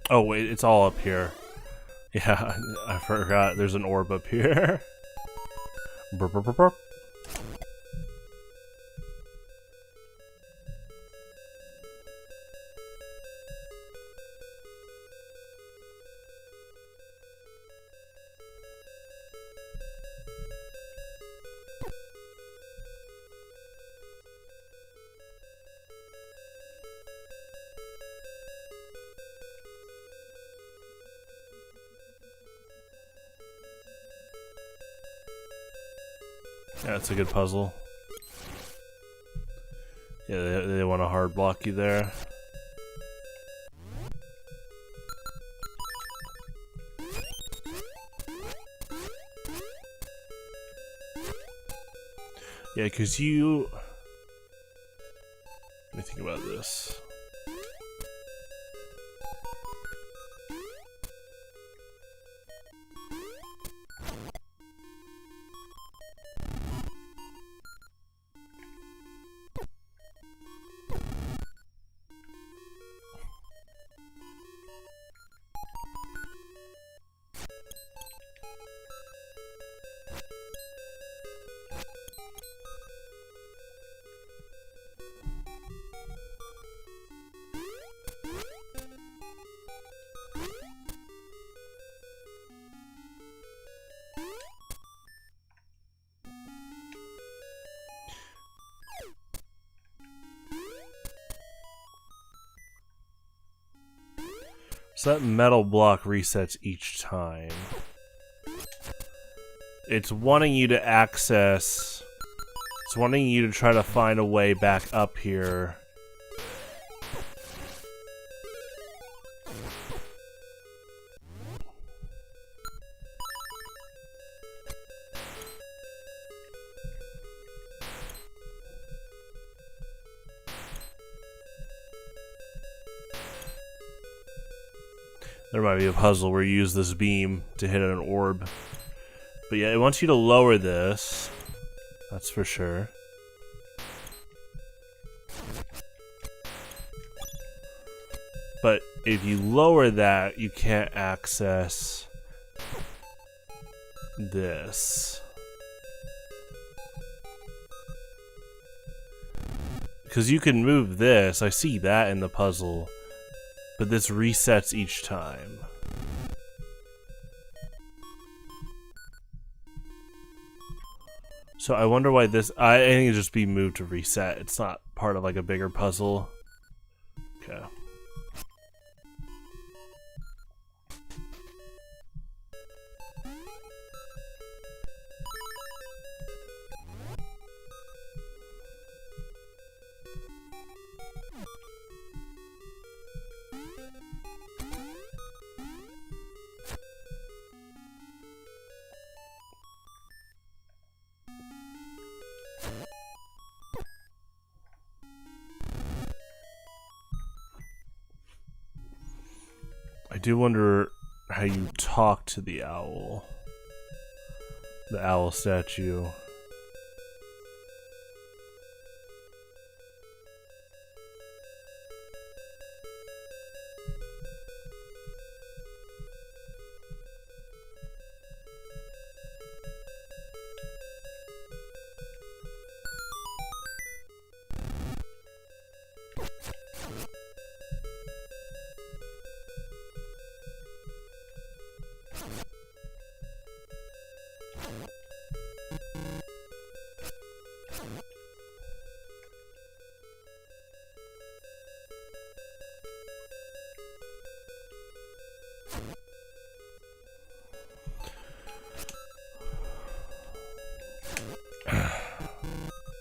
Oh wait, it's all up here. Yeah, I forgot there's an orb up here. Burp, burp, burp, burp. Yeah, it's a good puzzle. Yeah, they want to hard block you there. Yeah, because you... Let me think about this. So that metal block resets each time. It's wanting you to access... It's wanting you to try to find a way back up here. There might be a puzzle where you use this beam to hit an orb. But yeah, it wants you to lower this. That's for sure. But if you lower that, you can't access this. Because you can move this. I see that in the puzzle. But this resets each time. So I wonder why this... I think it'd just be moved to reset. It's not part of like a bigger puzzle. Okay. I do wonder how you talk to the owl. The owl statue.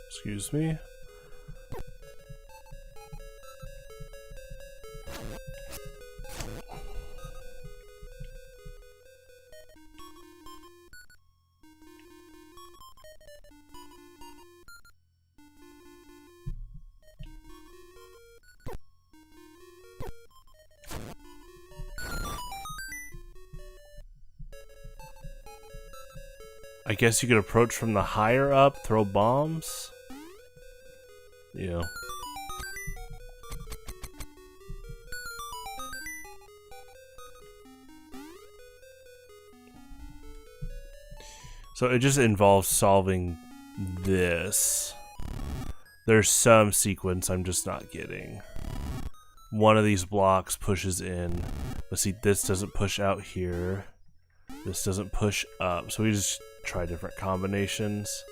Excuse me. I guess you could approach from the higher up, throw bombs. Yeah. So it just involves solving this. There's some sequence I'm just not getting. One of these blocks pushes in. But see, this doesn't push out here. This doesn't push up. So we just try different combinations.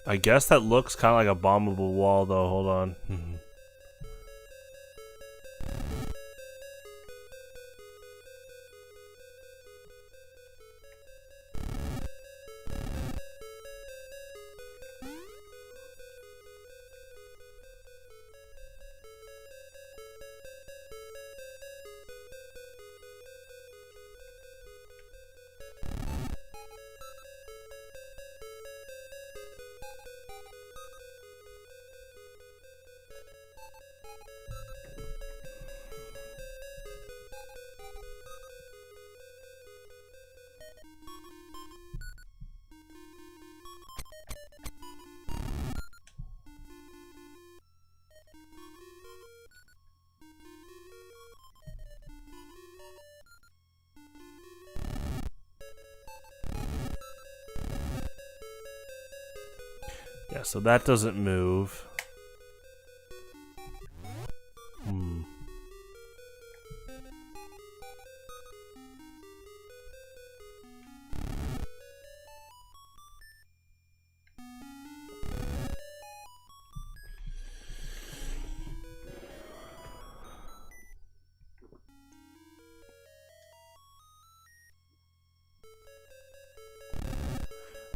I guess that looks kind of like a bombable wall, though. Hold on. Yeah, so that doesn't move.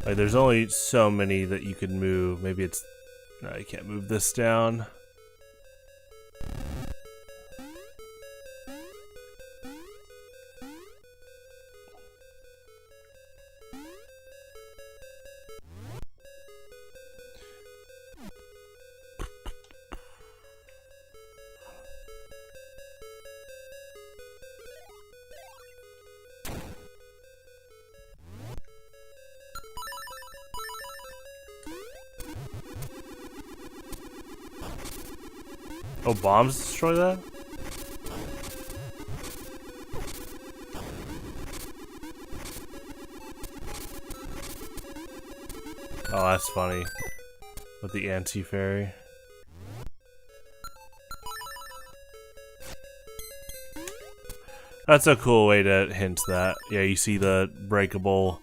Like, there's only so many that you could move. Maybe it's... No, you can't move this down. Oh, bombs destroy that? Oh, that's funny. With the anti-fairy. That's a cool way to hint that. Yeah, you see the breakable...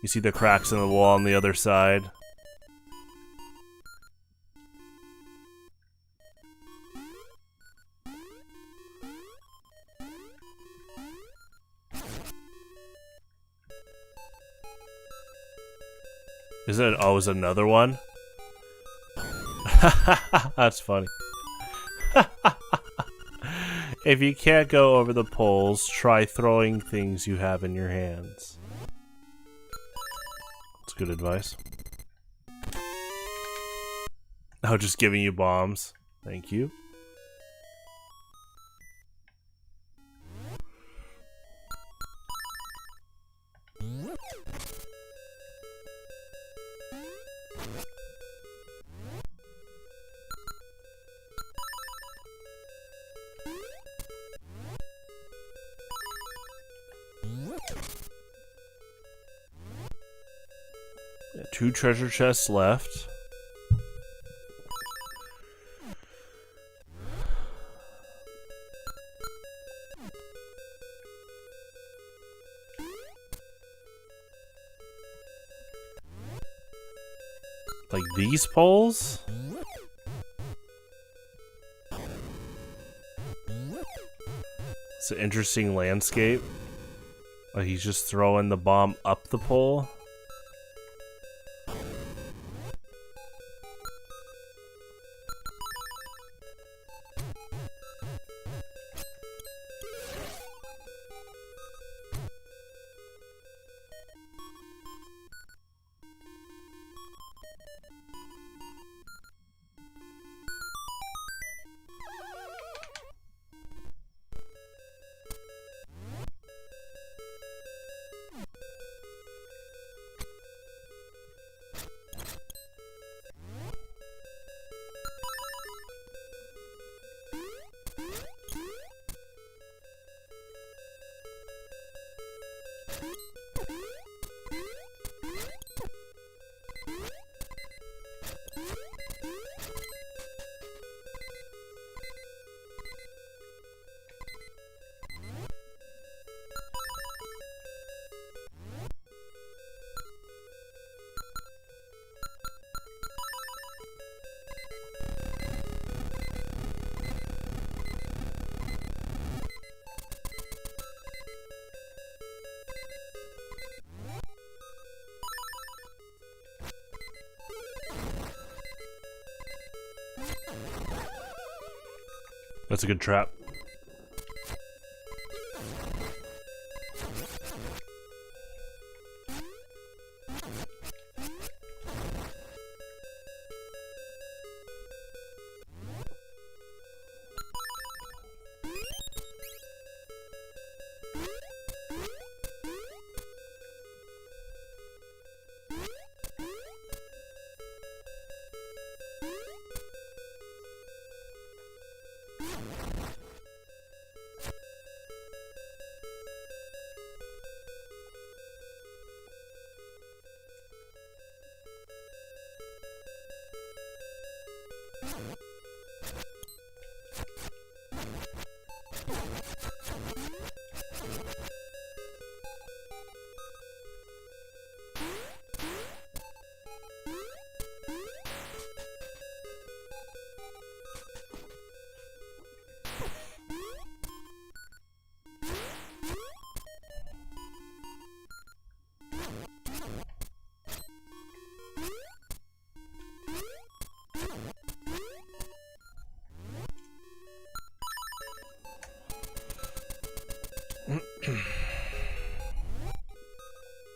You see the cracks in the wall on the other side. Is it always another one? That's funny. If you can't go over the poles, try throwing things you have in your hands. That's good advice. Oh, just giving you bombs. Thank you. Yeah, 2 treasure chests left. Like these poles? It's an interesting landscape. Like he's just throwing the bomb up the pole. That's a good trap.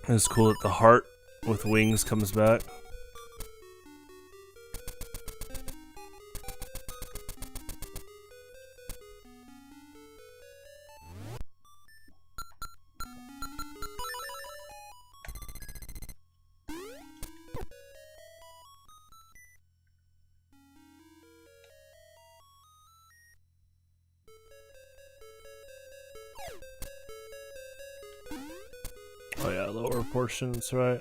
It's cool that the heart with wings comes back. Oh yeah, lower portions, right?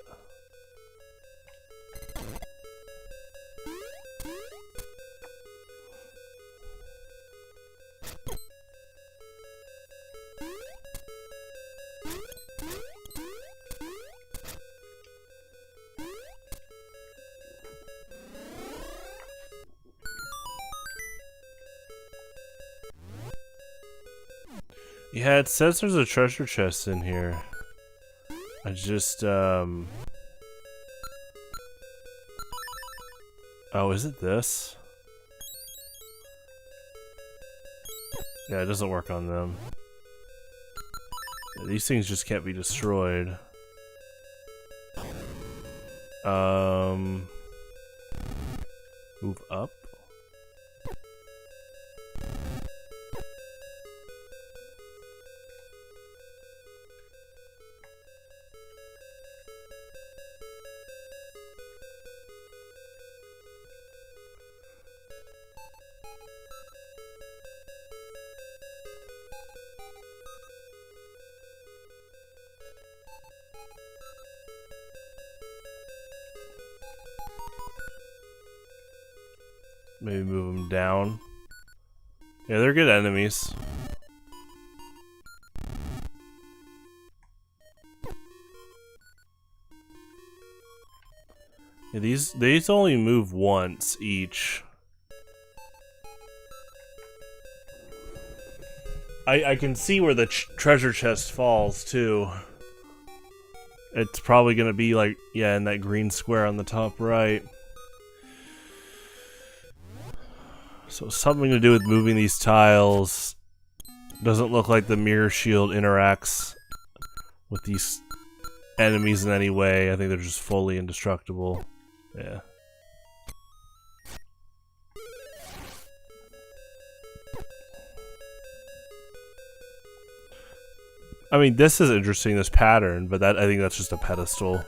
Yeah, it says there's a treasure chest in here. I just, oh, is it this? Yeah, it doesn't work on them. Yeah, these things just can't be destroyed. Move up? Maybe move them down. Yeah, they're good enemies. Yeah, these only move once each. I can see where the treasure chest falls too. It's probably gonna be like, yeah, in that green square on the top right. So something to do with moving these tiles. Doesn't look like the mirror shield interacts with these enemies in any way. I think they're just fully indestructible. Yeah. I mean, this is interesting, this pattern, but I think that's just a pedestal.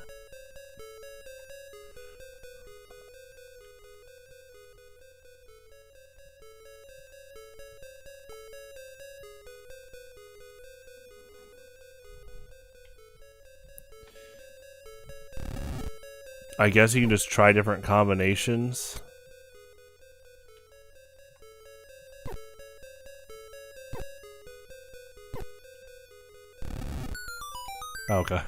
I guess you can just try different combinations. Okay.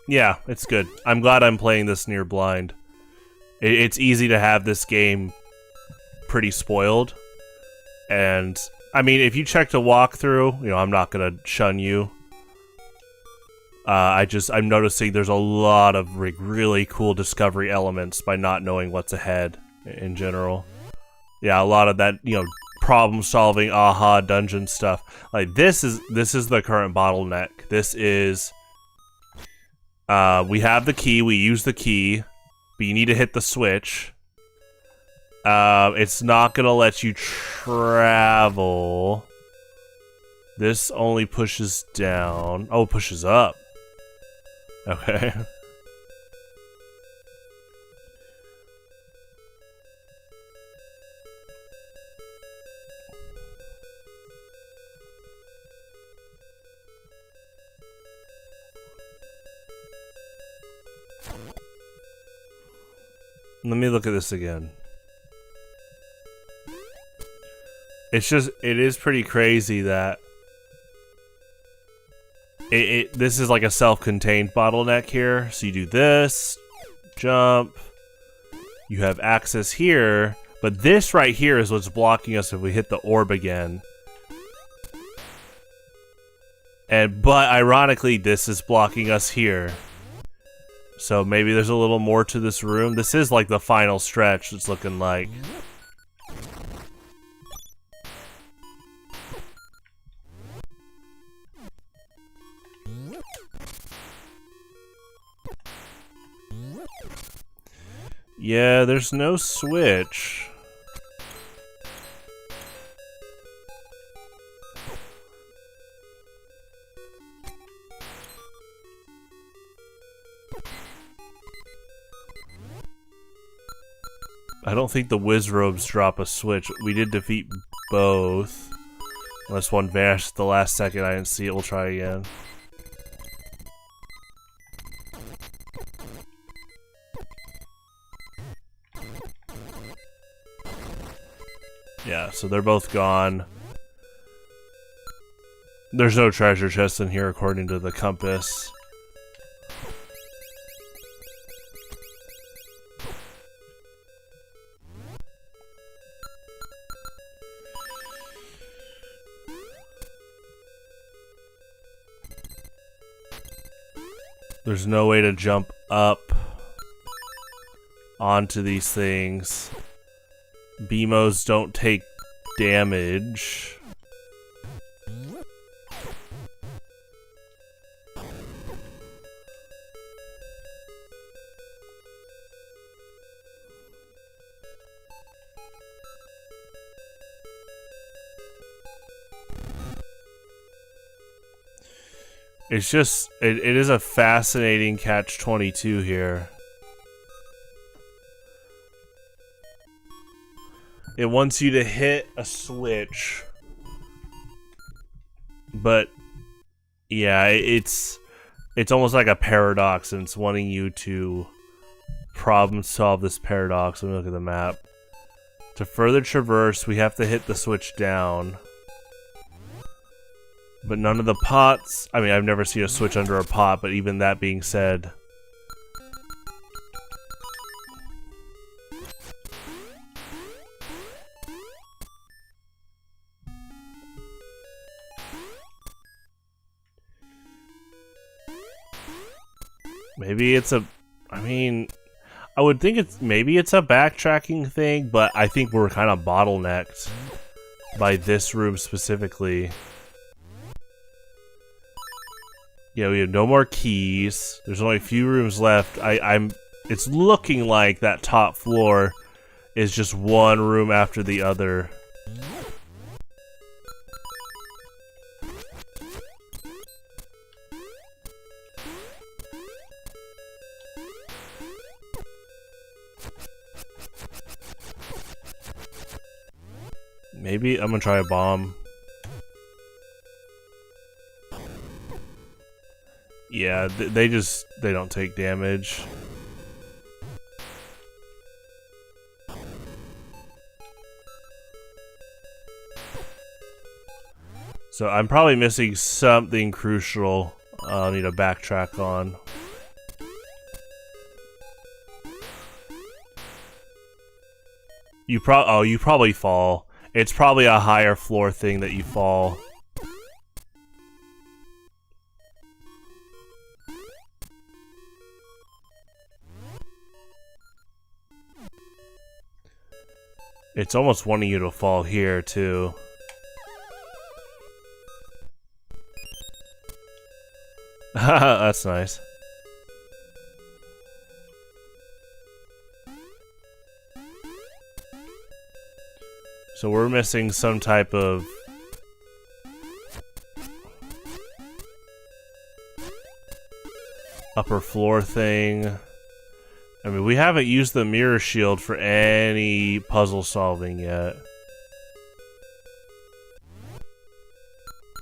Yeah, it's good. I'm glad I'm playing this near blind. It's easy to have this game pretty spoiled. And, I mean, if you checked a walkthrough, you know, I'm not gonna shun you. I'm noticing there's a lot of really cool discovery elements by not knowing what's ahead in general. Yeah, a lot of that, you know, problem solving, aha, dungeon stuff. Like, this is the current bottleneck. This is... we have the key, we use the key, but you need to hit the switch. It's not gonna let you travel. This only pushes down. Oh, it pushes up. Okay. Let me look at this again. It is pretty crazy that this is like a self-contained bottleneck here. So you do this, jump, you have access here, but this right here is what's blocking us if we hit the orb again. But ironically, this is blocking us here. So maybe there's a little more to this room. This is like the final stretch, it's looking like. Yeah, there's no switch. I don't think the Wizrobes drop a switch. We did defeat both. Unless one vanished at the last second, I didn't see it. We'll try again. Yeah, so they're both gone. There's no treasure chest in here according to the compass. There's no way to jump up onto these things. BMOs don't take damage. It's just, it is a fascinating catch-22 here. It wants you to hit a switch. But, yeah, it's almost like a paradox, and it's wanting you to problem solve this paradox. Let me look at the map. To further traverse, we have to hit the switch down. But none of the pots... I mean, I've never seen a switch under a pot, but even that being said... Maybe it's a... I mean, I would think maybe it's a backtracking thing, but I think we're kind of bottlenecked by this room specifically. Yeah, we have no more keys. There's only a few rooms left. It's looking like that top floor is just one room after the other. Maybe I'm gonna try a bomb. Yeah, they don't take damage. So I'm probably missing something crucial I'll need to backtrack on. You probably fall. It's probably a higher floor thing that you fall. It's almost wanting you to fall here, too. That's nice. So we're missing some type of... upper floor thing. I mean, we haven't used the mirror shield for any puzzle solving yet.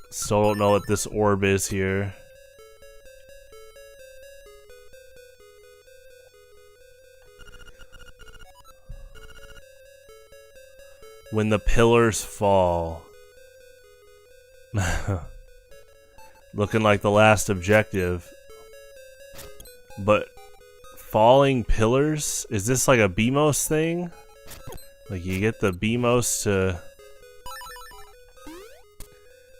Still don't know what this orb is here. When the pillars fall. Looking like the last objective. But falling pillars? Is this like a BMOS thing? Like you get the BMOS to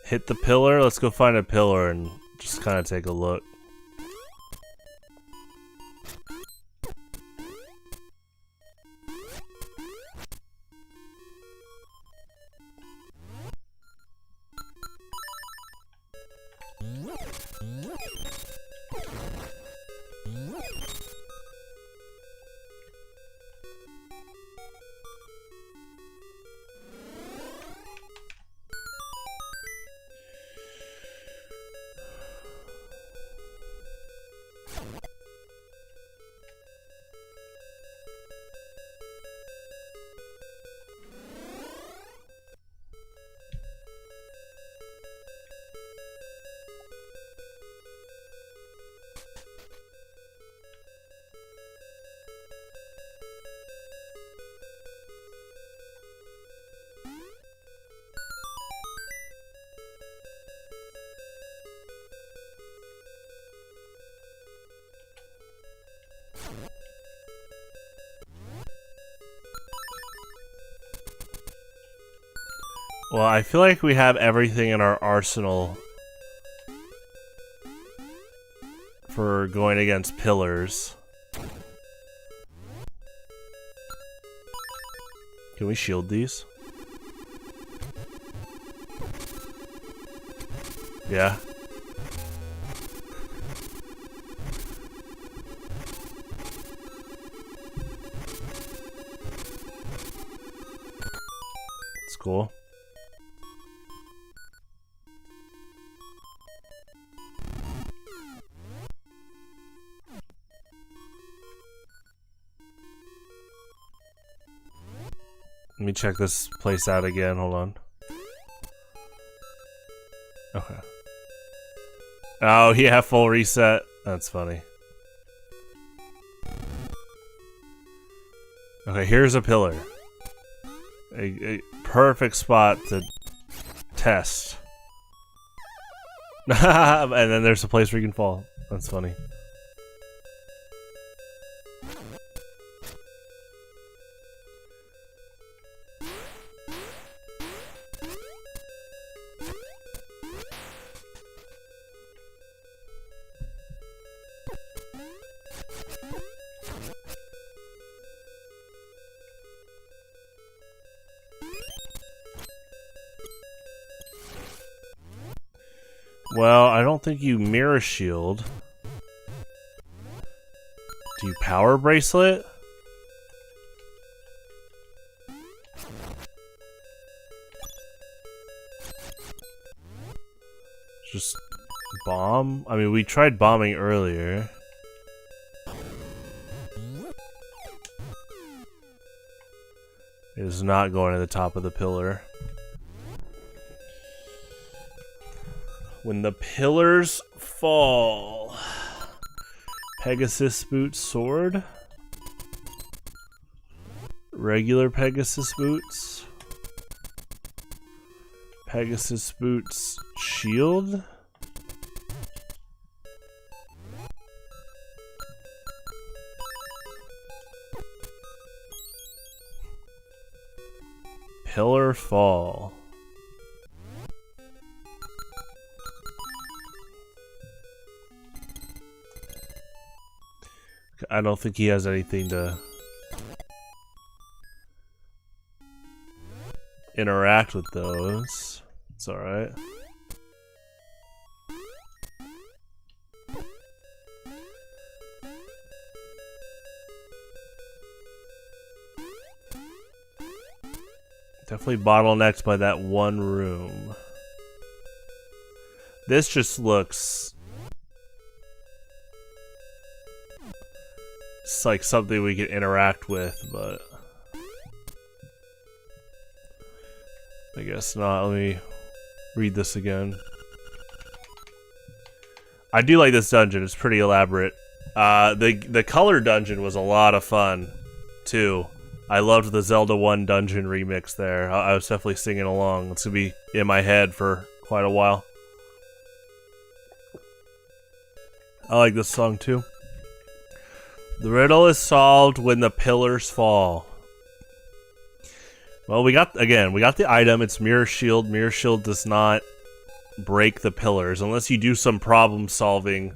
hit the pillar? Let's go find a pillar and just kind of take a look. Well, I feel like we have everything in our arsenal for going against pillars. Can we shield these? Yeah. It's cool. Let me check this place out again, hold on. Okay. Oh, yeah, full reset. That's funny. Okay, here's a pillar. A perfect spot to test. And then there's a place where you can fall. That's funny. Well, I don't think you mirror shield. Do you power bracelet? Just bomb? I mean, we tried bombing earlier. It is not going to the top of the pillar. When the pillars fall. Pegasus boots sword. Regular Pegasus boots. Pegasus boots shield. Pillar fall. I don't think he has anything to interact with those. It's alright. Definitely bottlenecked by that one room. This just looks... it's like something we could interact with, but... I guess not. Let me read this again. I do like this dungeon. It's pretty elaborate. The color dungeon was a lot of fun, too. I loved the Zelda 1 dungeon remix there. I was definitely singing along. It's gonna be in my head for quite a while. I like this song too. The riddle is solved when the pillars fall. Well, we got the item. It's Mirror Shield. Mirror Shield does not break the pillars unless you do some problem solving,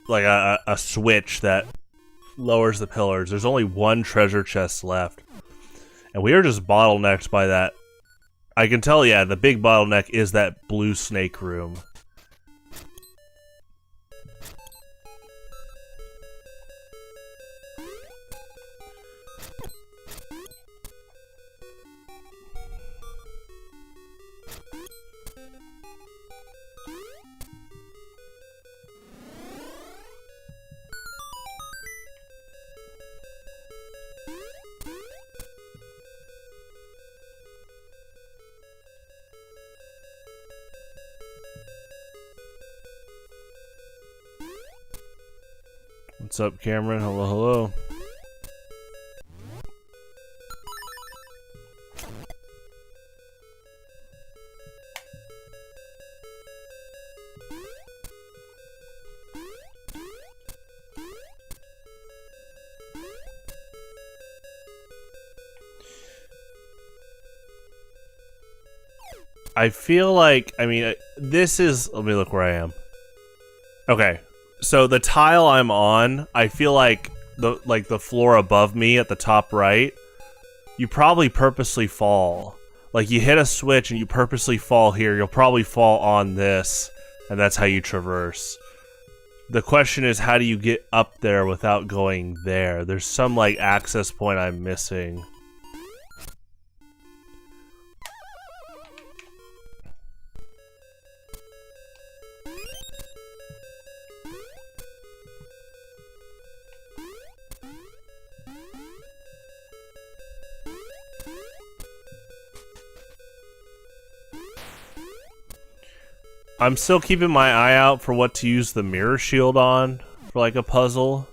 like a switch that lowers the pillars. There's only one treasure chest left. And we are just bottlenecked by that. I can tell, yeah, the big bottleneck is that blue snake room. What's up, Cameron? Hello, hello. I feel like, I mean, this is, let me look where I am. Okay. So the tile I'm on, I feel like the floor above me at the top right, you probably purposely fall. Like you hit a switch and you purposely fall here, you'll probably fall on this, and that's how you traverse. The question is, how do you get up there without going there? There's some like access point I'm missing. I'm still keeping my eye out for what to use the mirror shield on for like a puzzle.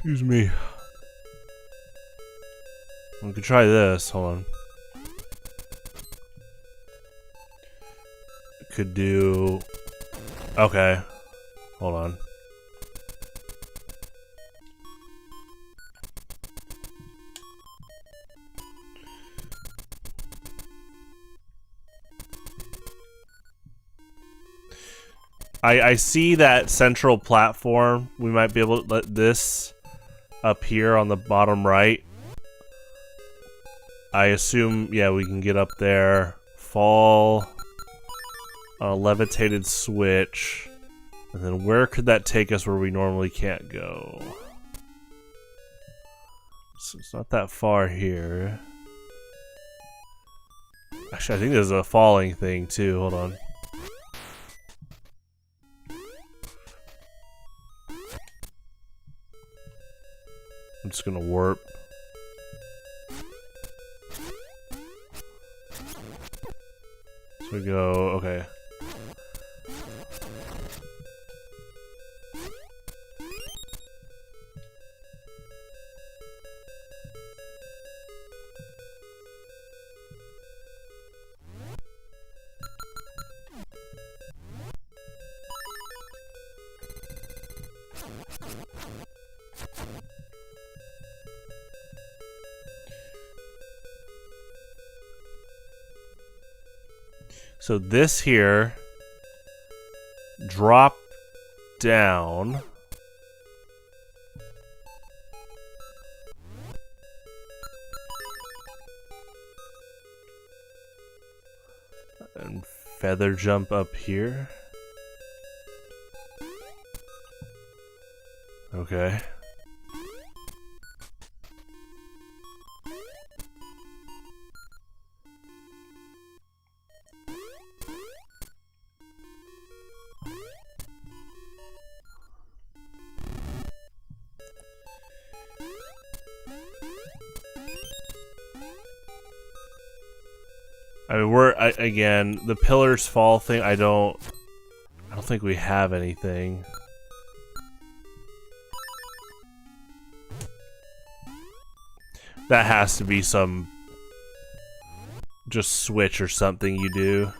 Excuse me. We could try this. Hold on. Could do... okay. Hold on. I see that central platform. We might be able to let this up here on the bottom right. I assume, yeah, we can get up there, fall on a levitated switch, and then where could that take us where we normally can't go? So it's not that far here. Actually, I think there's a falling thing too. Hold on. I'm just gonna warp. So we go, okay. So this here, drop down. And feather jump up here. Okay. I mean, again, the pillars fall thing, I don't think we have anything. That has to be some just switch or something you do.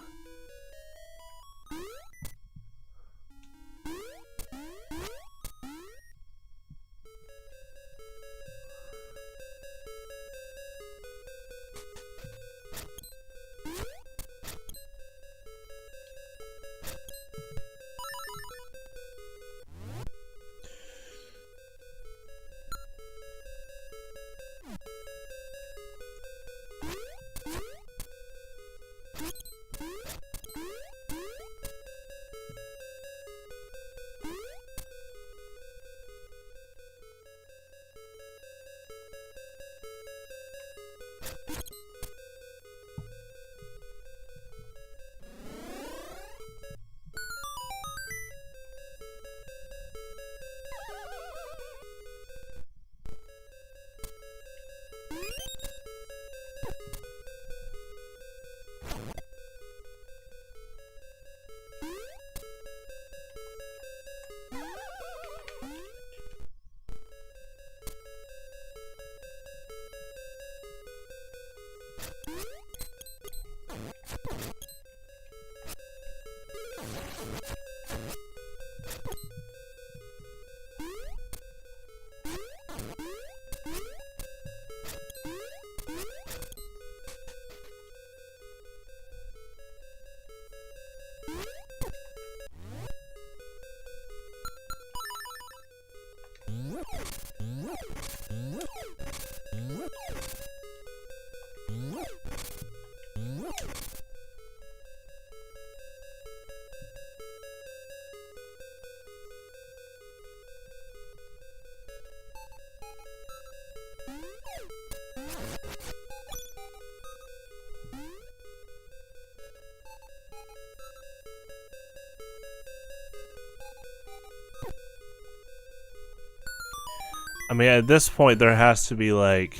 I mean, at this point, there has to be, like,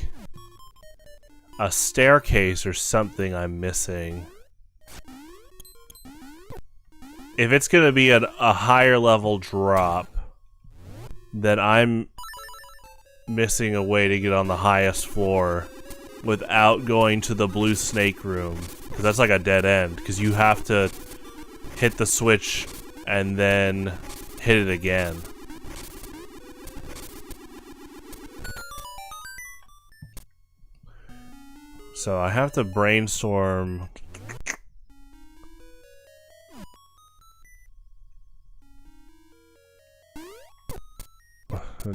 a staircase or something I'm missing. If it's gonna be a higher level drop, then I'm missing a way to get on the highest floor without going to the blue snake room. Because that's like a dead end, because you have to hit the switch and then hit it again. So I have to brainstorm.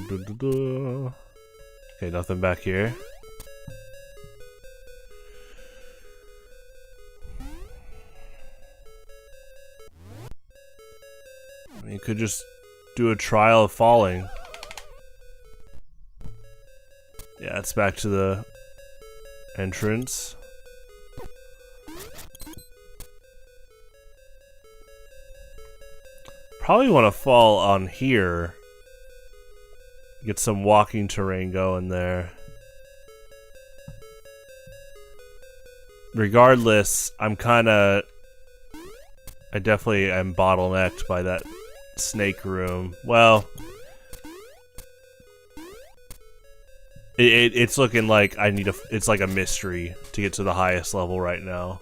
Okay, nothing back here. You could just do a trial of falling. Yeah, it's back to the entrance. Probably want to fall on here. Get some walking terrain going there. Regardless, I definitely am bottlenecked by that snake room. Well, it's looking like it's like a mystery to get to the highest level right now.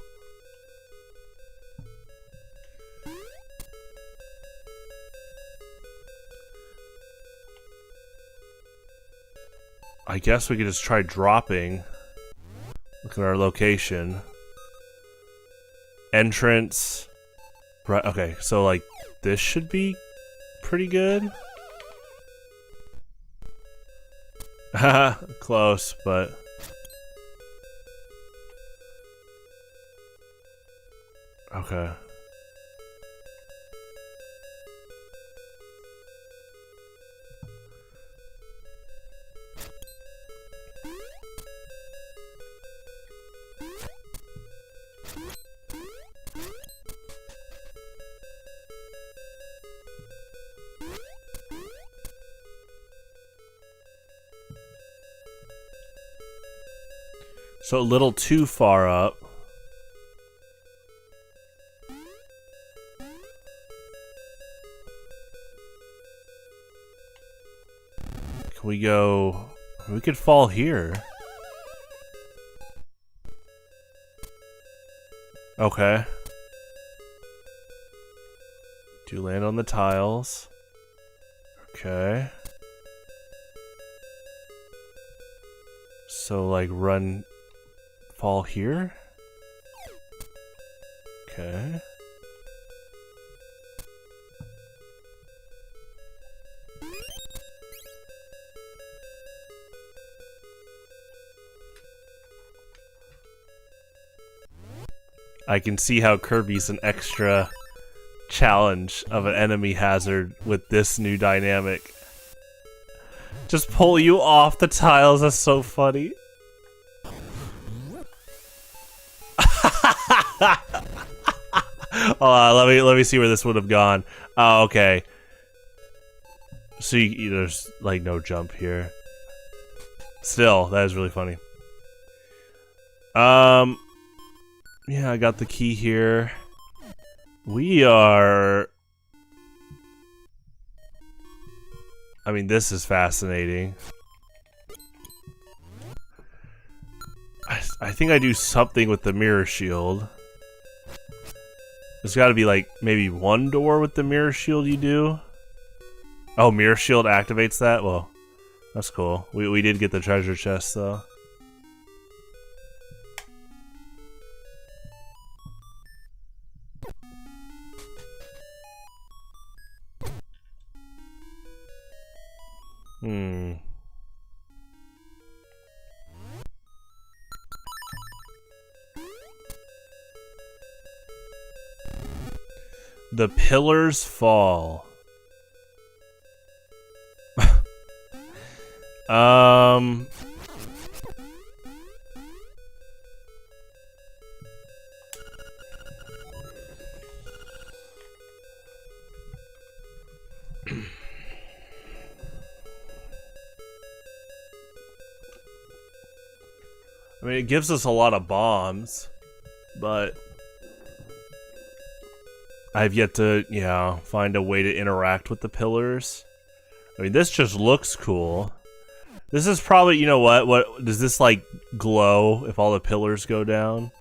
I guess we could just try dropping. Look at our location. Entrance. Right, okay, so like this should be pretty good. Haha, close, but okay. So a little too far up. Can we go? We could fall here. Okay. Do land on the tiles. Okay. So like run, fall here. Okay. I can see how Kirby's an extra challenge of an enemy hazard with this new dynamic. Just pull you off the tiles, that's so funny. Let me see where this would have gone. Oh, okay. So there's like no jump here. Still, that is really funny. Yeah, I got the key here. We are... I mean, this is fascinating. I think I do something with the mirror shield. There's gotta be like maybe one door with the mirror shield you do. Oh, mirror shield activates that? Well, that's cool. We did get the treasure chest though. The pillars fall. I mean, it gives us a lot of bombs, but I've yet to, yeah, find a way to interact with the pillars. I mean, this just looks cool. This is probably, you know what does this, like, glow if all the pillars go down?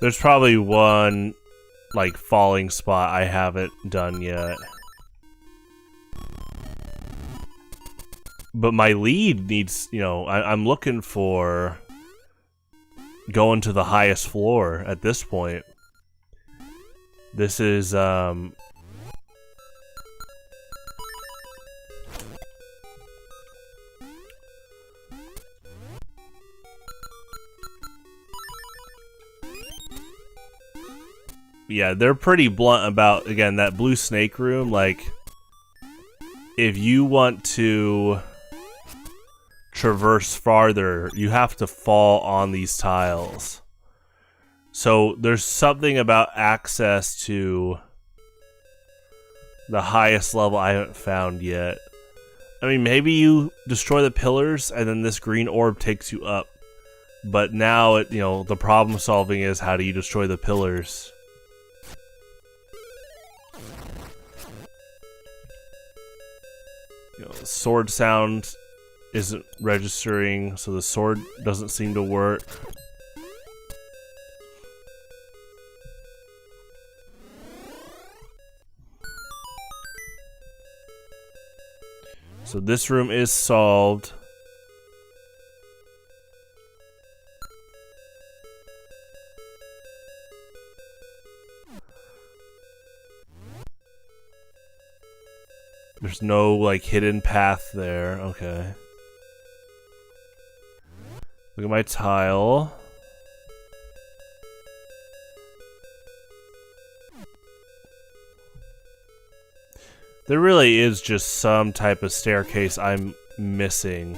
There's probably one, like, falling spot I haven't done yet. But my lead needs, you know, I'm looking for going to the highest floor at this point. This is, yeah, they're pretty blunt about, again, that blue snake room. Like, if you want to traverse farther, you have to fall on these tiles. So there's something about access to the highest level I haven't found yet. I mean, maybe you destroy the pillars and then this green orb takes you up. But now, you know, the problem solving is, how do you destroy the pillars? You know, sword sound isn't registering, so the sword doesn't seem to work. So this room is solved. There's no, like, hidden path there. Okay. Look at my tile. There really is just some type of staircase I'm missing.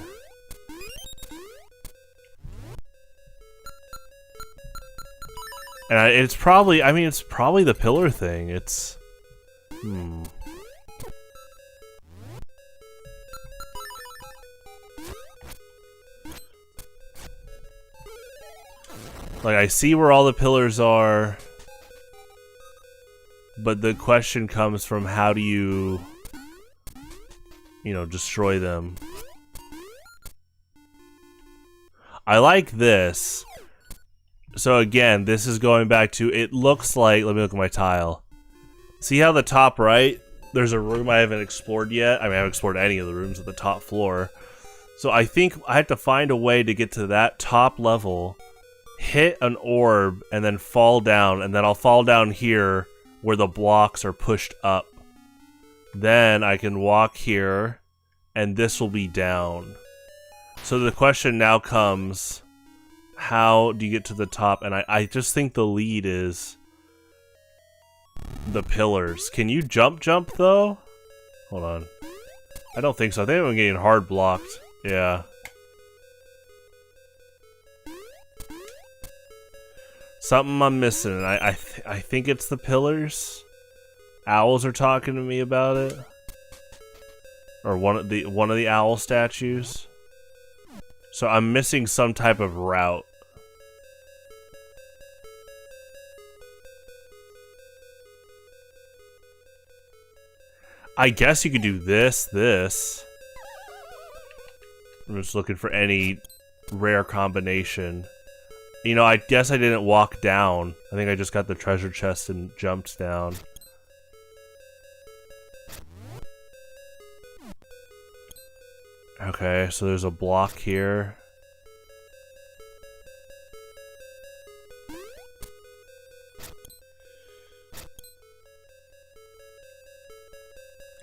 And it's probably, I mean, it's probably the pillar thing. It's... Like, I see where all the pillars are, but the question comes from, how do you know, destroy them? I like this. So again, this is going back to, it looks like, let me look at my tile. See how the top right, there's a room I haven't explored yet? I mean, I haven't explored any of the rooms at the top floor. So I think I have to find a way to get to that top level, hit an orb, and then fall down, and then I'll fall down here where the blocks are pushed up. Then I can walk here, and this will be down. So the question now comes, how do you get to the top? And I just think the lead is the pillars. Can you jump though? Hold on. I don't think so. I think I'm getting hard blocked. Yeah. Something I'm missing. I think it's the pillars. Owls are talking to me about it. Or one of the owl statues. So I'm missing some type of route. I guess you could do this. I'm just looking for any rare combination. You know, I guess I didn't walk down. I think I just got the treasure chest and jumped down. Okay, so there's a block here.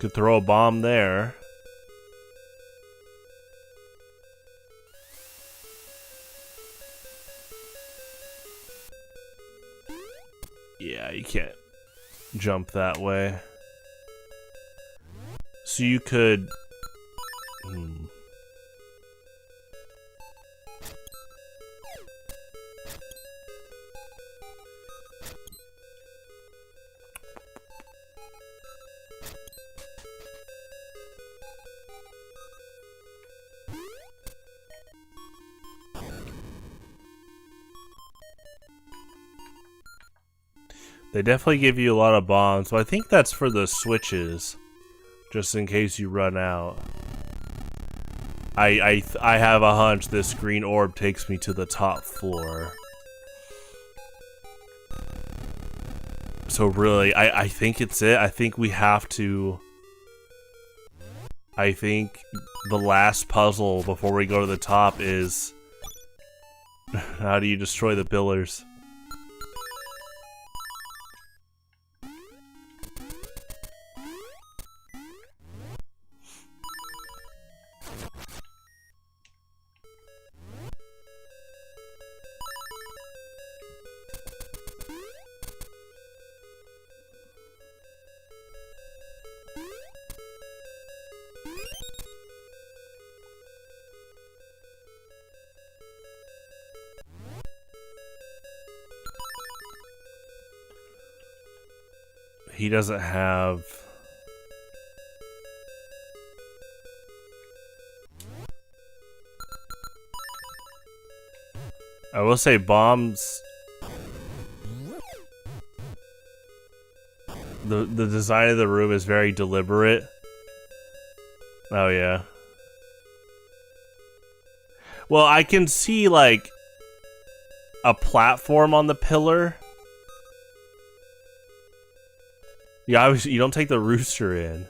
Could throw a bomb there. Yeah, you can't jump that way. So you could... They definitely give you a lot of bombs, but I think that's for the switches, just in case you run out. I have a hunch this green orb takes me to the top floor. So really, I think it's it. I think we have to... I think the last puzzle before we go to the top is How do you destroy the pillars? He doesn't have... I will say bombs... The design of the room is very deliberate. Oh yeah. Well, I can see like a platform on the pillar. Yeah, obviously you don't take the rooster in.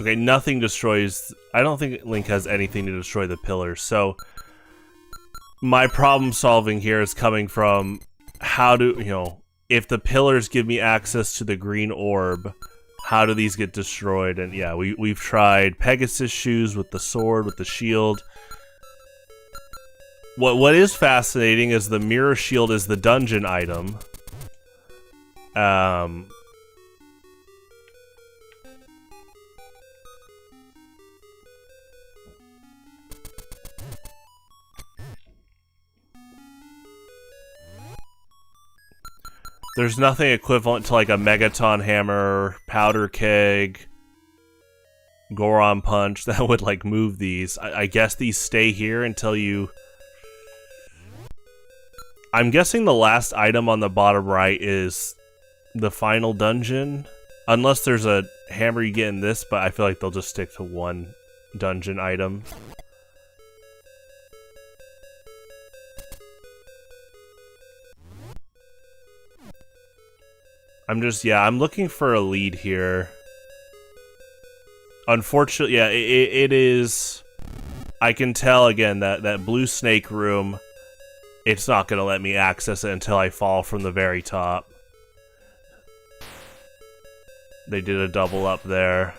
Okay, nothing destroys... I don't think Link has anything to destroy the pillars, so... My problem solving here is coming from how do, you know, if the pillars give me access to the green orb, how do these get destroyed? And yeah, we've tried Pegasus shoes with the sword, with the shield. What is fascinating is the mirror shield is the dungeon item. There's nothing equivalent to like a Megaton hammer, powder keg, Goron punch that would like move these. I guess these stay here until you... I'm guessing the last item on the bottom right is the final dungeon. Unless there's a hammer you get in this, but I feel like they'll just stick to one dungeon item. I'm looking for a lead here. Unfortunately, yeah, it is... I can tell, again, that blue snake room, it's not going to let me access it until I fall from the very top. They did a double up there.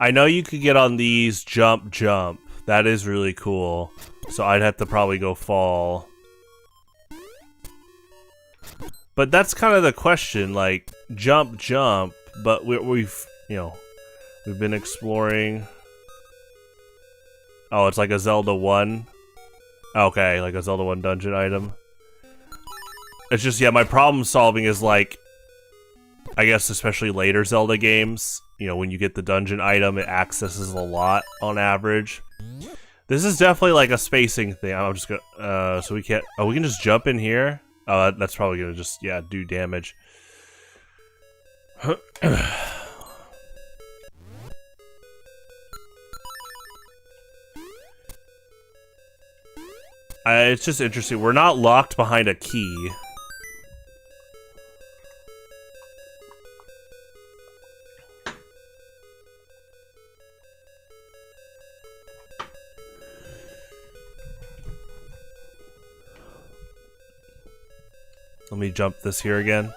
I know you could get on these jump. That is really cool. So I'd have to probably go fall. But that's kind of the question, like, jump, but we've, you know, we've been exploring. Oh, it's like a Zelda 1. Okay, like a Zelda 1 dungeon item. It's just, yeah, my problem solving is like, I guess especially later Zelda games, you know, when you get the dungeon item, it accesses a lot on average. This is definitely like a spacing thing. I'm just gonna, so we can't, oh, we can just jump in here? Oh, that's probably gonna just, yeah, do damage. It's just interesting. We're not locked behind a key. Let me jump this here again.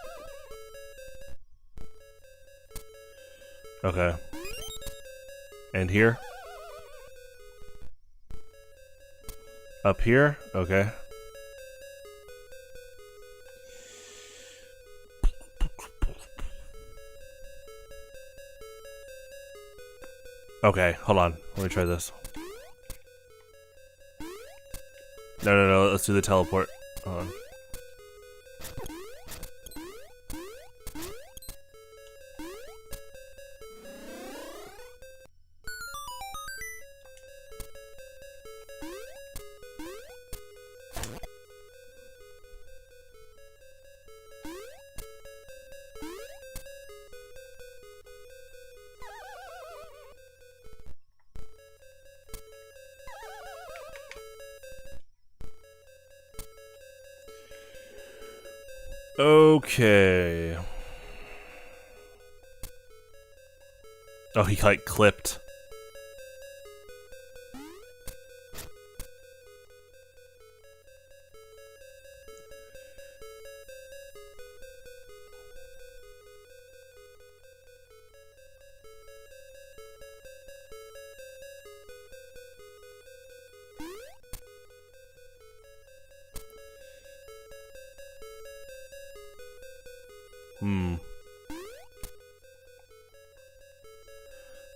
Okay. And here? Up here? Okay. Okay, hold on. Let me try this. No, let's do the teleport. Hold on. Okay. Oh, he like clipped.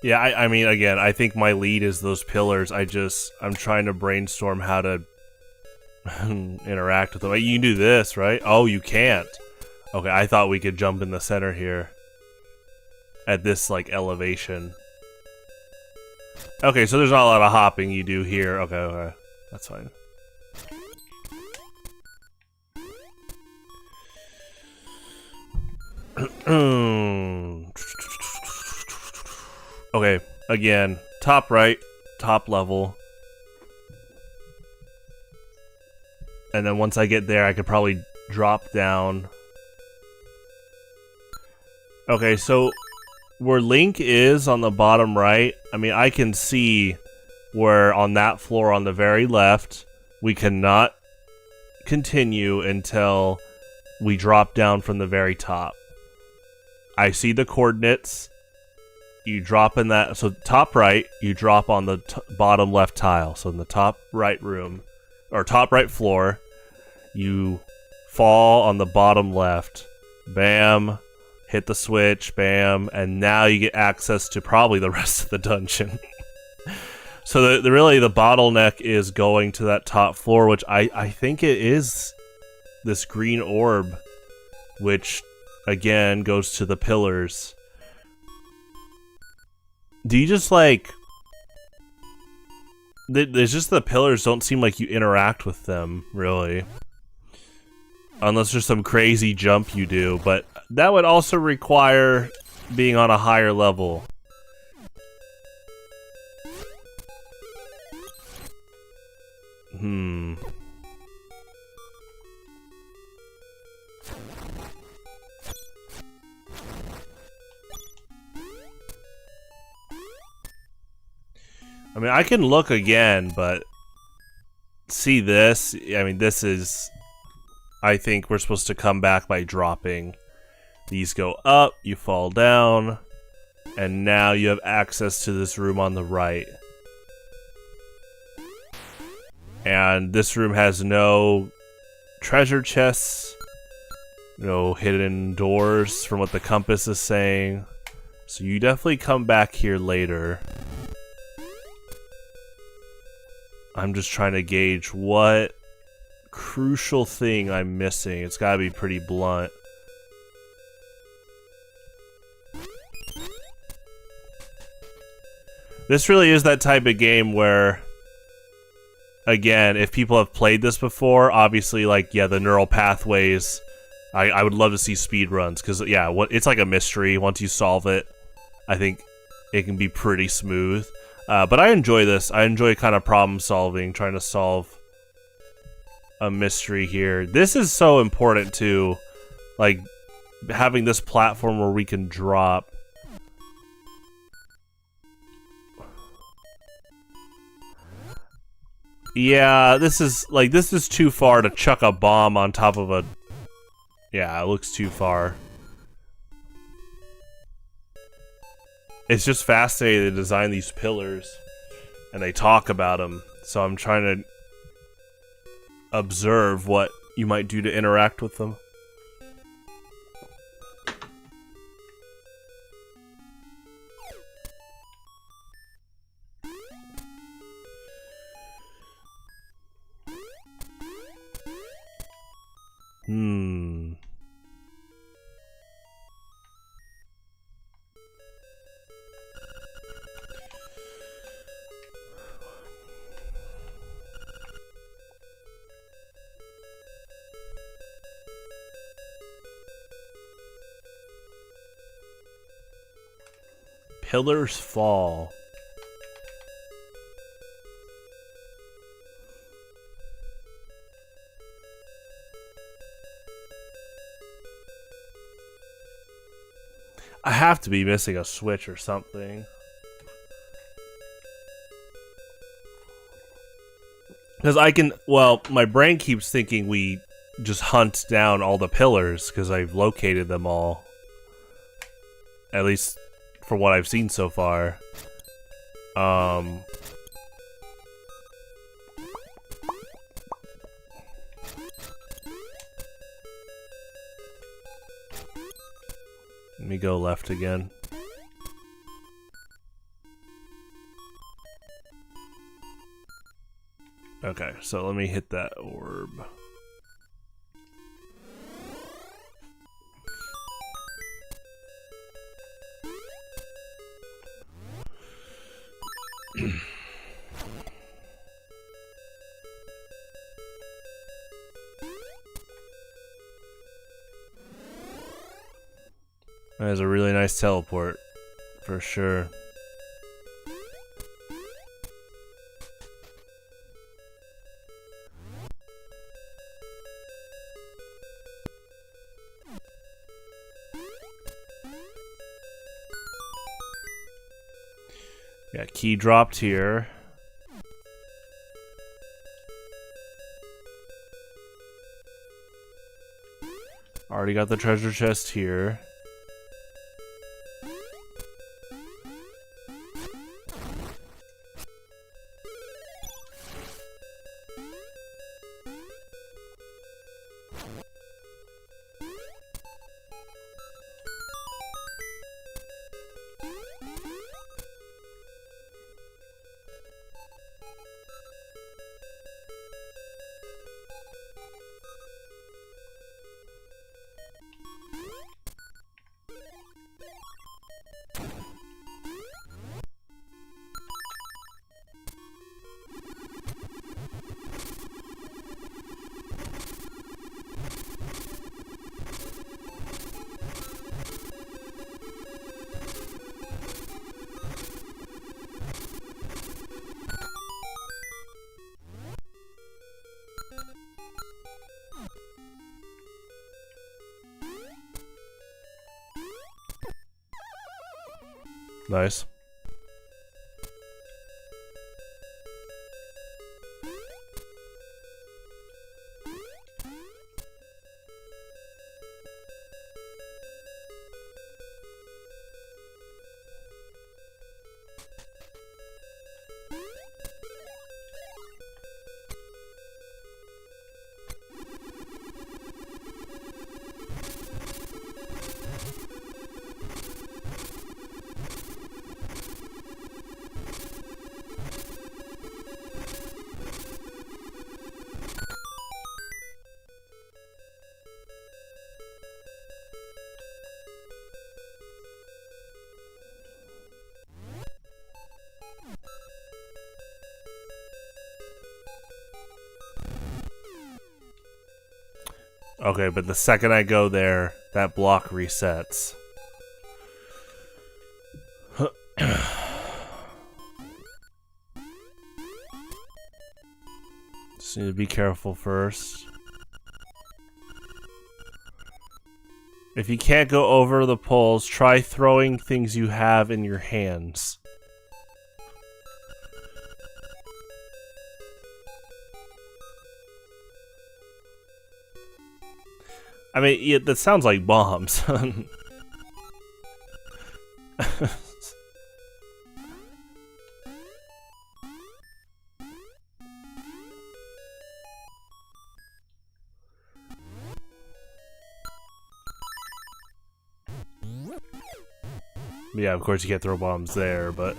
Yeah, I mean, again, I think my lead is those pillars. I'm trying to brainstorm how to interact with them. You can do this, right? Oh, you can't. Okay, I thought we could jump in the center here. At this, like, elevation. Okay, so there's not a lot of hopping you do here. Okay, okay. That's fine. Okay, again, top right, top level. And then once I get there, I could probably drop down. Okay, so where Link is on the bottom right, I mean, I can see where on that floor on the very left, we cannot continue until we drop down from the very top. I see the coordinates. You drop in that, so top right, you drop on the bottom left tile. So in the top right room, or top right floor, you fall on the bottom left. Bam, hit the switch, bam, and now you get access to probably the rest of the dungeon. So really the bottleneck is going to that top floor, which I think it is this green orb, which again goes to the pillars. Do you just like... There's just the pillars don't seem like you interact with them, really. Unless there's some crazy jump you do, but that would also require being on a higher level. I mean, I can look again, but see this? I mean, this is... I think we're supposed to come back by dropping. These go up, you fall down, and now you have access to this room on the right. And this room has no treasure chests, no hidden doors from what the compass is saying. So you definitely come back here later. I'm just trying to gauge what crucial thing I'm missing. It's gotta be pretty blunt. This really is that type of game where, again, if people have played this before, obviously, like, yeah, the neural pathways, I would love to see speed runs, because, yeah, it's like a mystery. Once you solve it, I think it can be pretty smooth. But I enjoy this. I enjoy kind of problem solving, trying to solve a mystery here. This is so important, too. Like, having this platform where we can drop. Yeah, this is too far to chuck a bomb on top of a... Yeah, it looks too far. It's just fascinating to design these pillars, and they talk about them, so I'm trying to observe what you might do to interact with them. Pillars fall. I have to be missing a switch or something. Because I can, well, my brain keeps thinking we just hunt down all the pillars because I've located them all. At least from what I've seen so far. Let me go left again. Okay, so let me hit that orb. That is a really nice teleport, for sure. Got key dropped here. Already got the treasure chest here. Nice. Okay, but the second I go there, that block resets. Just need to be careful first. If you can't go over the poles, try throwing things you have in your hands. I mean, yeah, that sounds like bombs. Yeah, of course you can't throw bombs there, but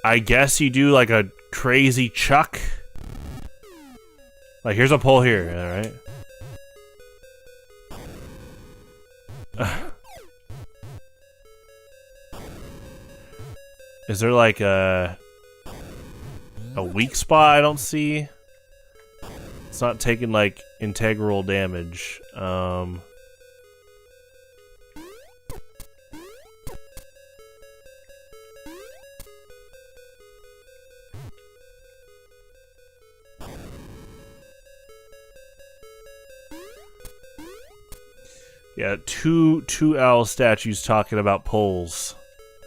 I guess you do like a crazy chuck. Like, here's a pole here, alright? Is there like a weak spot I don't see? It's not taking like integral damage. Yeah, two owl statues talking about poles.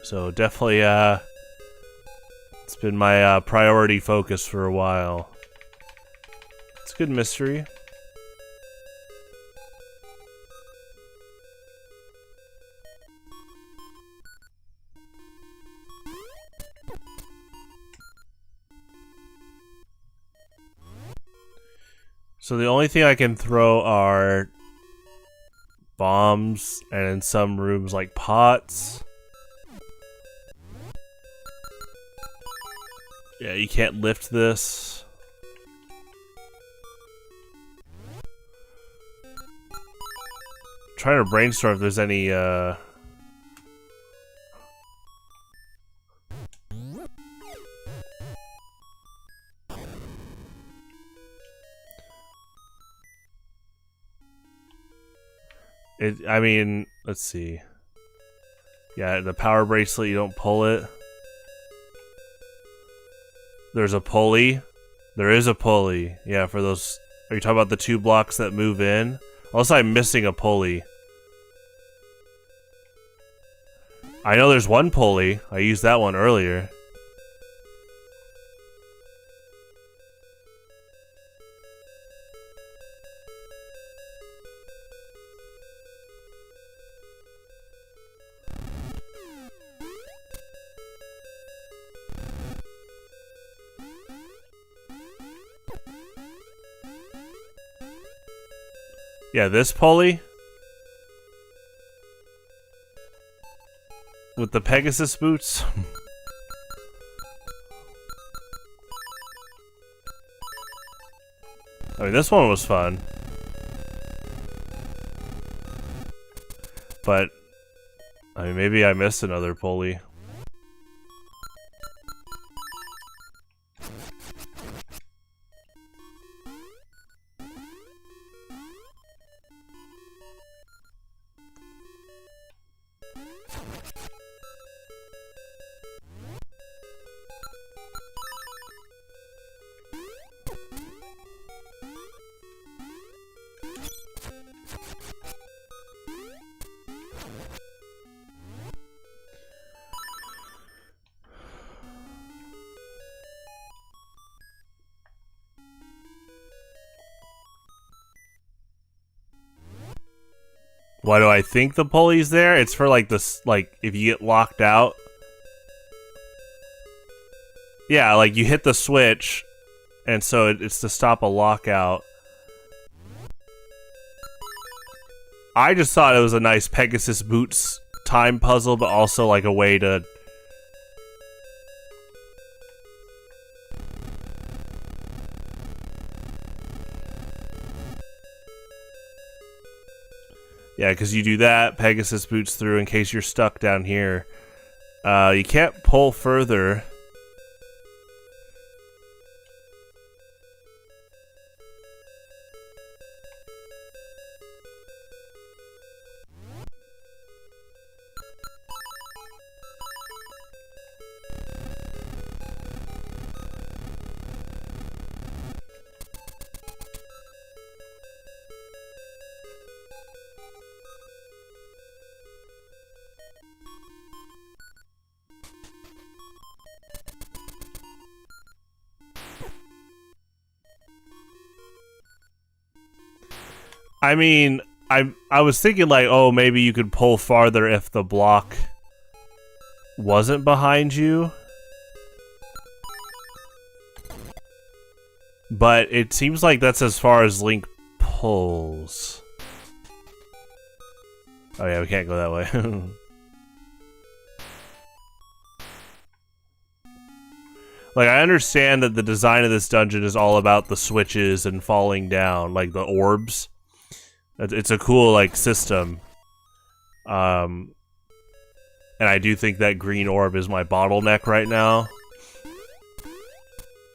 So definitely, it's been my priority focus for a while. It's a good mystery. So the only thing I can throw are bombs, and in some rooms like pots. Yeah, you can't lift this. Trying to brainstorm if there's any I mean, let's see. Yeah, the power bracelet, you don't pull it. There's a pulley. There is a pulley. Yeah, for those... Are you talking about the 2 blocks that move in? Unless I'm missing a pulley. I know there's one pulley. I used that one earlier. Yeah, this pulley with the Pegasus boots. I mean, this one was fun. But, I mean, maybe I missed another pulley. Why do I think the pulley's there? It's for like this, like if you get locked out. Yeah, like you hit the switch, and so it's to stop a lockout. I just thought it was a nice Pegasus boots time puzzle, but also like a way to... Yeah, because you do that, Pegasus boots through in case you're stuck down here. You can't pull further. I mean, I was thinking like, oh, maybe you could pull farther if the block wasn't behind you. But it seems like that's as far as Link pulls. Oh yeah, we can't go that way. Like, I understand that the design of this dungeon is all about the switches and falling down, like the orbs. It's a cool, like, system. And I do think that green orb is my bottleneck right now.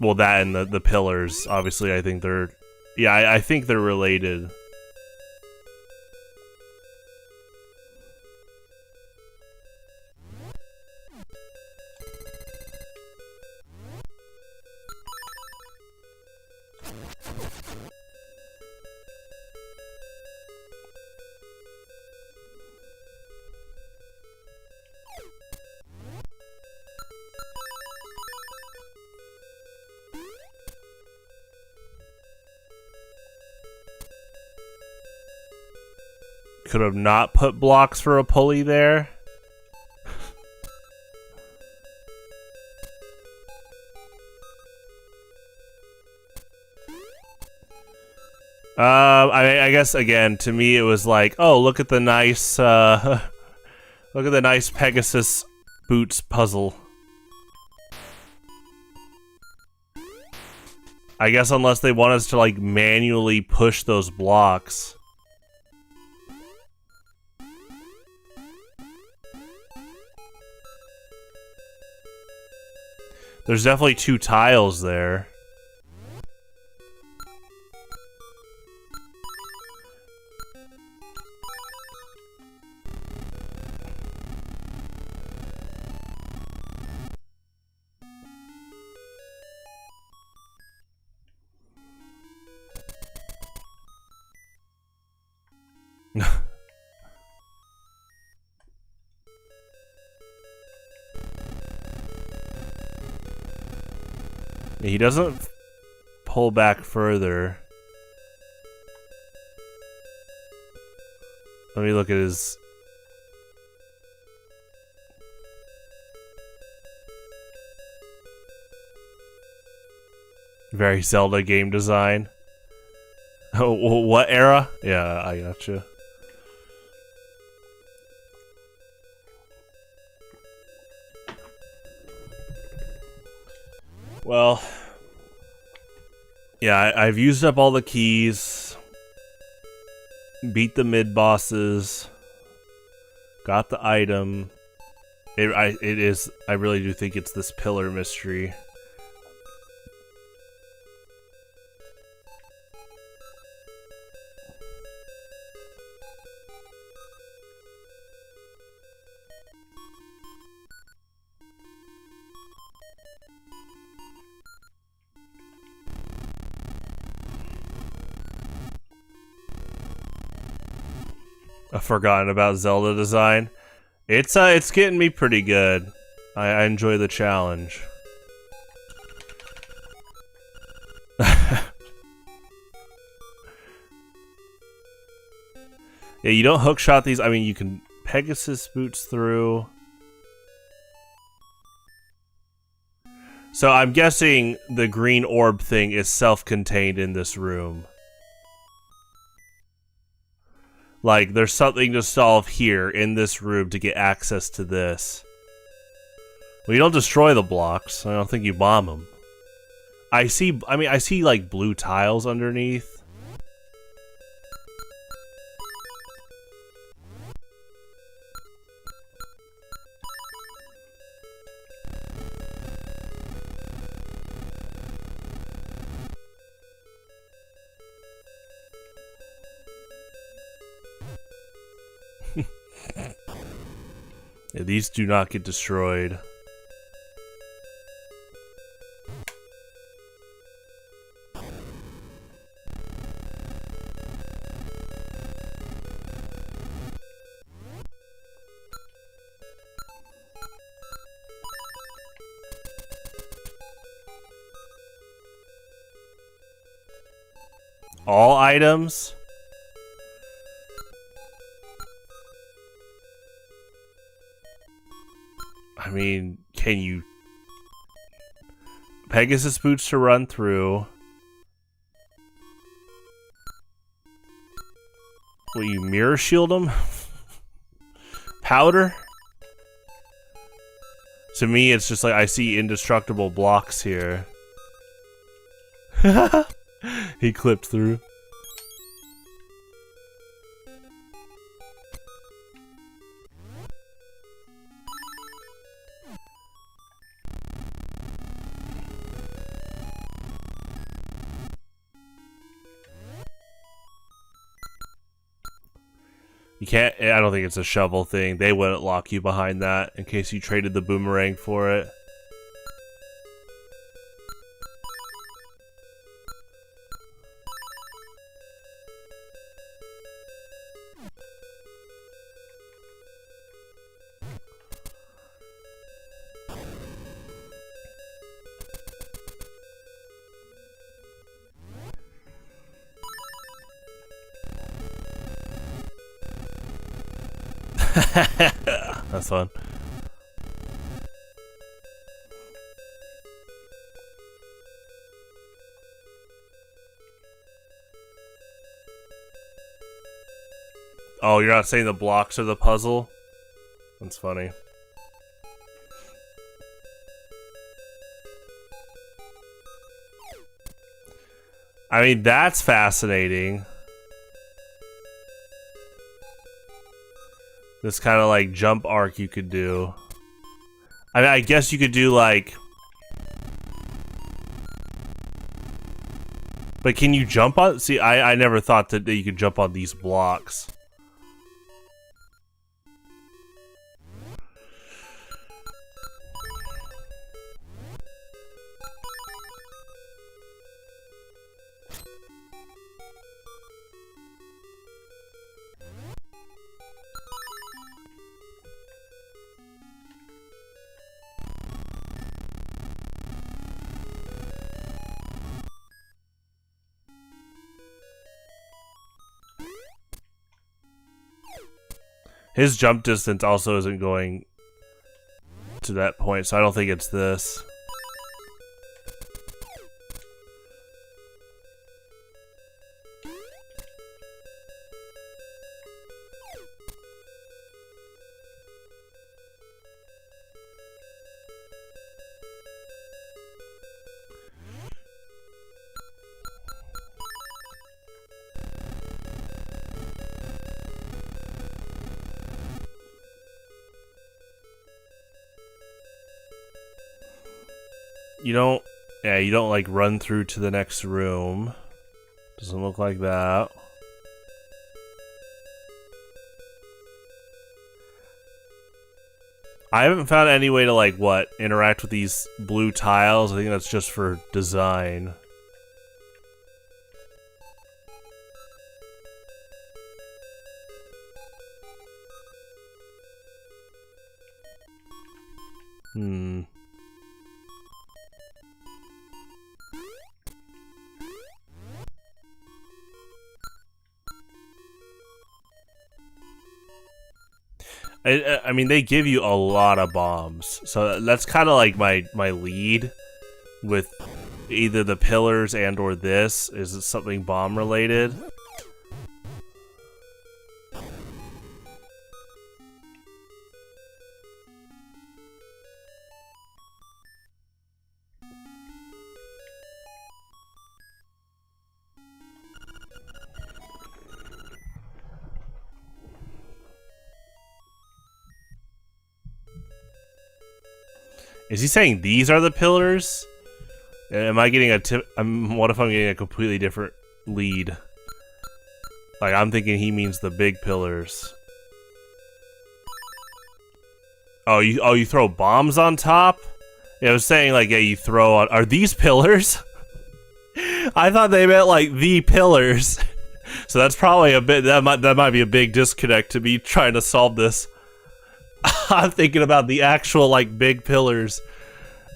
Well, that and the pillars, obviously, I think they're... Yeah, I think they're related. could have not put blocks for a pulley there. I guess again, to me it was like, oh, look at the nice, look at the nice Pegasus boots puzzle. I guess unless they want us to like manually push those blocks. There's definitely 2 tiles there. He doesn't pull back further. Let me look at his... Very Zelda game design. Oh, what era? Yeah, I gotcha. Well, yeah, I've used up all the keys, beat the mid-bosses, got the item. I really do think it's this pillar mystery. I've forgotten about Zelda design. It's getting me pretty good. I enjoy the challenge. Yeah, you don't hookshot these. I mean, you can Pegasus boots through. So I'm guessing the green orb thing is self-contained in this room. Like, there's something to solve here in this room to get access to this. Well, you don't destroy the blocks. I don't think you bomb them. I see like blue tiles underneath. Yeah, these do not get destroyed. All items? I mean, can you... Pegasus boots to run through. Will you mirror shield them? Powder? To me, it's just like I see indestructible blocks here. He clipped through. You can't, I don't think it's a shovel thing. They wouldn't lock you behind that in case you traded the boomerang for it. That's fun. Oh, you're not saying the blocks are the puzzle? That's funny. I mean, that's fascinating. This kind of like jump arc you could do. I mean, I guess you could do like... But can you jump on... See, I never thought that you could jump on these blocks. His jump distance also isn't going to that point, so I don't think it's this. You don't like run through to the next room. Doesn't look like that. I haven't found any way to like, interact with these blue tiles. I think that's just for design. I mean, they give you a lot of bombs, so that's kind of like my lead with either the pillars and or this. Is it something bomb related? Is he saying these are the pillars? Am I getting a tip? What if I'm getting a completely different lead? Like, I'm thinking he means the big pillars. Oh, you throw bombs on top? Yeah, I was saying like, yeah, you throw on. Are these pillars? I thought they meant like the pillars. So that's probably a bit. That might be a big disconnect to me trying to solve this. I'm thinking about the actual like big pillars,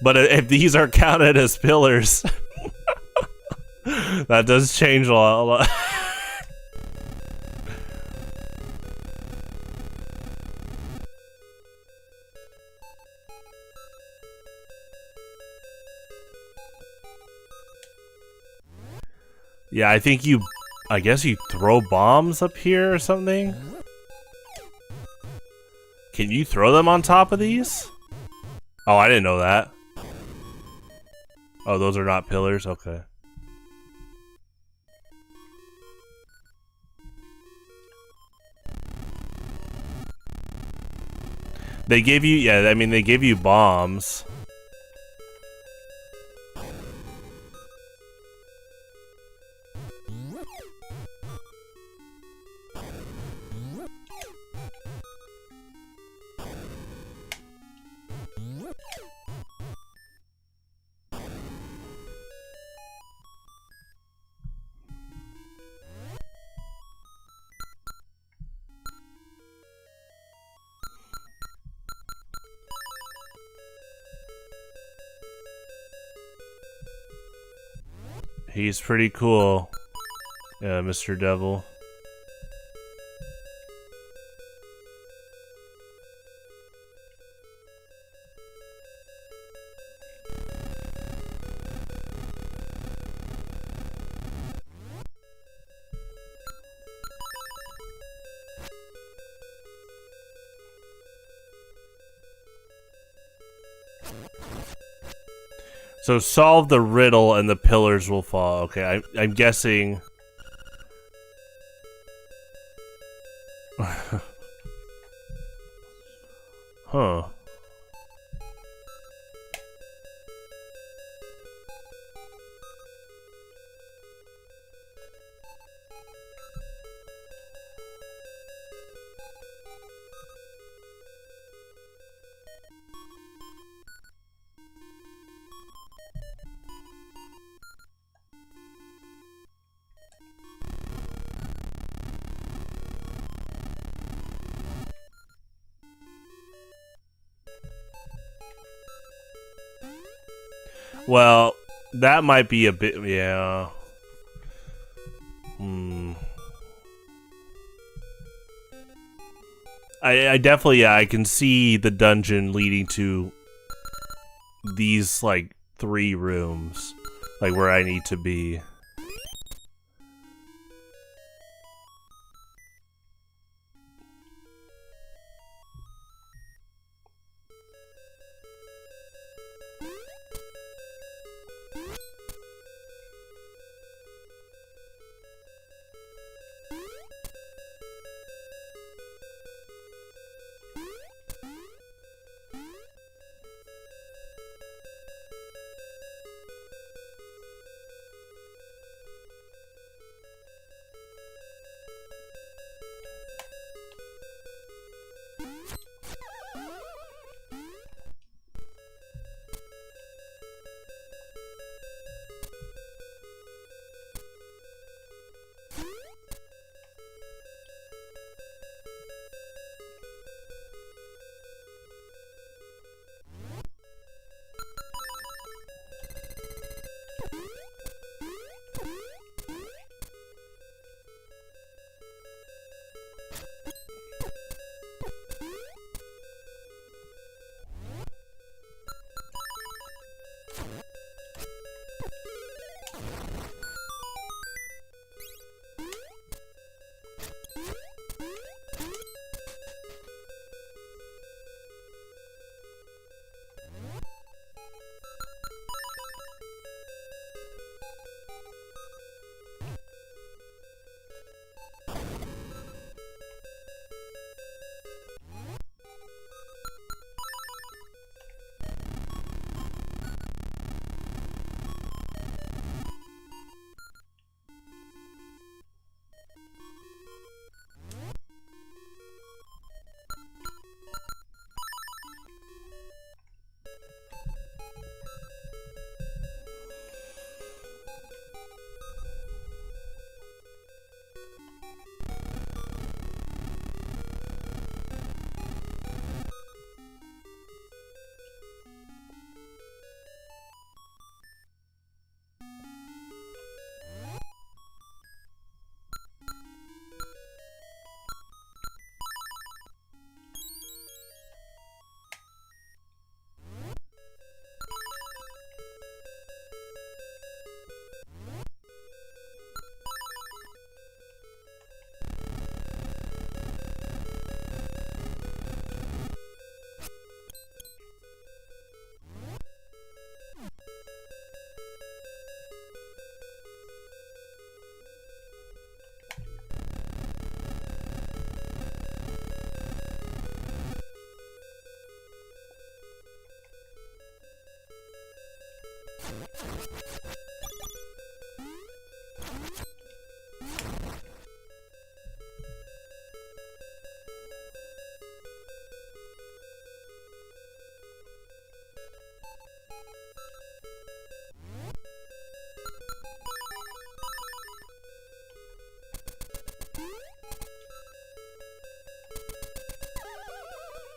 but if these are counted as pillars, that does change a lot. Yeah, I guess you throw bombs up here or something. Can you throw them on top of these? Oh, I didn't know that. Oh, those are not pillars? Okay. They gave you, yeah, I mean, they gave you bombs. He's pretty cool. Yeah, Mr. Devil. So solve the riddle and the pillars will fall. Okay, I'm guessing... Huh. Well, that might be a bit, yeah. I definitely, yeah, I can see the dungeon leading to these, like, 3 rooms, like, where I need to be.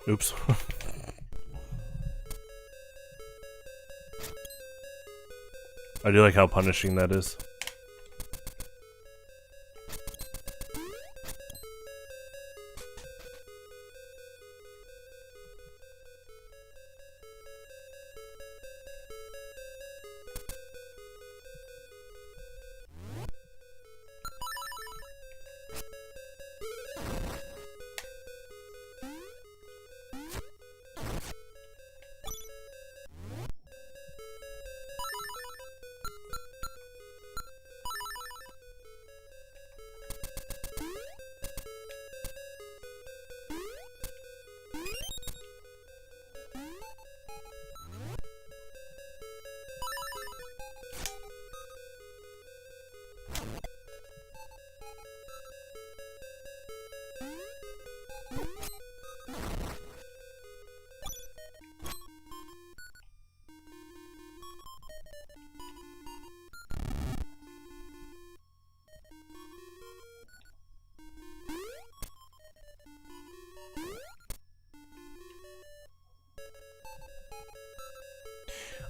Oops. I do like how punishing that is.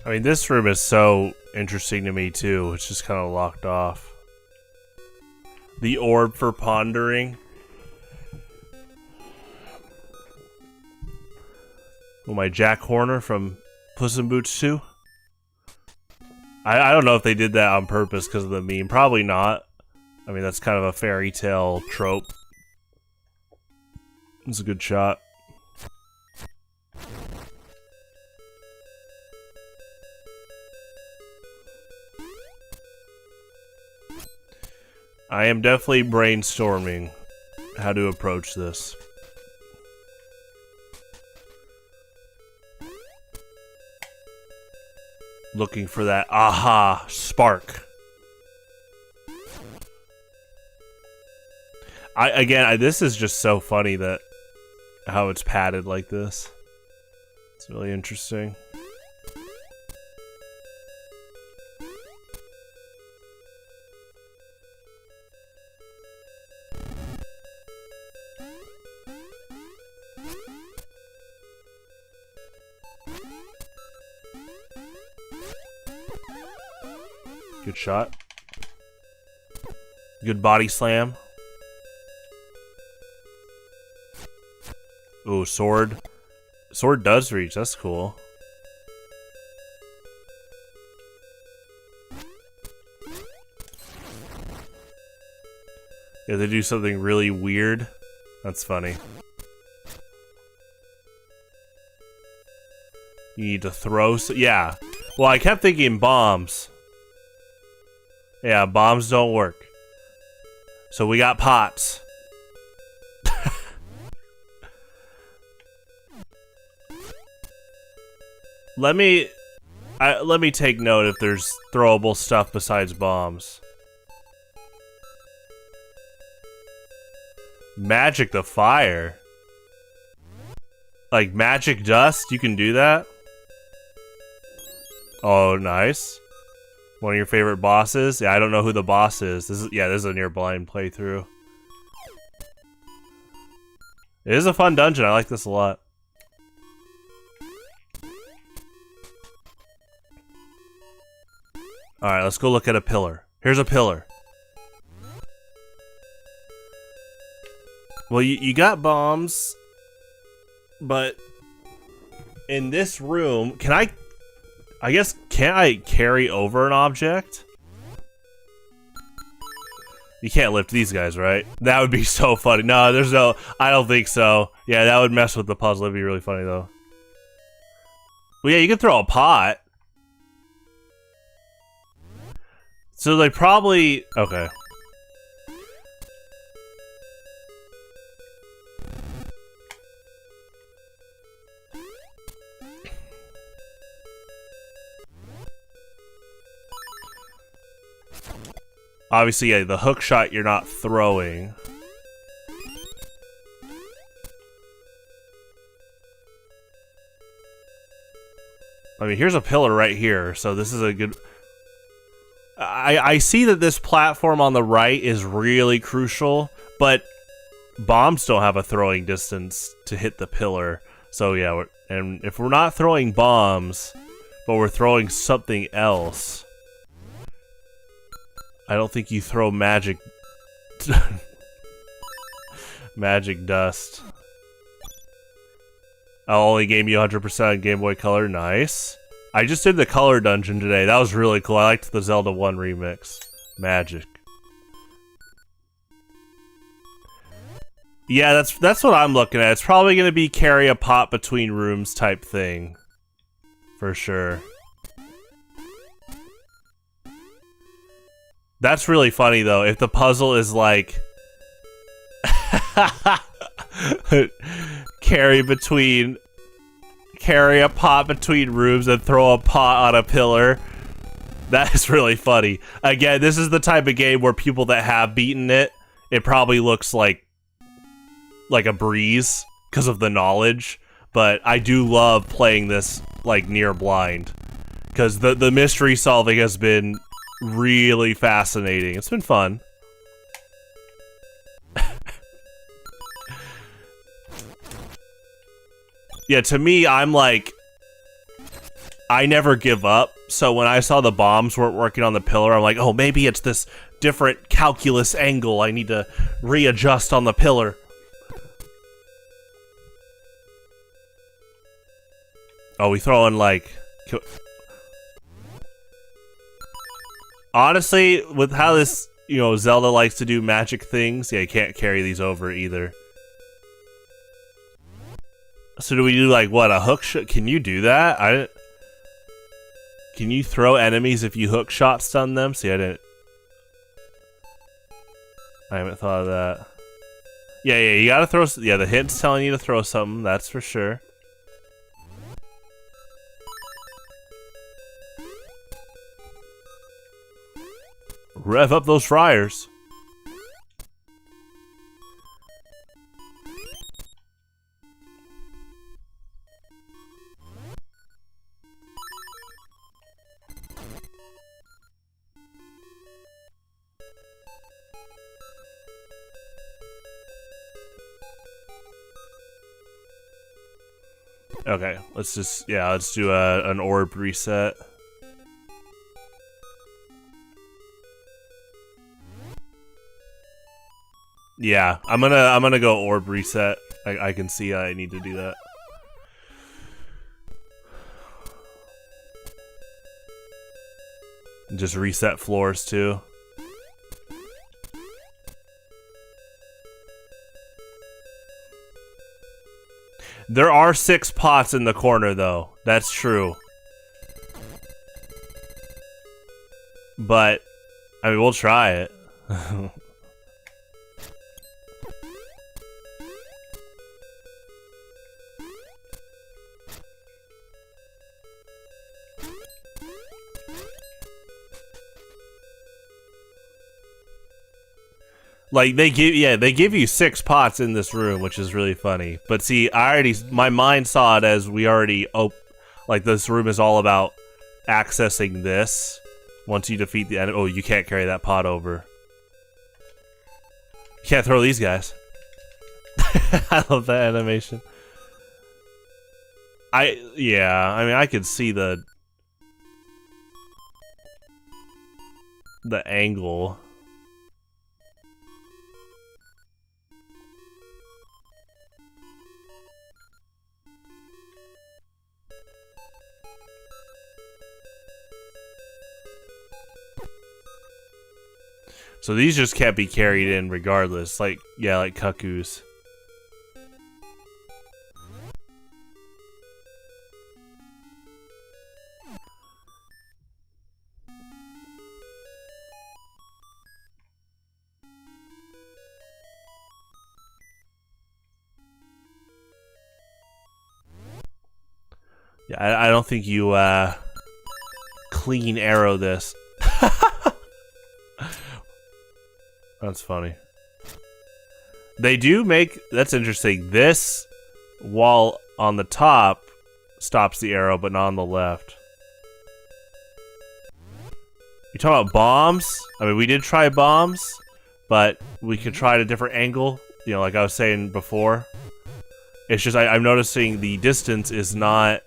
I mean, this room is so interesting to me, too. It's just kind of locked off. The orb for pondering. Oh, my Jack Horner from Puss in Boots 2. I don't know if they did that on purpose because of the meme. Probably not. I mean, that's kind of a fairy tale trope. It's a good shot. I am definitely brainstorming how to approach this. Looking for that aha spark. This is just so funny that how it's padded like this. It's really interesting. Good shot. Good body slam. Ooh, sword. Sword does reach. That's cool. Yeah, they do something really weird. That's funny. You need to throw. Yeah. Well, I kept thinking bombs. Yeah, bombs don't work. So we got pots. Let me take note if there's throwable stuff besides bombs. Magic the fire. Like magic dust, you can do that? Oh, nice. One of your favorite bosses? Yeah, I don't know who the boss is. This is a near blind playthrough. It is a fun dungeon. I like this a lot. Alright, let's go look at a pillar. Here's a pillar. Well, you got bombs, but in this room, can't I carry over an object? You can't lift these guys, right? That would be so funny. No, I don't think so. Yeah, that would mess with the puzzle. It'd be really funny, though. Well, yeah, you can throw a pot. So they probably... Okay. Obviously, yeah, the hook shot you're not throwing. I mean, here's a pillar right here, so this is a good... I see that this platform on the right is really crucial, but bombs don't have a throwing distance to hit the pillar. So yeah, and if we're not throwing bombs, but we're throwing something else... I don't think you throw magic... magic dust. I'll only game you 100% on Game Boy Color. Nice. I just did the color dungeon today. That was really cool. I liked the Zelda 1 remix. Magic. Yeah, that's what I'm looking at. It's probably going to be carry a pot between rooms type thing. For sure. That's really funny, though. If the puzzle is like... carry a pot between rooms and throw a pot on a pillar. That is really funny. Again, this is the type of game where people that have beaten it, it probably looks like a breeze because of the knowledge. But I do love playing this like near blind because the mystery solving has been really fascinating. It's been fun. Yeah, to me, I'm like, I never give up. So when I saw the bombs weren't working on the pillar, I'm like, oh, maybe it's this different calculus angle. I need to readjust on the pillar. Oh, we throw in like... Honestly, with how this, you know, Zelda likes to do magic things, yeah, you can't carry these over either. So do we do like, what, a hook shot? Can you do that? Can you throw enemies if you hook shot stun them? See, I haven't thought of that. Yeah, you gotta throw... Yeah, the hint's telling you to throw something, that's for sure. Rev up those fryers. Okay, let's just... Yeah, let's do an orb reset. Yeah, I'm gonna go orb reset. I can see I need to do that. And just reset floors too. There are 6 pots in the corner though. That's true. But I mean, we'll try it. Like they give you 6 pots in this room, which is really funny. But see, my mind saw it as we already like this room is all about accessing this. Once you defeat the enemy, oh, you can't carry that pot over. You can't throw these guys. I love that animation. I mean, I could see the angle. So these just can't be carried in regardless, like, yeah, like Kaku's. Yeah, I don't think you, clean arrow this. That's funny. They do make... That's interesting. This wall on the top stops the arrow, but not on the left. You talking about bombs? I mean, we did try bombs, but we could try at a different angle. You know, like I was saying before. It's just I'm noticing the distance is not...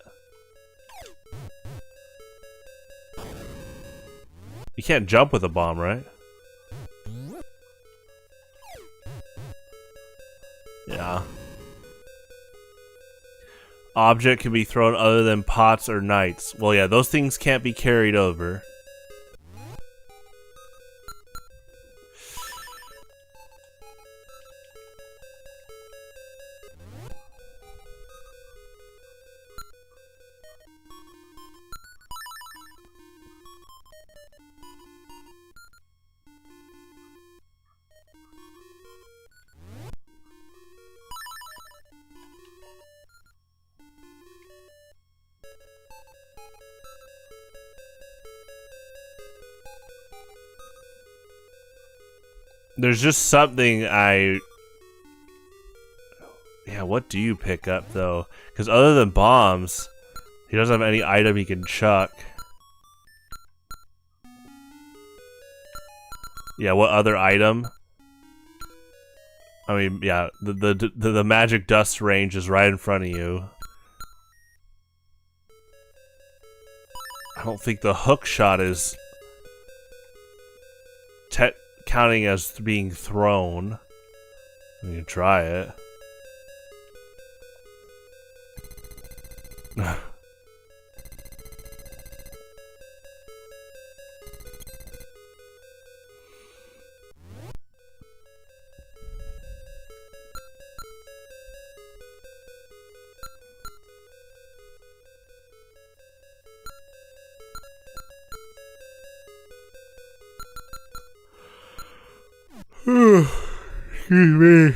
You can't jump with a bomb, right? Yeah. Object can be thrown other than pots or knights. Well, yeah, those things can't be carried over. There's just something Yeah, what do you pick up, though? Because other than bombs, he doesn't have any item he can chuck. Yeah, what other item? I mean, yeah, the magic dust range is right in front of you. I don't think the hook shot is counting as being thrown. We can try it. Excuse me.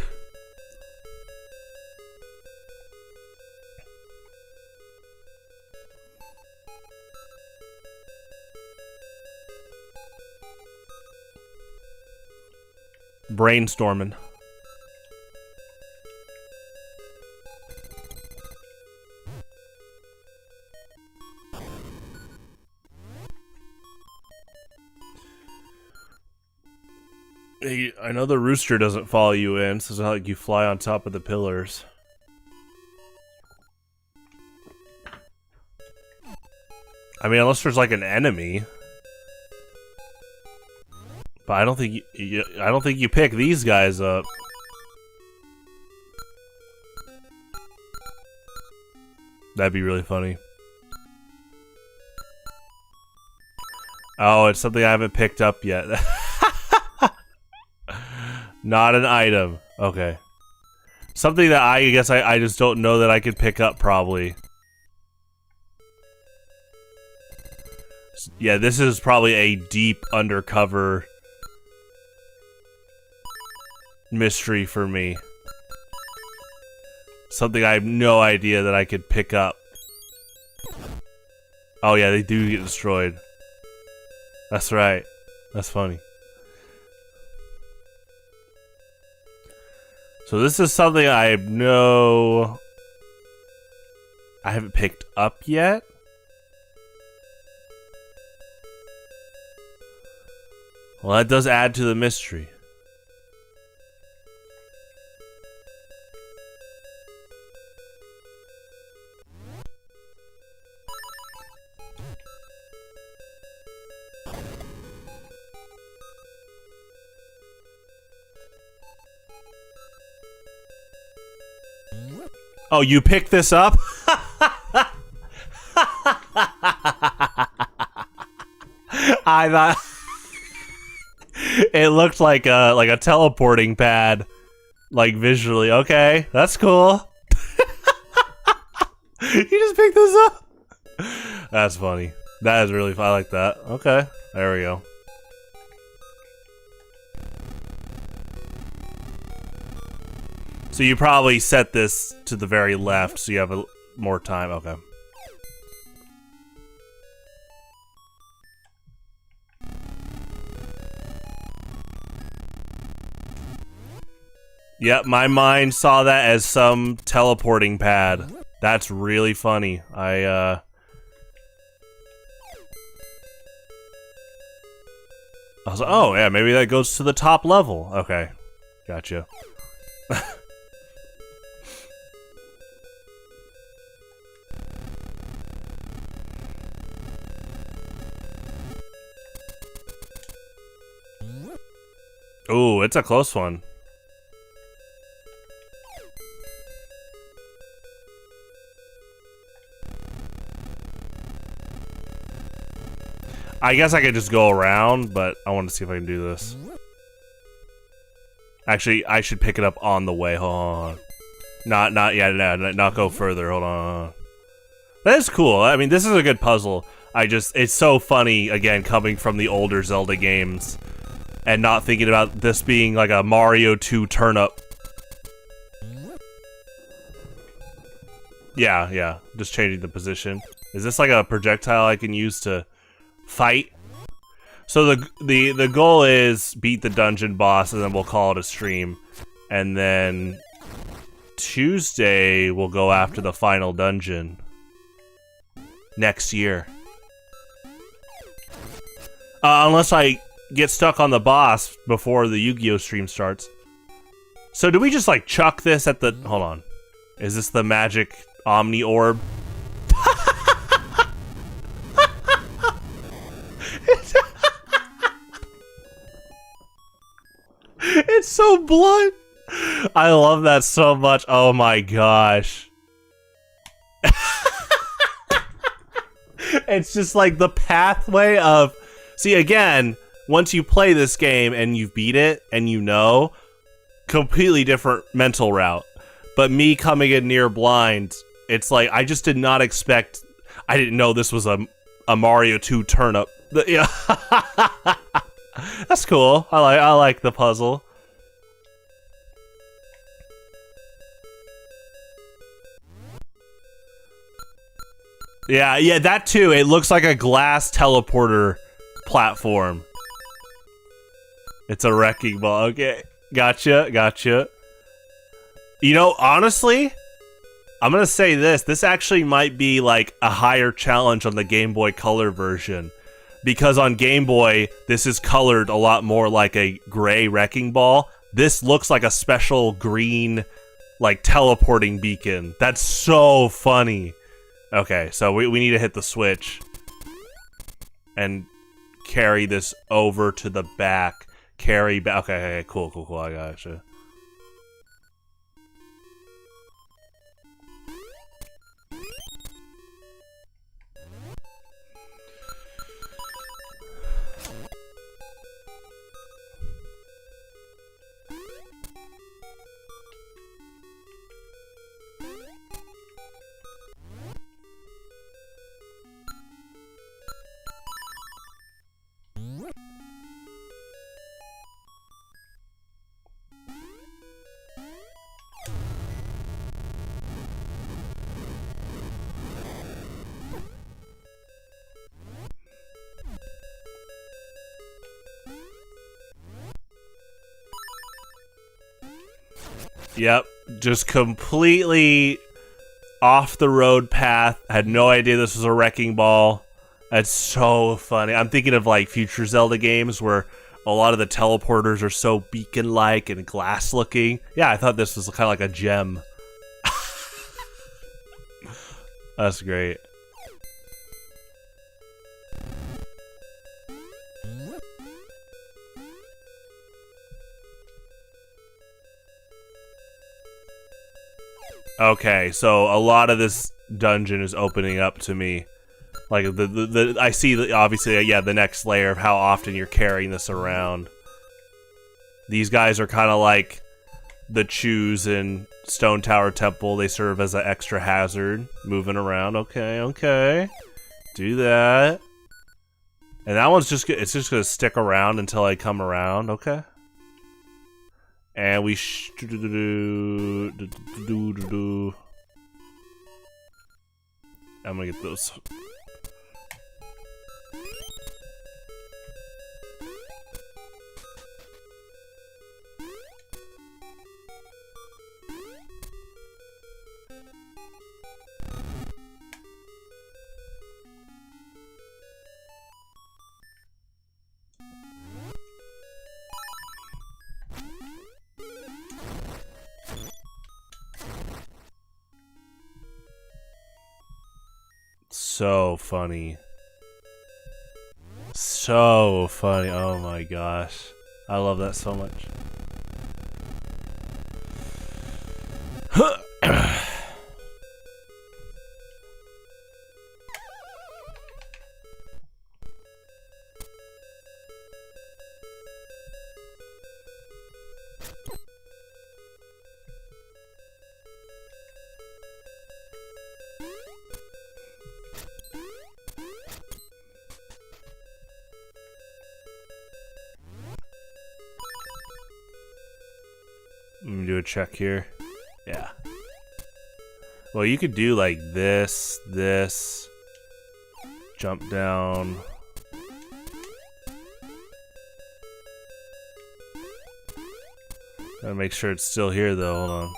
Brainstorming. Hey, I know the rooster doesn't follow you in, so it's not like you fly on top of the pillars. I mean, unless there's like an enemy. But I don't think I don't think you pick these guys up. That'd be really funny. Oh, it's something I haven't picked up yet. Not an item. Okay. Something that I guess I just don't know that I could pick up, probably. Yeah, this is probably a deep undercover mystery for me. Something I have no idea that I could pick up. Oh yeah, they do get destroyed. That's right. That's funny. So this is something I haven't picked up yet. Well, that does add to the mystery. Oh, you picked this up? I thought it looked like a teleporting pad, like visually. Okay, that's cool. You just picked this up? That's funny. That is really fun. I like that. Okay, there we go. So you probably set this to the very left so you have more time. Okay. Yep, my mind saw that as some teleporting pad. That's really funny. I was like, oh yeah, maybe that goes to the top level. Okay, gotcha. Ooh, it's a close one. I guess I could just go around, but I want to see if I can do this. Actually, I should pick it up on the way. Hold on. Not go further. Hold on. That is cool. I mean, this is a good puzzle. It's so funny, again, coming from the older Zelda games. And not thinking about this being like a Mario 2 turnip. Yeah, just changing the position. Is this like a projectile I can use to fight? So the goal is beat the dungeon boss, and then we'll call it a stream. And then Tuesday we'll go after the final dungeon next year. Unless I get stuck on the boss before the Yu-Gi-Oh stream starts. So do we just like chuck this at the... Hold on. Is this the magic Omni Orb? It's so blunt. I love that so much. Oh my gosh. It's just like the pathway of... See, again, once you play this game and you beat it and you know, completely different mental route. But me coming in near blind, it's like I just did not expect... I didn't know this was a Mario 2 turnip. Yeah. That's cool. I like the puzzle. Yeah, that too. It looks like a glass teleporter platform. It's a wrecking ball. Okay, gotcha. You know, honestly, I'm gonna say this. This actually might be like a higher challenge on the Game Boy Color version. Because on Game Boy, this is colored a lot more like a gray wrecking ball. This looks like a special green, like, teleporting beacon. That's so funny. Okay, so we need to hit the switch. And carry this over to the back. Carry back. Okay, cool. I gotcha. Yep, just completely off the road path. Had no idea this was a wrecking ball. That's so funny. I'm thinking of like future Zelda games where a lot of the teleporters are so beacon-like and glass-looking. Yeah, I thought this was kind of like a gem. That's great. Okay, so a lot of this dungeon is opening up to me. Like, I see, obviously, yeah, the next layer of how often you're carrying this around. These guys are kind of like the Chews in Stone Tower Temple. They serve as an extra hazard, moving around. Okay. Do that. And that one's just, it's just going to stick around until I come around, okay? And we I'm gonna get those. So funny. So funny. Oh my gosh. I love that so much. Let me do a check here. Yeah. Well, you could do like this, jump down. Gotta make sure it's still here though, hold on.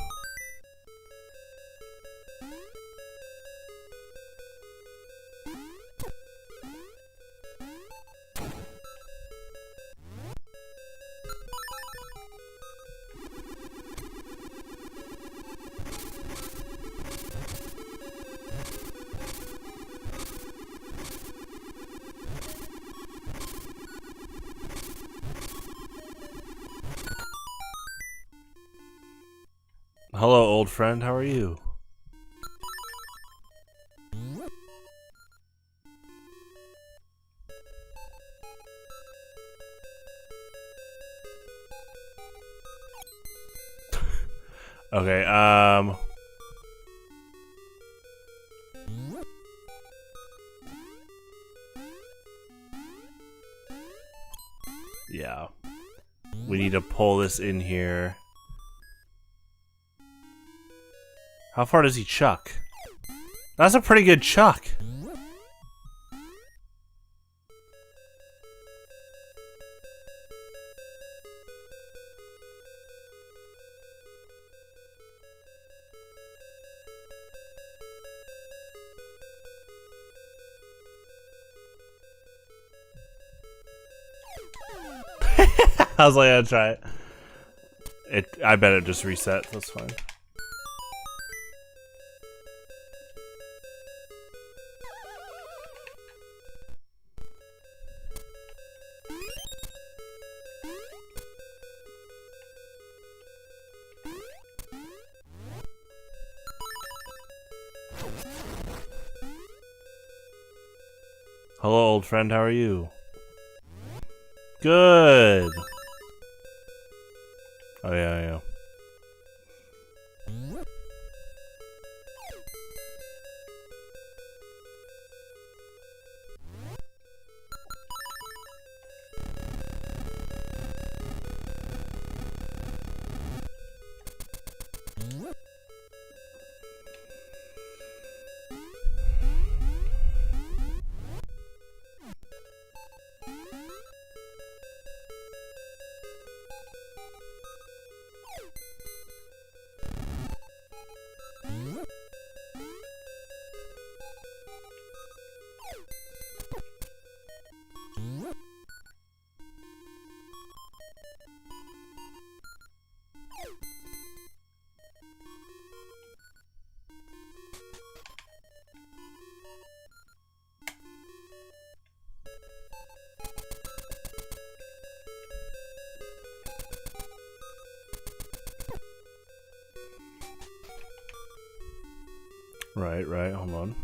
Hello, old friend. How are you? Okay, yeah. We need to pull this in here. How far does he chuck? That's a pretty good chuck. I was like, I'd try it. I bet it just resets. That's fine. Hello, old friend. How are you? Good. Oh yeah, yeah. Right, hold on.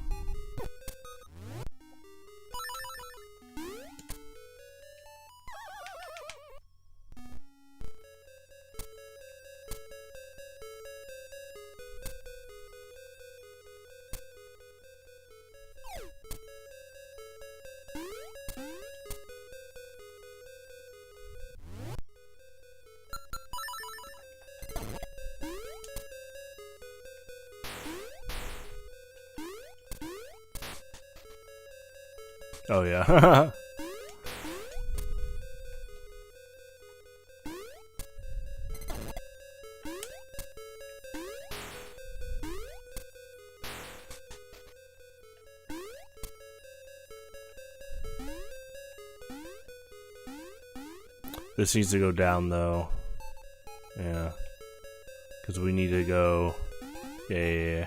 Oh yeah. This needs to go down though. Yeah. Because we need to go. Yeah.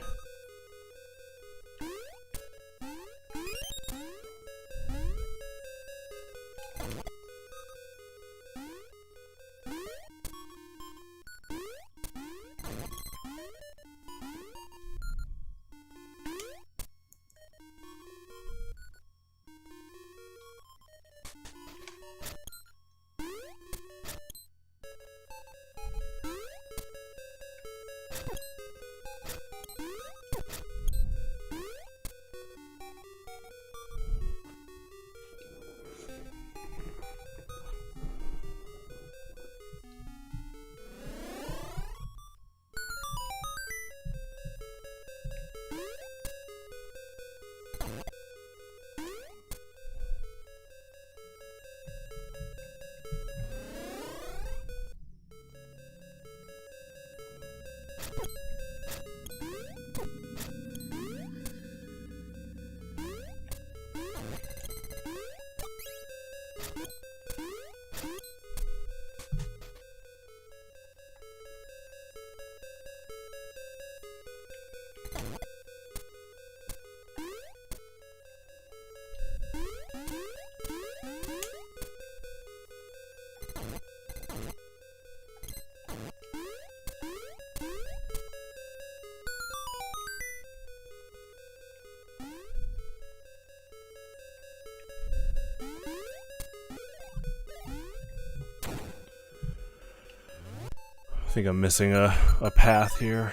I think I'm missing a path here.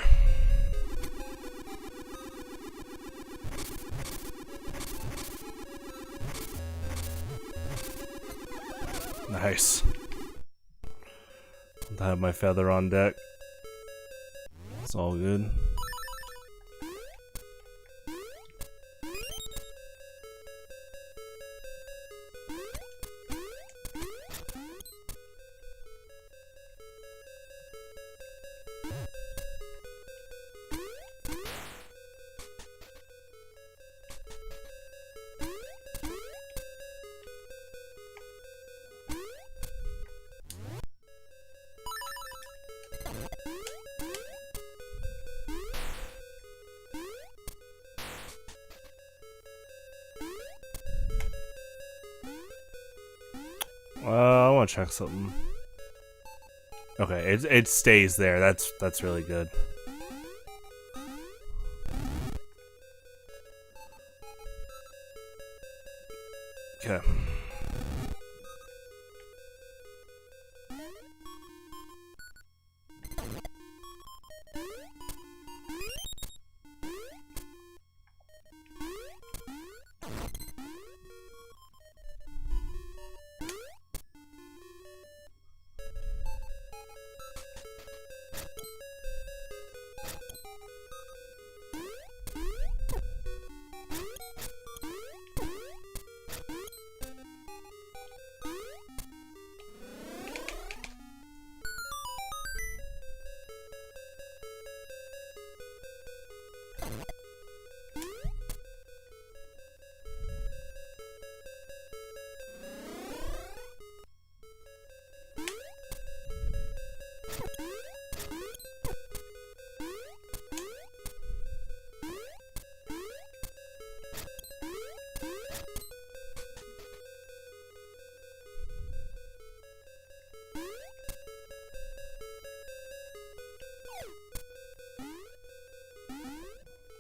Nice. I have my feather on deck. It's all good. I want to check something. Okay, it stays there. That's really good. Okay.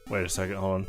Wait a second, hold on.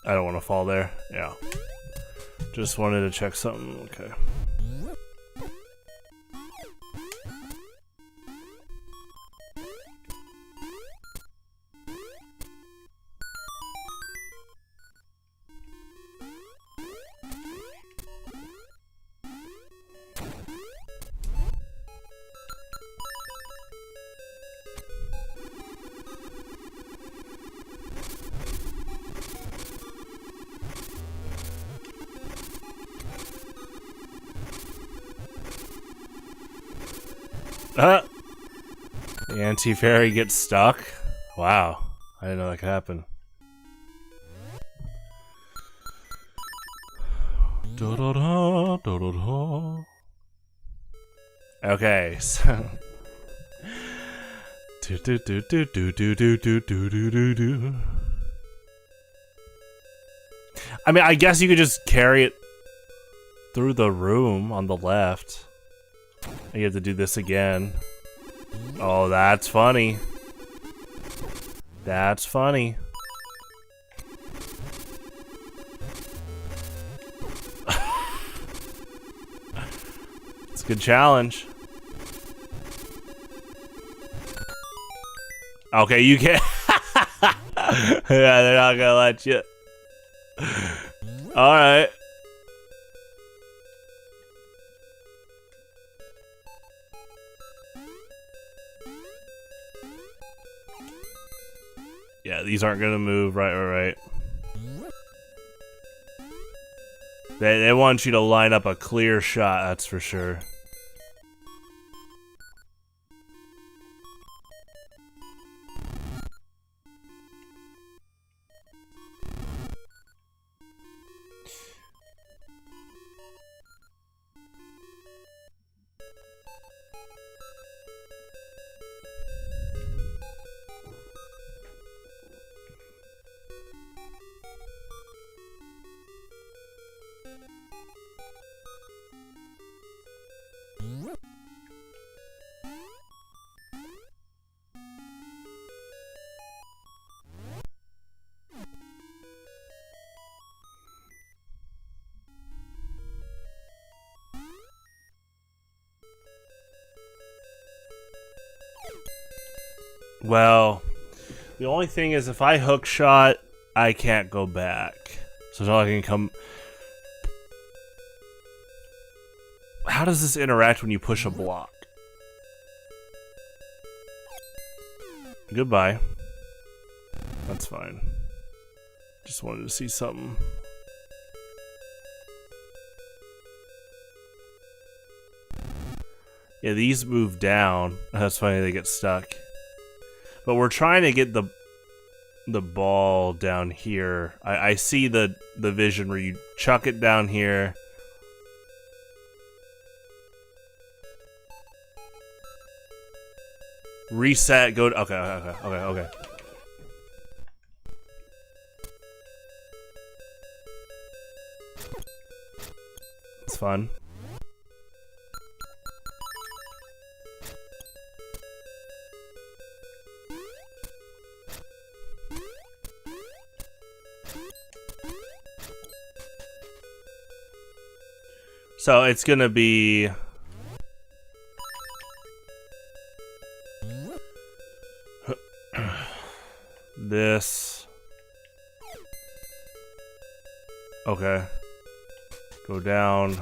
I don't want to fall there. Yeah. Just wanted to check something. Okay. The anti-fairy gets stuck? Wow. I didn't know that could happen. Okay, so... I mean, I guess you could just carry it through the room on the left. You have to do this again. Oh, that's funny. That's funny. It's a good challenge. Okay, you can't. Yeah, they're not gonna let you. Alright. Yeah, these aren't gonna move. Right. They want you to line up a clear shot, that's for sure. Well, the only thing is if I hook shot, I can't go back. So it's not like I can come... How does this interact when you push a block? Goodbye. That's fine. Just wanted to see something. Yeah, these move down. That's funny, they get stuck. But we're trying to get the ball down here. I see the vision where you chuck it down here. Reset, go to, okay. It's fun. So it's gonna be this. Okay. Go down.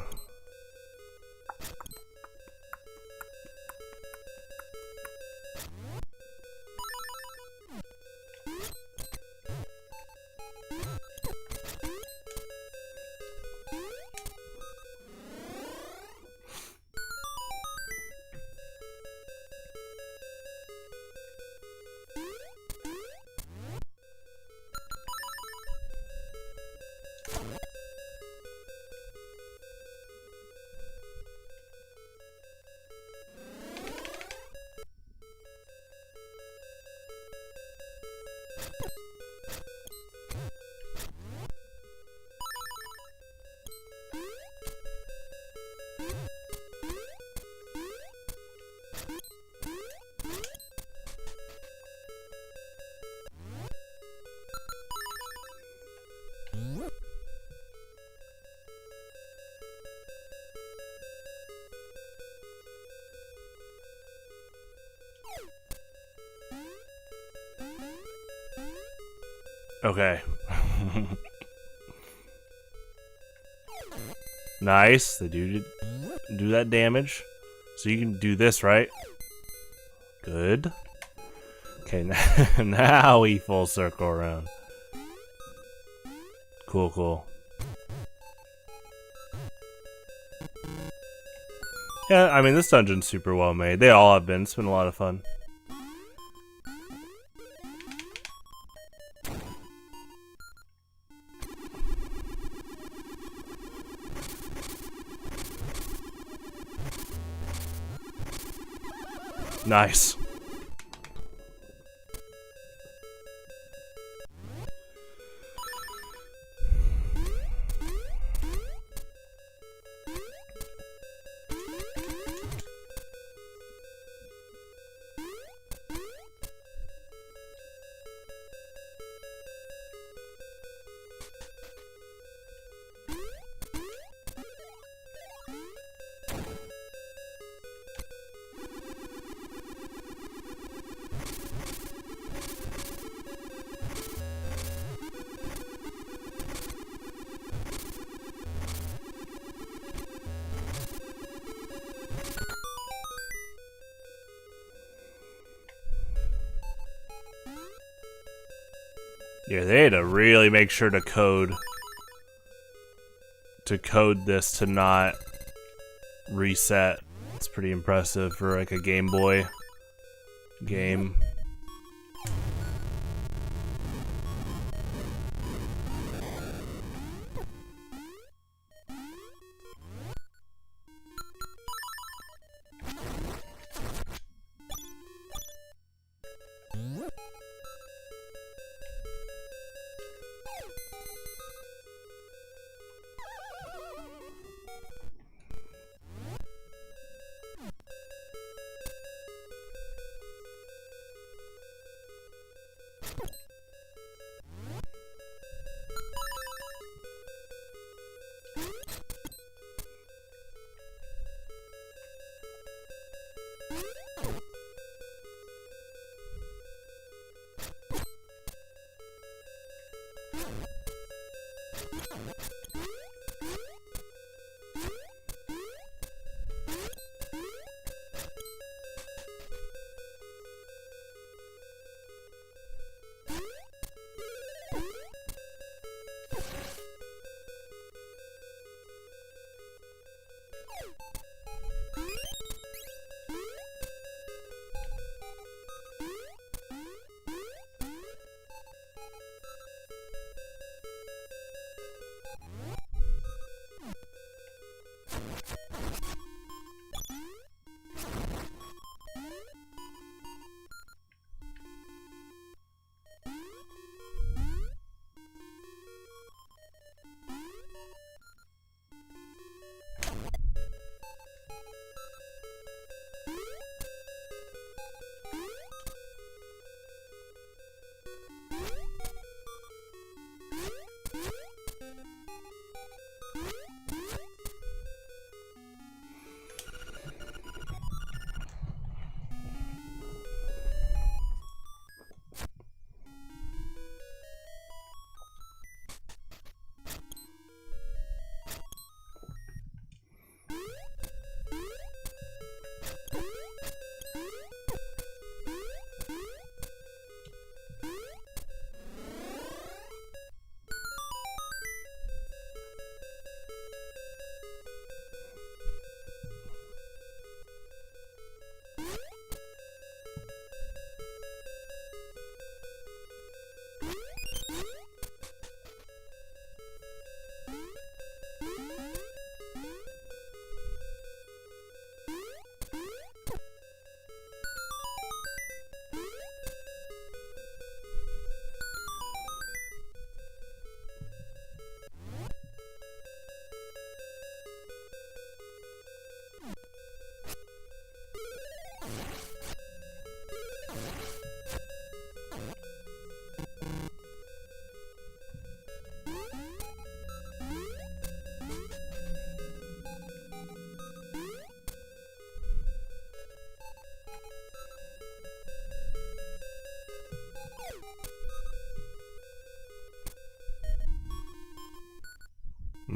Okay. Nice. They do that damage. So you can do this, right? Good. Okay, now we full circle around. Cool, cool. Yeah, I mean, this dungeon's super well made. They all have been. It's been a lot of fun. Nice. Yeah, they had to really make sure to code this to not reset. It's pretty impressive for like a Game Boy game.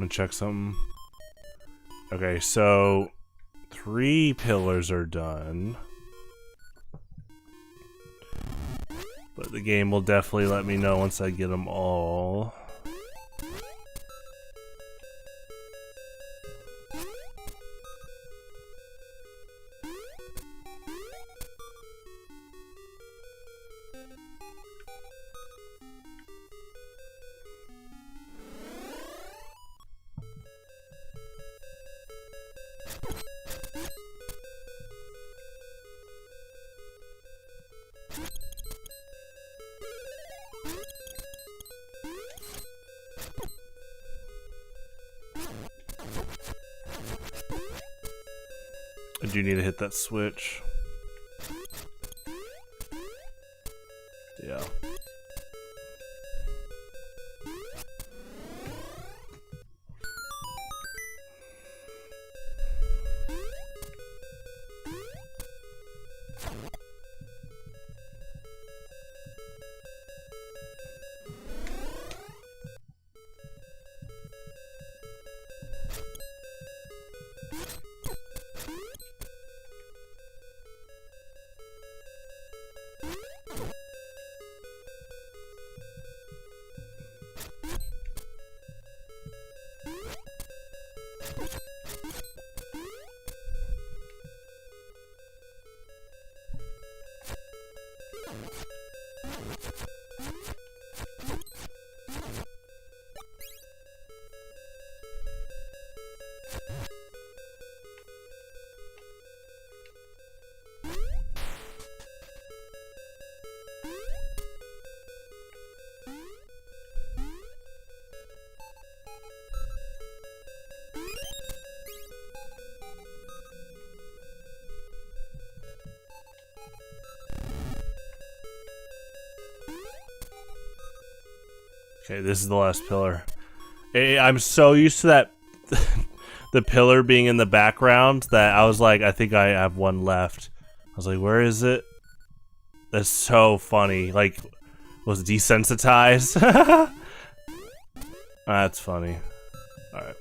gonna check something. Okay, so 3 pillars are done. But the game will definitely let me know once I get them all. I do need to hit that switch. Yeah. Okay, this is the last pillar. I'm so used to that, the pillar being in the background, that I was like, I think I have one left. I was like, where is it? That's so funny. Like, was it desensitized? That's funny. Alright.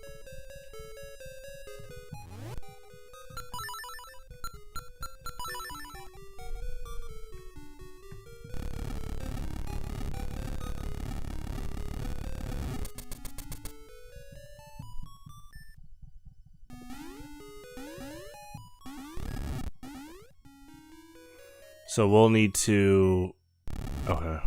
So we'll need to... Okay.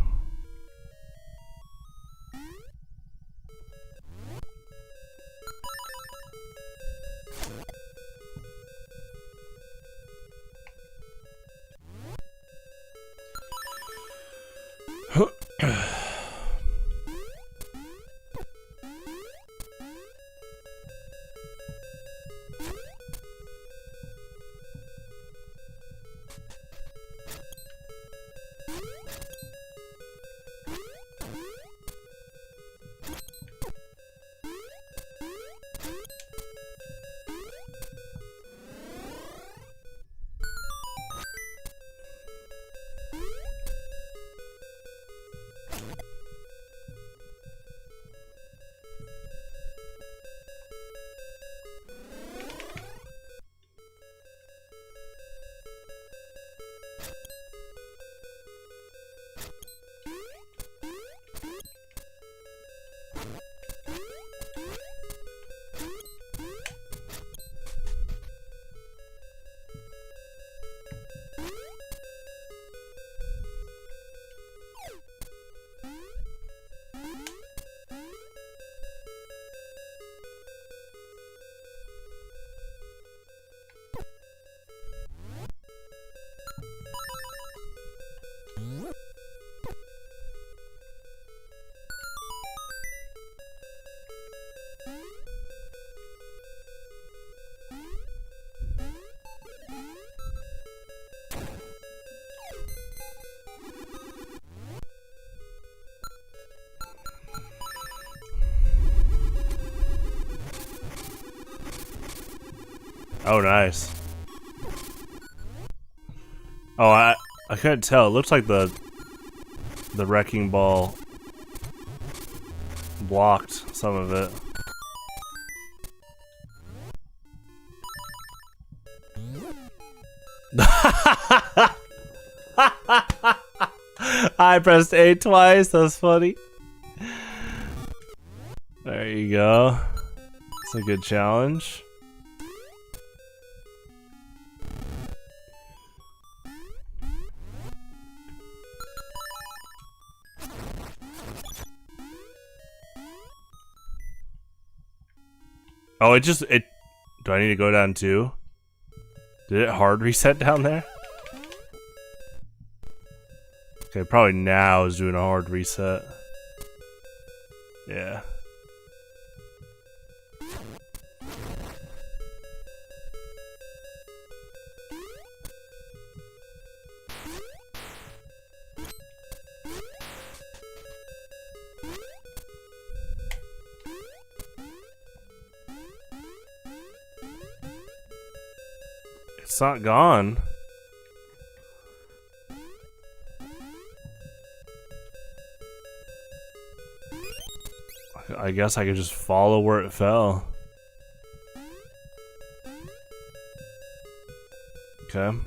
Oh, nice. Oh, I couldn't tell. It looks like the wrecking ball blocked some of it. I pressed A twice. That's funny. There you go. It's a good challenge. Oh, it do I need to go down too? Did it hard reset down there? Okay, probably now is doing a hard reset. Yeah. It's not gone. I guess I could just follow where it fell. Okay.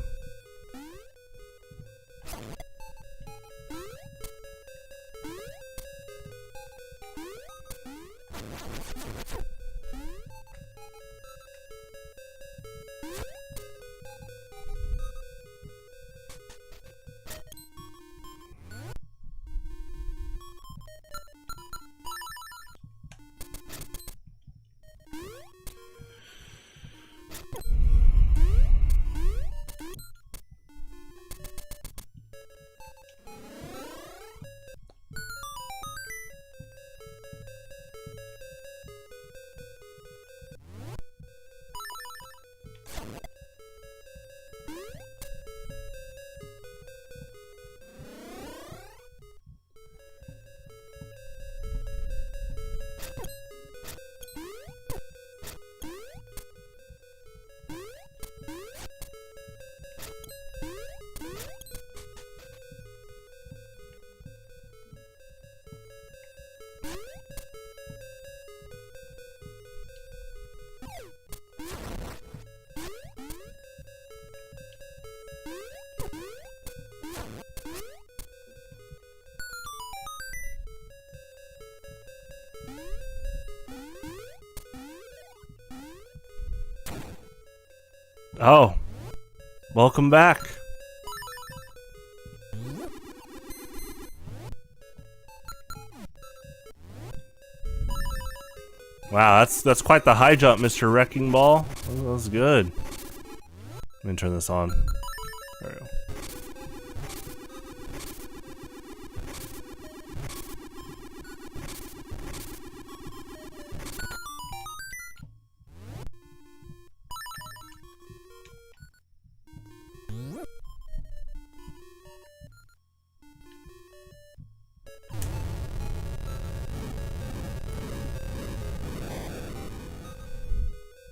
Oh, welcome back. Wow, that's quite the high jump, Mr. Wrecking Ball. That was good. Let me turn this on. There we go.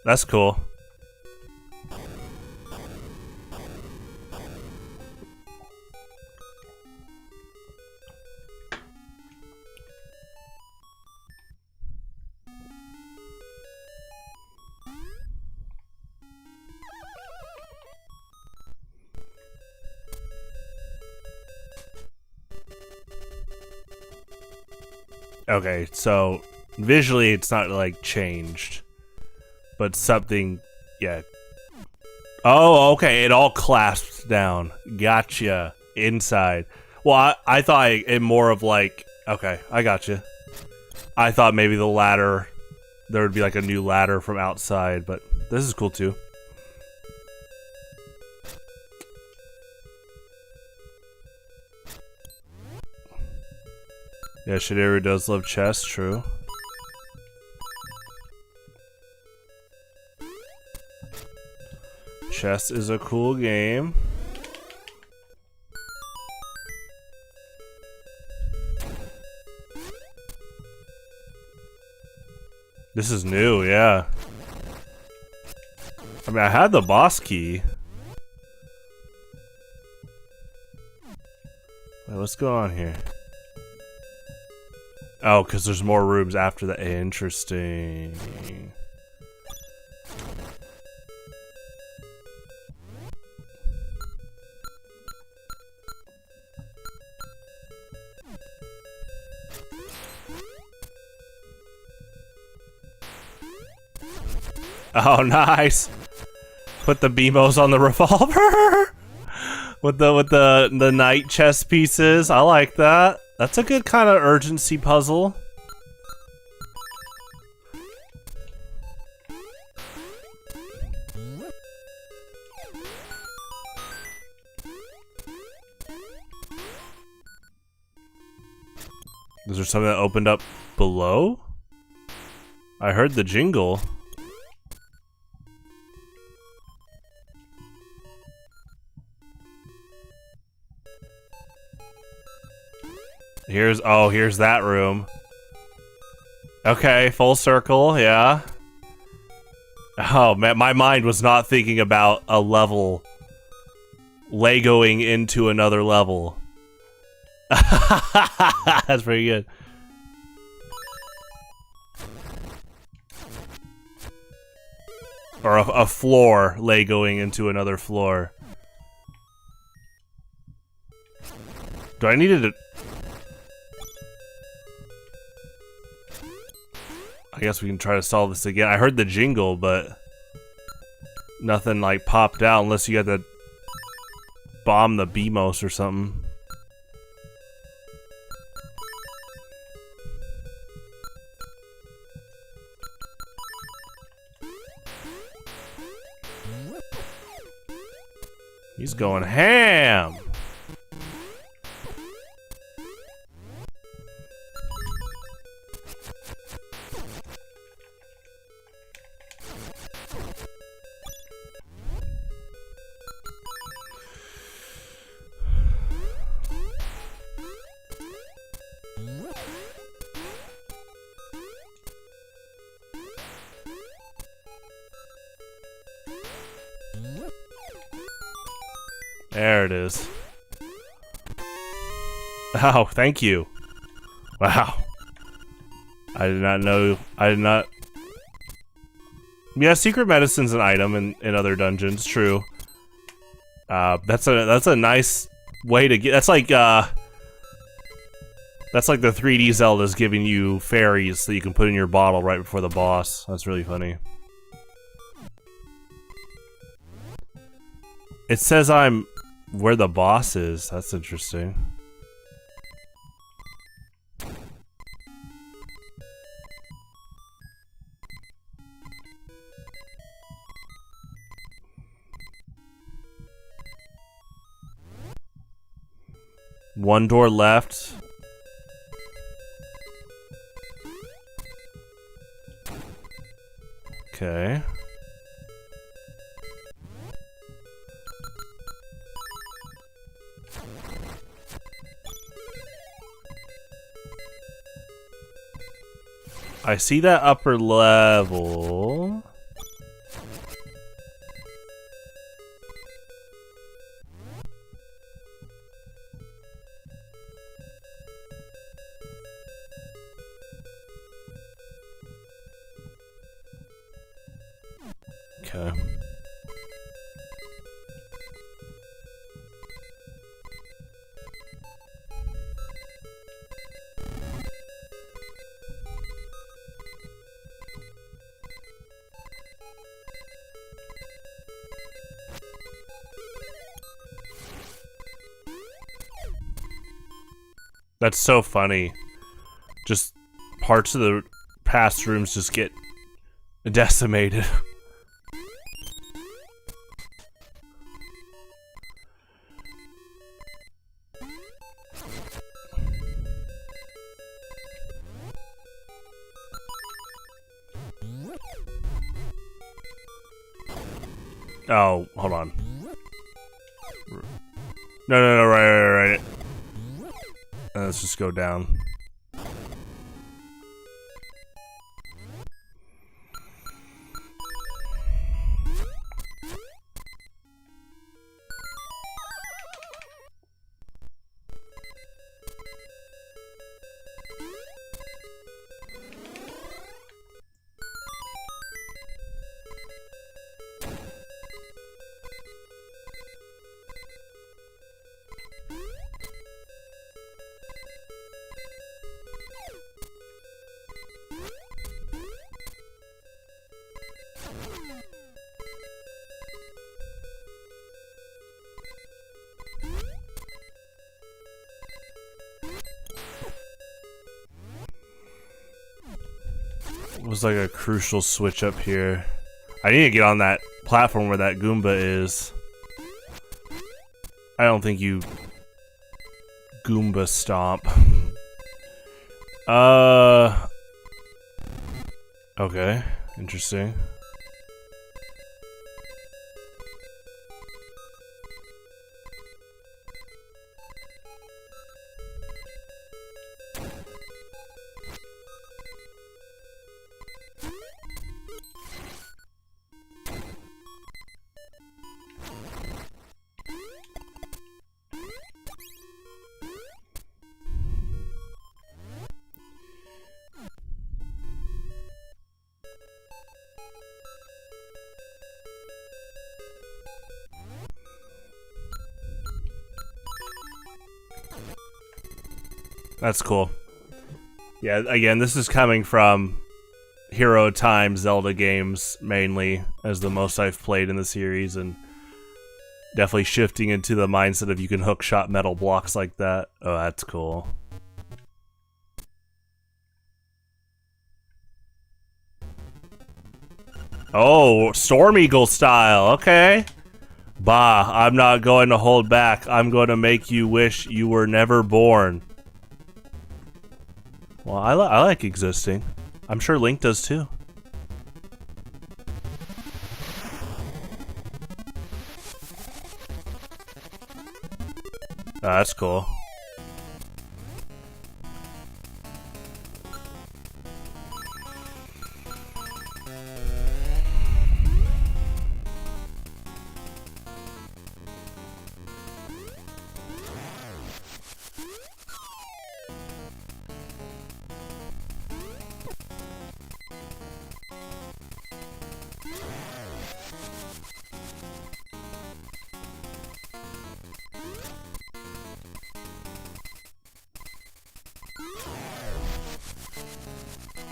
That's cool. Okay, so visually it's not like changed, but something, yeah. Oh, okay, it all clasps down. Gotcha. Inside. Well, I thought it more of like, okay, I gotcha. I thought maybe the ladder, there would be like a new ladder from outside, but this is cool too. Yeah, Shideru does love chess, true. Chess is a cool game. This is new, yeah. I mean, I had the boss key. Wait, what's going on here? Oh, because there's more rooms after that. Interesting. Oh, nice. Put the BMOs on the revolver with the knight chess pieces. I like that. That's a good kind of urgency puzzle. Is there something that opened up below? I heard the jingle. Here's that room. Okay, full circle, yeah. Oh man, my mind was not thinking about a level Legoing into another level. That's pretty good. Or a floor Legoing into another floor. Do I need to... I guess we can try to solve this again. I heard the jingle, but nothing like popped out unless you had to bomb the BMOS or something. He's going ham. There it is. Oh, thank you. Wow. I did not know. I did not. Yeah, secret medicine's an item in other dungeons. True. That's a nice way to get. That's like the 3D Zelda's giving you fairies that you can put in your bottle right before the boss. That's really funny. It says I'm where the boss is. That's interesting. One door left. Okay. I see that upper level. Okay. That's so funny. Just parts of the past rooms just get decimated. Oh, hold on. No, right. Let's just go down. was like a crucial switch up here. I need to get on that platform where that Goomba is. I don't think you Goomba stomp. Okay, interesting. That's cool. Yeah, again, this is coming from Hero Time Zelda games, mainly, as the most I've played in the series, and definitely shifting into the mindset of you can hook shot metal blocks like that. Oh, that's cool. Oh, Storm Eagle style, okay. Bah, I'm not going to hold back. I'm going to make you wish you were never born. Well, I like existing. I'm sure Link does too. Oh, that's cool.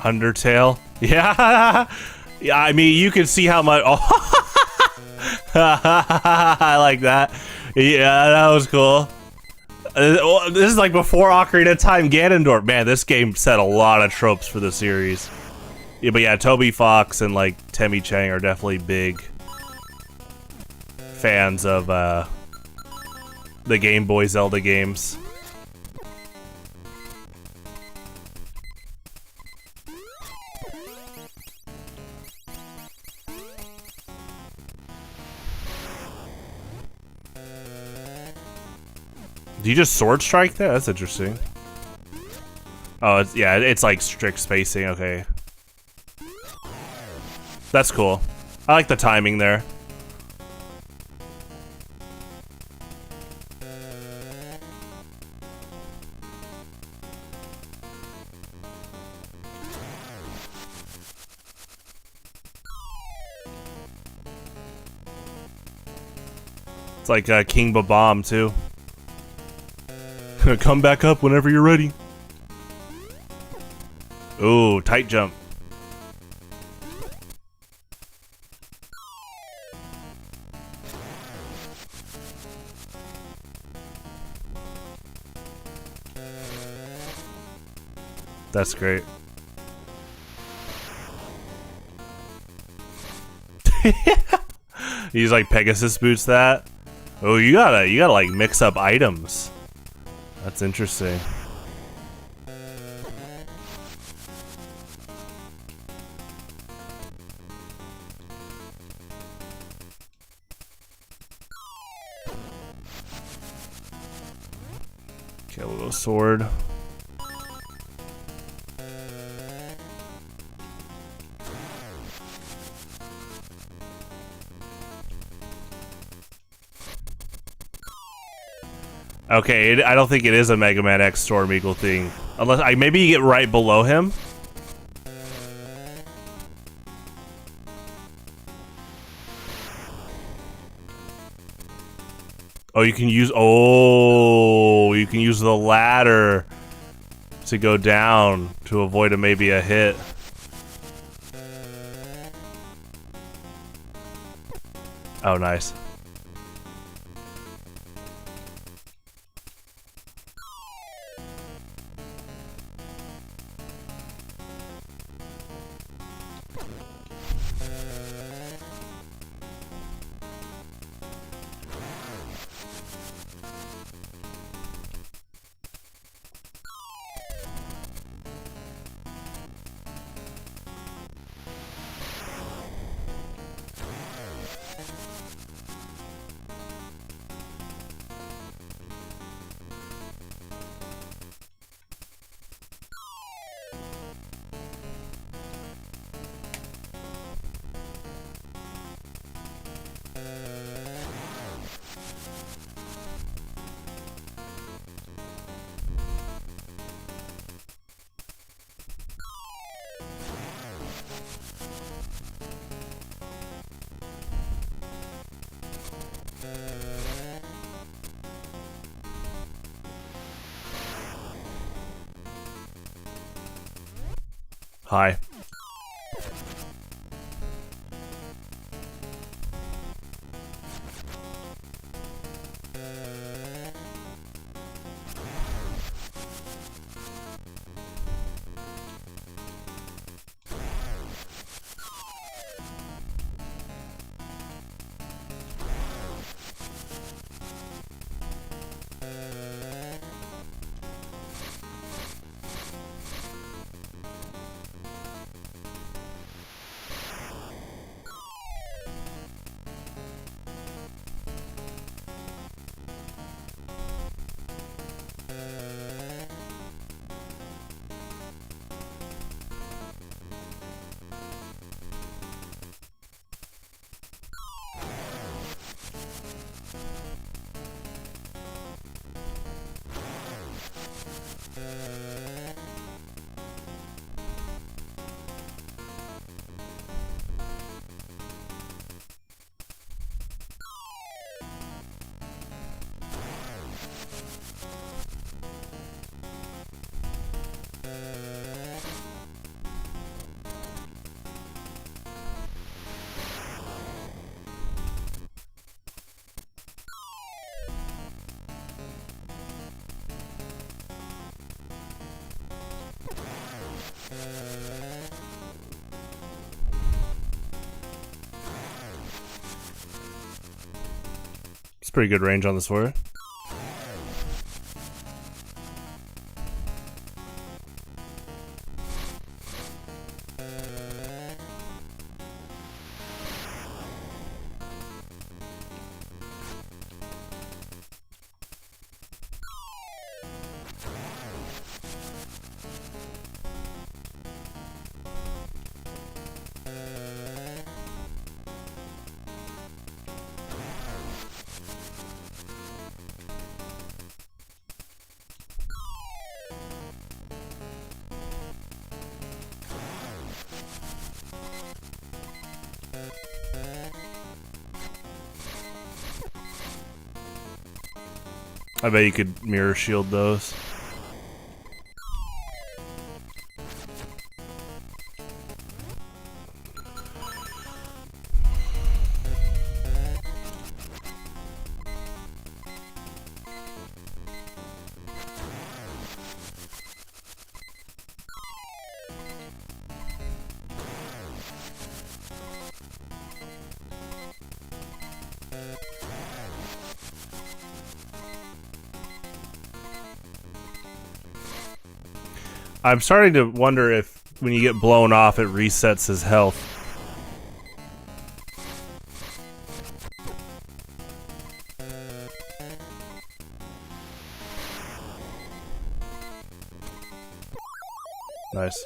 Undertale? Yeah. Yeah, I mean, you can see how much. Oh. I like that. Yeah, that was cool. This is like before Ocarina of Time Ganondorf. Man, this game set a lot of tropes for the series. Yeah, but yeah, Toby Fox and like Temmie Chang are definitely big fans of the Game Boy Zelda games. Do you just sword strike there? That's interesting. Oh, yeah, it's like strict spacing. Okay. That's cool. I like the timing there. It's like King Babam too. Come back up whenever you're ready. Ooh, tight jump. That's great. Use like Pegasus boots that. Oh, you gotta like mix up items. That's interesting. Okay, a little sword. Okay, I don't think it is a Mega Man X Storm Eagle thing. Unless, maybe you get right below him. Oh, you can use the ladder to go down to avoid maybe a hit. Oh, nice. Hi. It's pretty good range on this warrior. I bet you could mirror shield those. I'm starting to wonder if when you get blown off, it resets his health. Nice.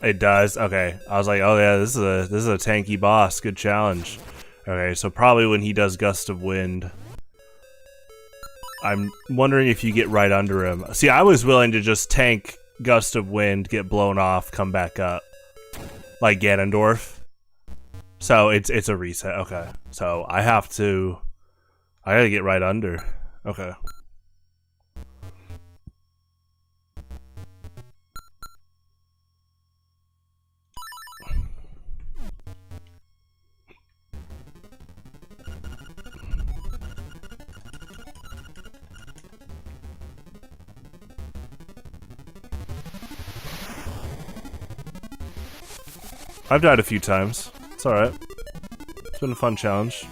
It does. Okay, I was like, oh yeah, this is a tanky boss. Good challenge. Okay, so probably when he does Gust of Wind, I'm wondering if you get right under him. See, I was willing to just tank Gust of Wind, get blown off, come back up, like Ganondorf. So it's a reset. Okay, so I gotta get right under. Okay. I've died a few times. It's alright. It's been a fun challenge.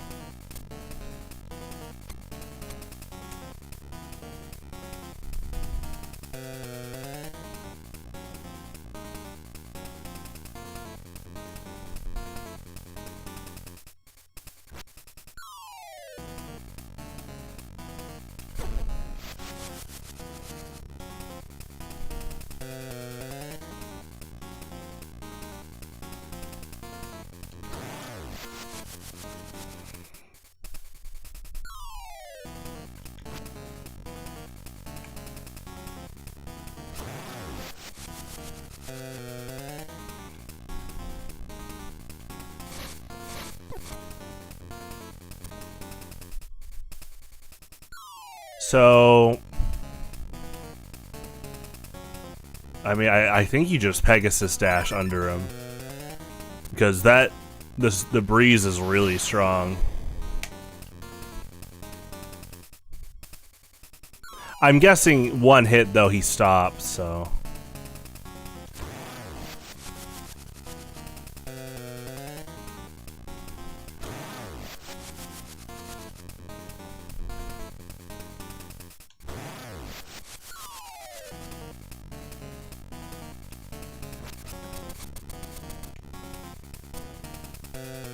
So, I mean, I think you just Pegasus Dash under him because the breeze is really strong. I'm guessing one hit though he stops, so.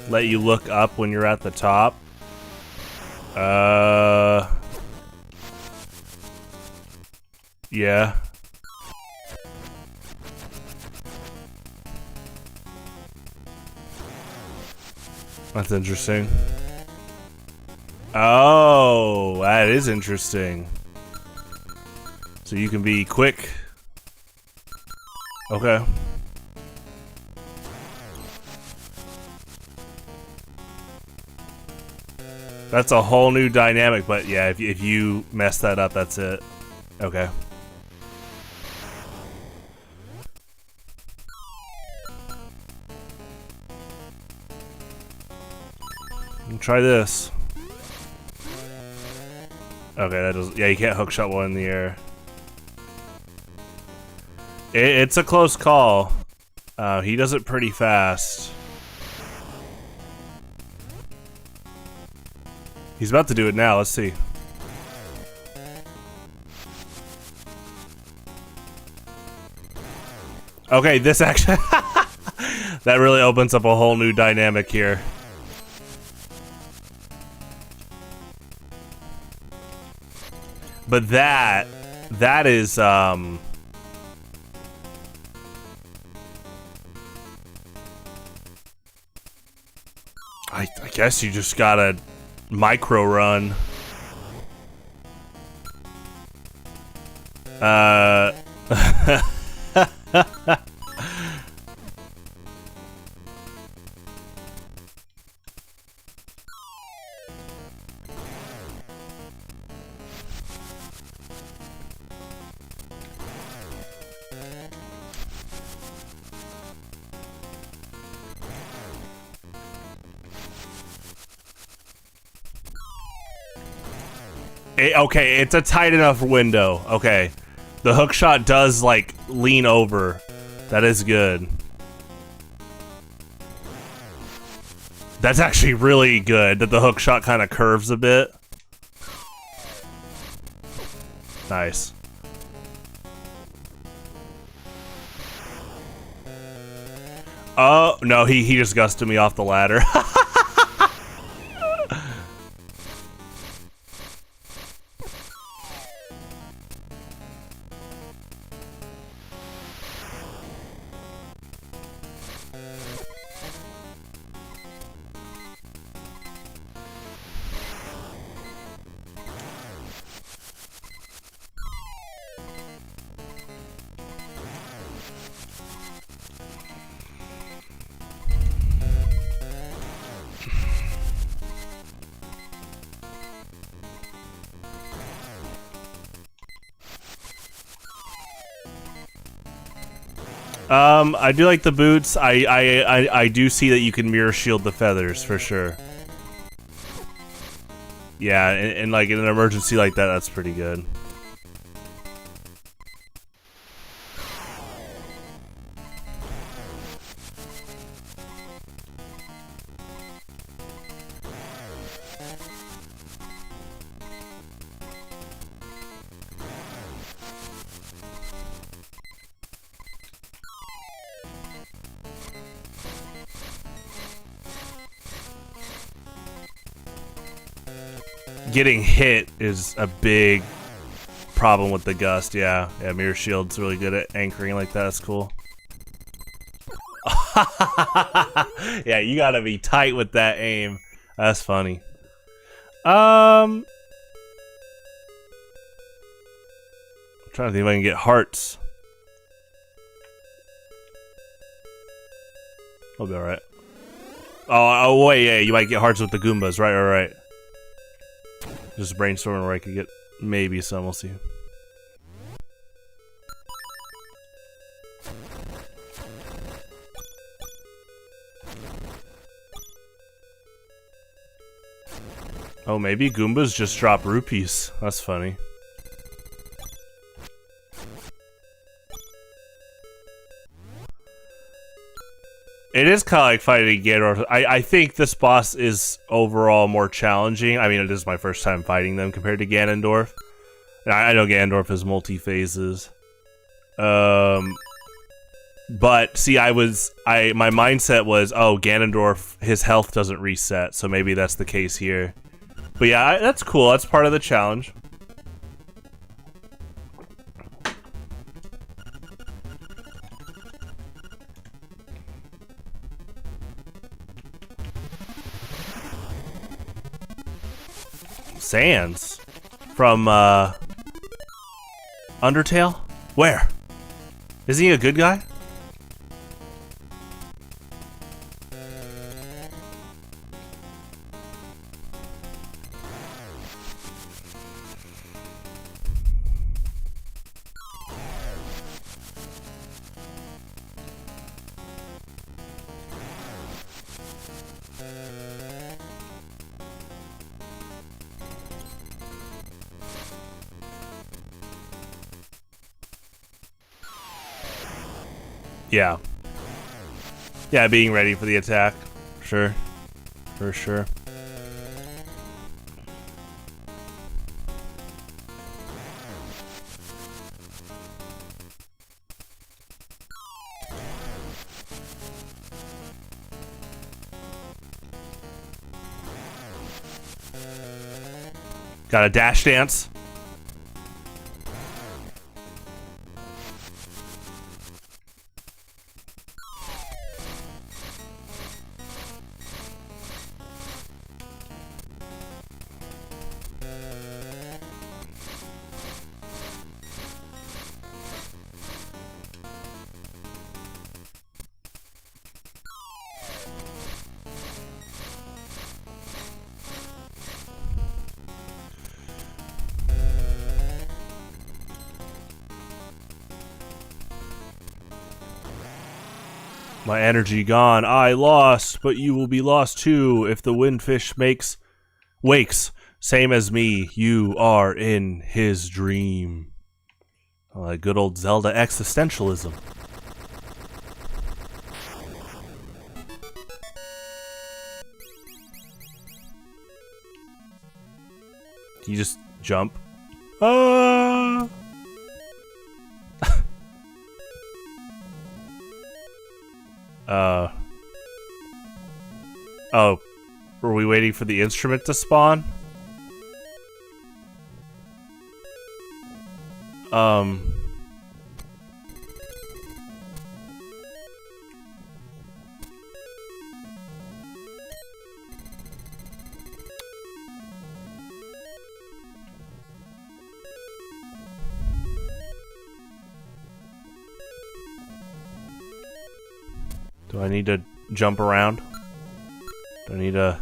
Let you look up when you're at the top. Yeah. That's interesting. Oh, that is interesting. So you can be quick. Okay. That's a whole new dynamic, but yeah, if you mess that up, that's it. Okay. Try this. Okay, that does. Yeah, you can't hookshot one in the air. It's a close call. He does it pretty fast. He's about to do it now. Let's see. Okay, this actually that really opens up a whole new dynamic here. But that is I guess you just gotta micro run. Okay, it's a tight enough window. Okay. The hook shot does, like, lean over. That is good. That's actually really good, that the hook shot kind of curves a bit. Nice. Oh, no, he just gusted me off the ladder. I do like the boots. I do see that you can mirror shield the feathers for sure. Yeah, and like in an emergency like that, that's pretty good. Getting hit is a big problem with the gust. Yeah, mirror shield's really good at anchoring like that. That's cool. Yeah, you gotta be tight with that aim. That's funny. I'm trying to think if I can get hearts. I'll be alright. Oh, wait, yeah, you might get hearts with the Goombas. Right. Just brainstorming where I could get maybe some, we'll see. Oh, maybe Goombas just drop rupees. That's funny. It is kind of like fighting Ganondorf. I think this boss is overall more challenging. I mean, it is my first time fighting them compared to Ganondorf. And I know Ganondorf is multi-phases. But see, my mindset was, oh, Ganondorf, his health doesn't reset, so maybe that's the case here. But yeah, that's cool. That's part of the challenge. Sans from Undertale? Where? Is he a good guy? Yeah. Yeah, being ready for the attack. Sure. For sure. Got a dash dance. My energy gone. I lost, but you will be lost too if the windfish wakes. Same as me, you are in his dream. Like good old Zelda existentialism. Can you just jump? Ah! Oh, were we waiting for the instrument to spawn? Do I need to jump around? Do I need to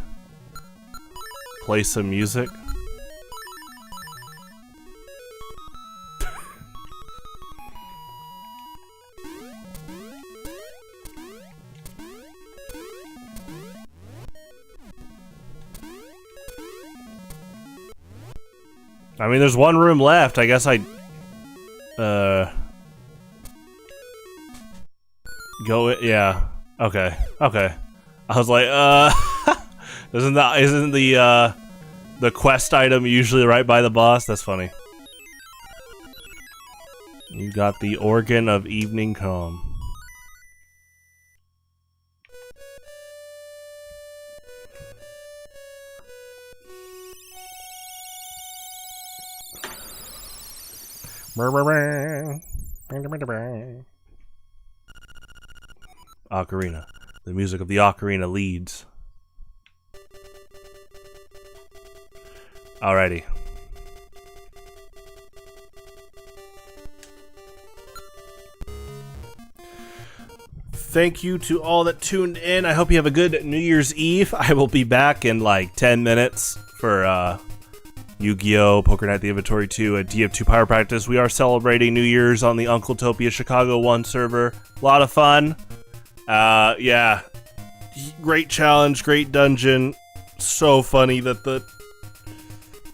play some music? I mean, there's one room left. I guess I go it. Yeah. Okay. Okay. I was like, isn't the quest item usually right by the boss? That's funny. You got the organ of evening calm. Ocarina. The music of the ocarina leads. Alrighty. thank you to all that tuned in. I hope you have a good New Year's Eve. I will be back in like 10 minutes for Yu-Gi-Oh! Poker Night: The Inventory 2 at DF2 Power Practice. We are celebrating New Year's on the Uncletopia Chicago 1 server. A lot of fun. Yeah. Great challenge, great dungeon. So funny that the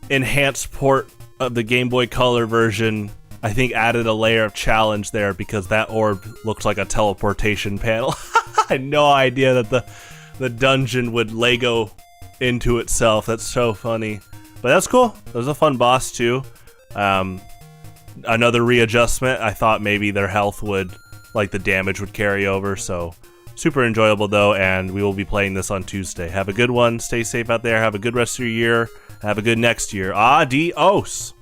enhanced port of the Game Boy Color version, I think, added a layer of challenge there because that orb looked like a teleportation panel. I had no idea that the dungeon would Lego into itself. That's so funny. But that's cool. It was a fun boss too. Another readjustment. I thought maybe their health would, like the damage would carry over. So super enjoyable though, and we will be playing this on Tuesday. Have a good one. Stay safe out there. Have a good rest of your year. Have a good next year. Adios.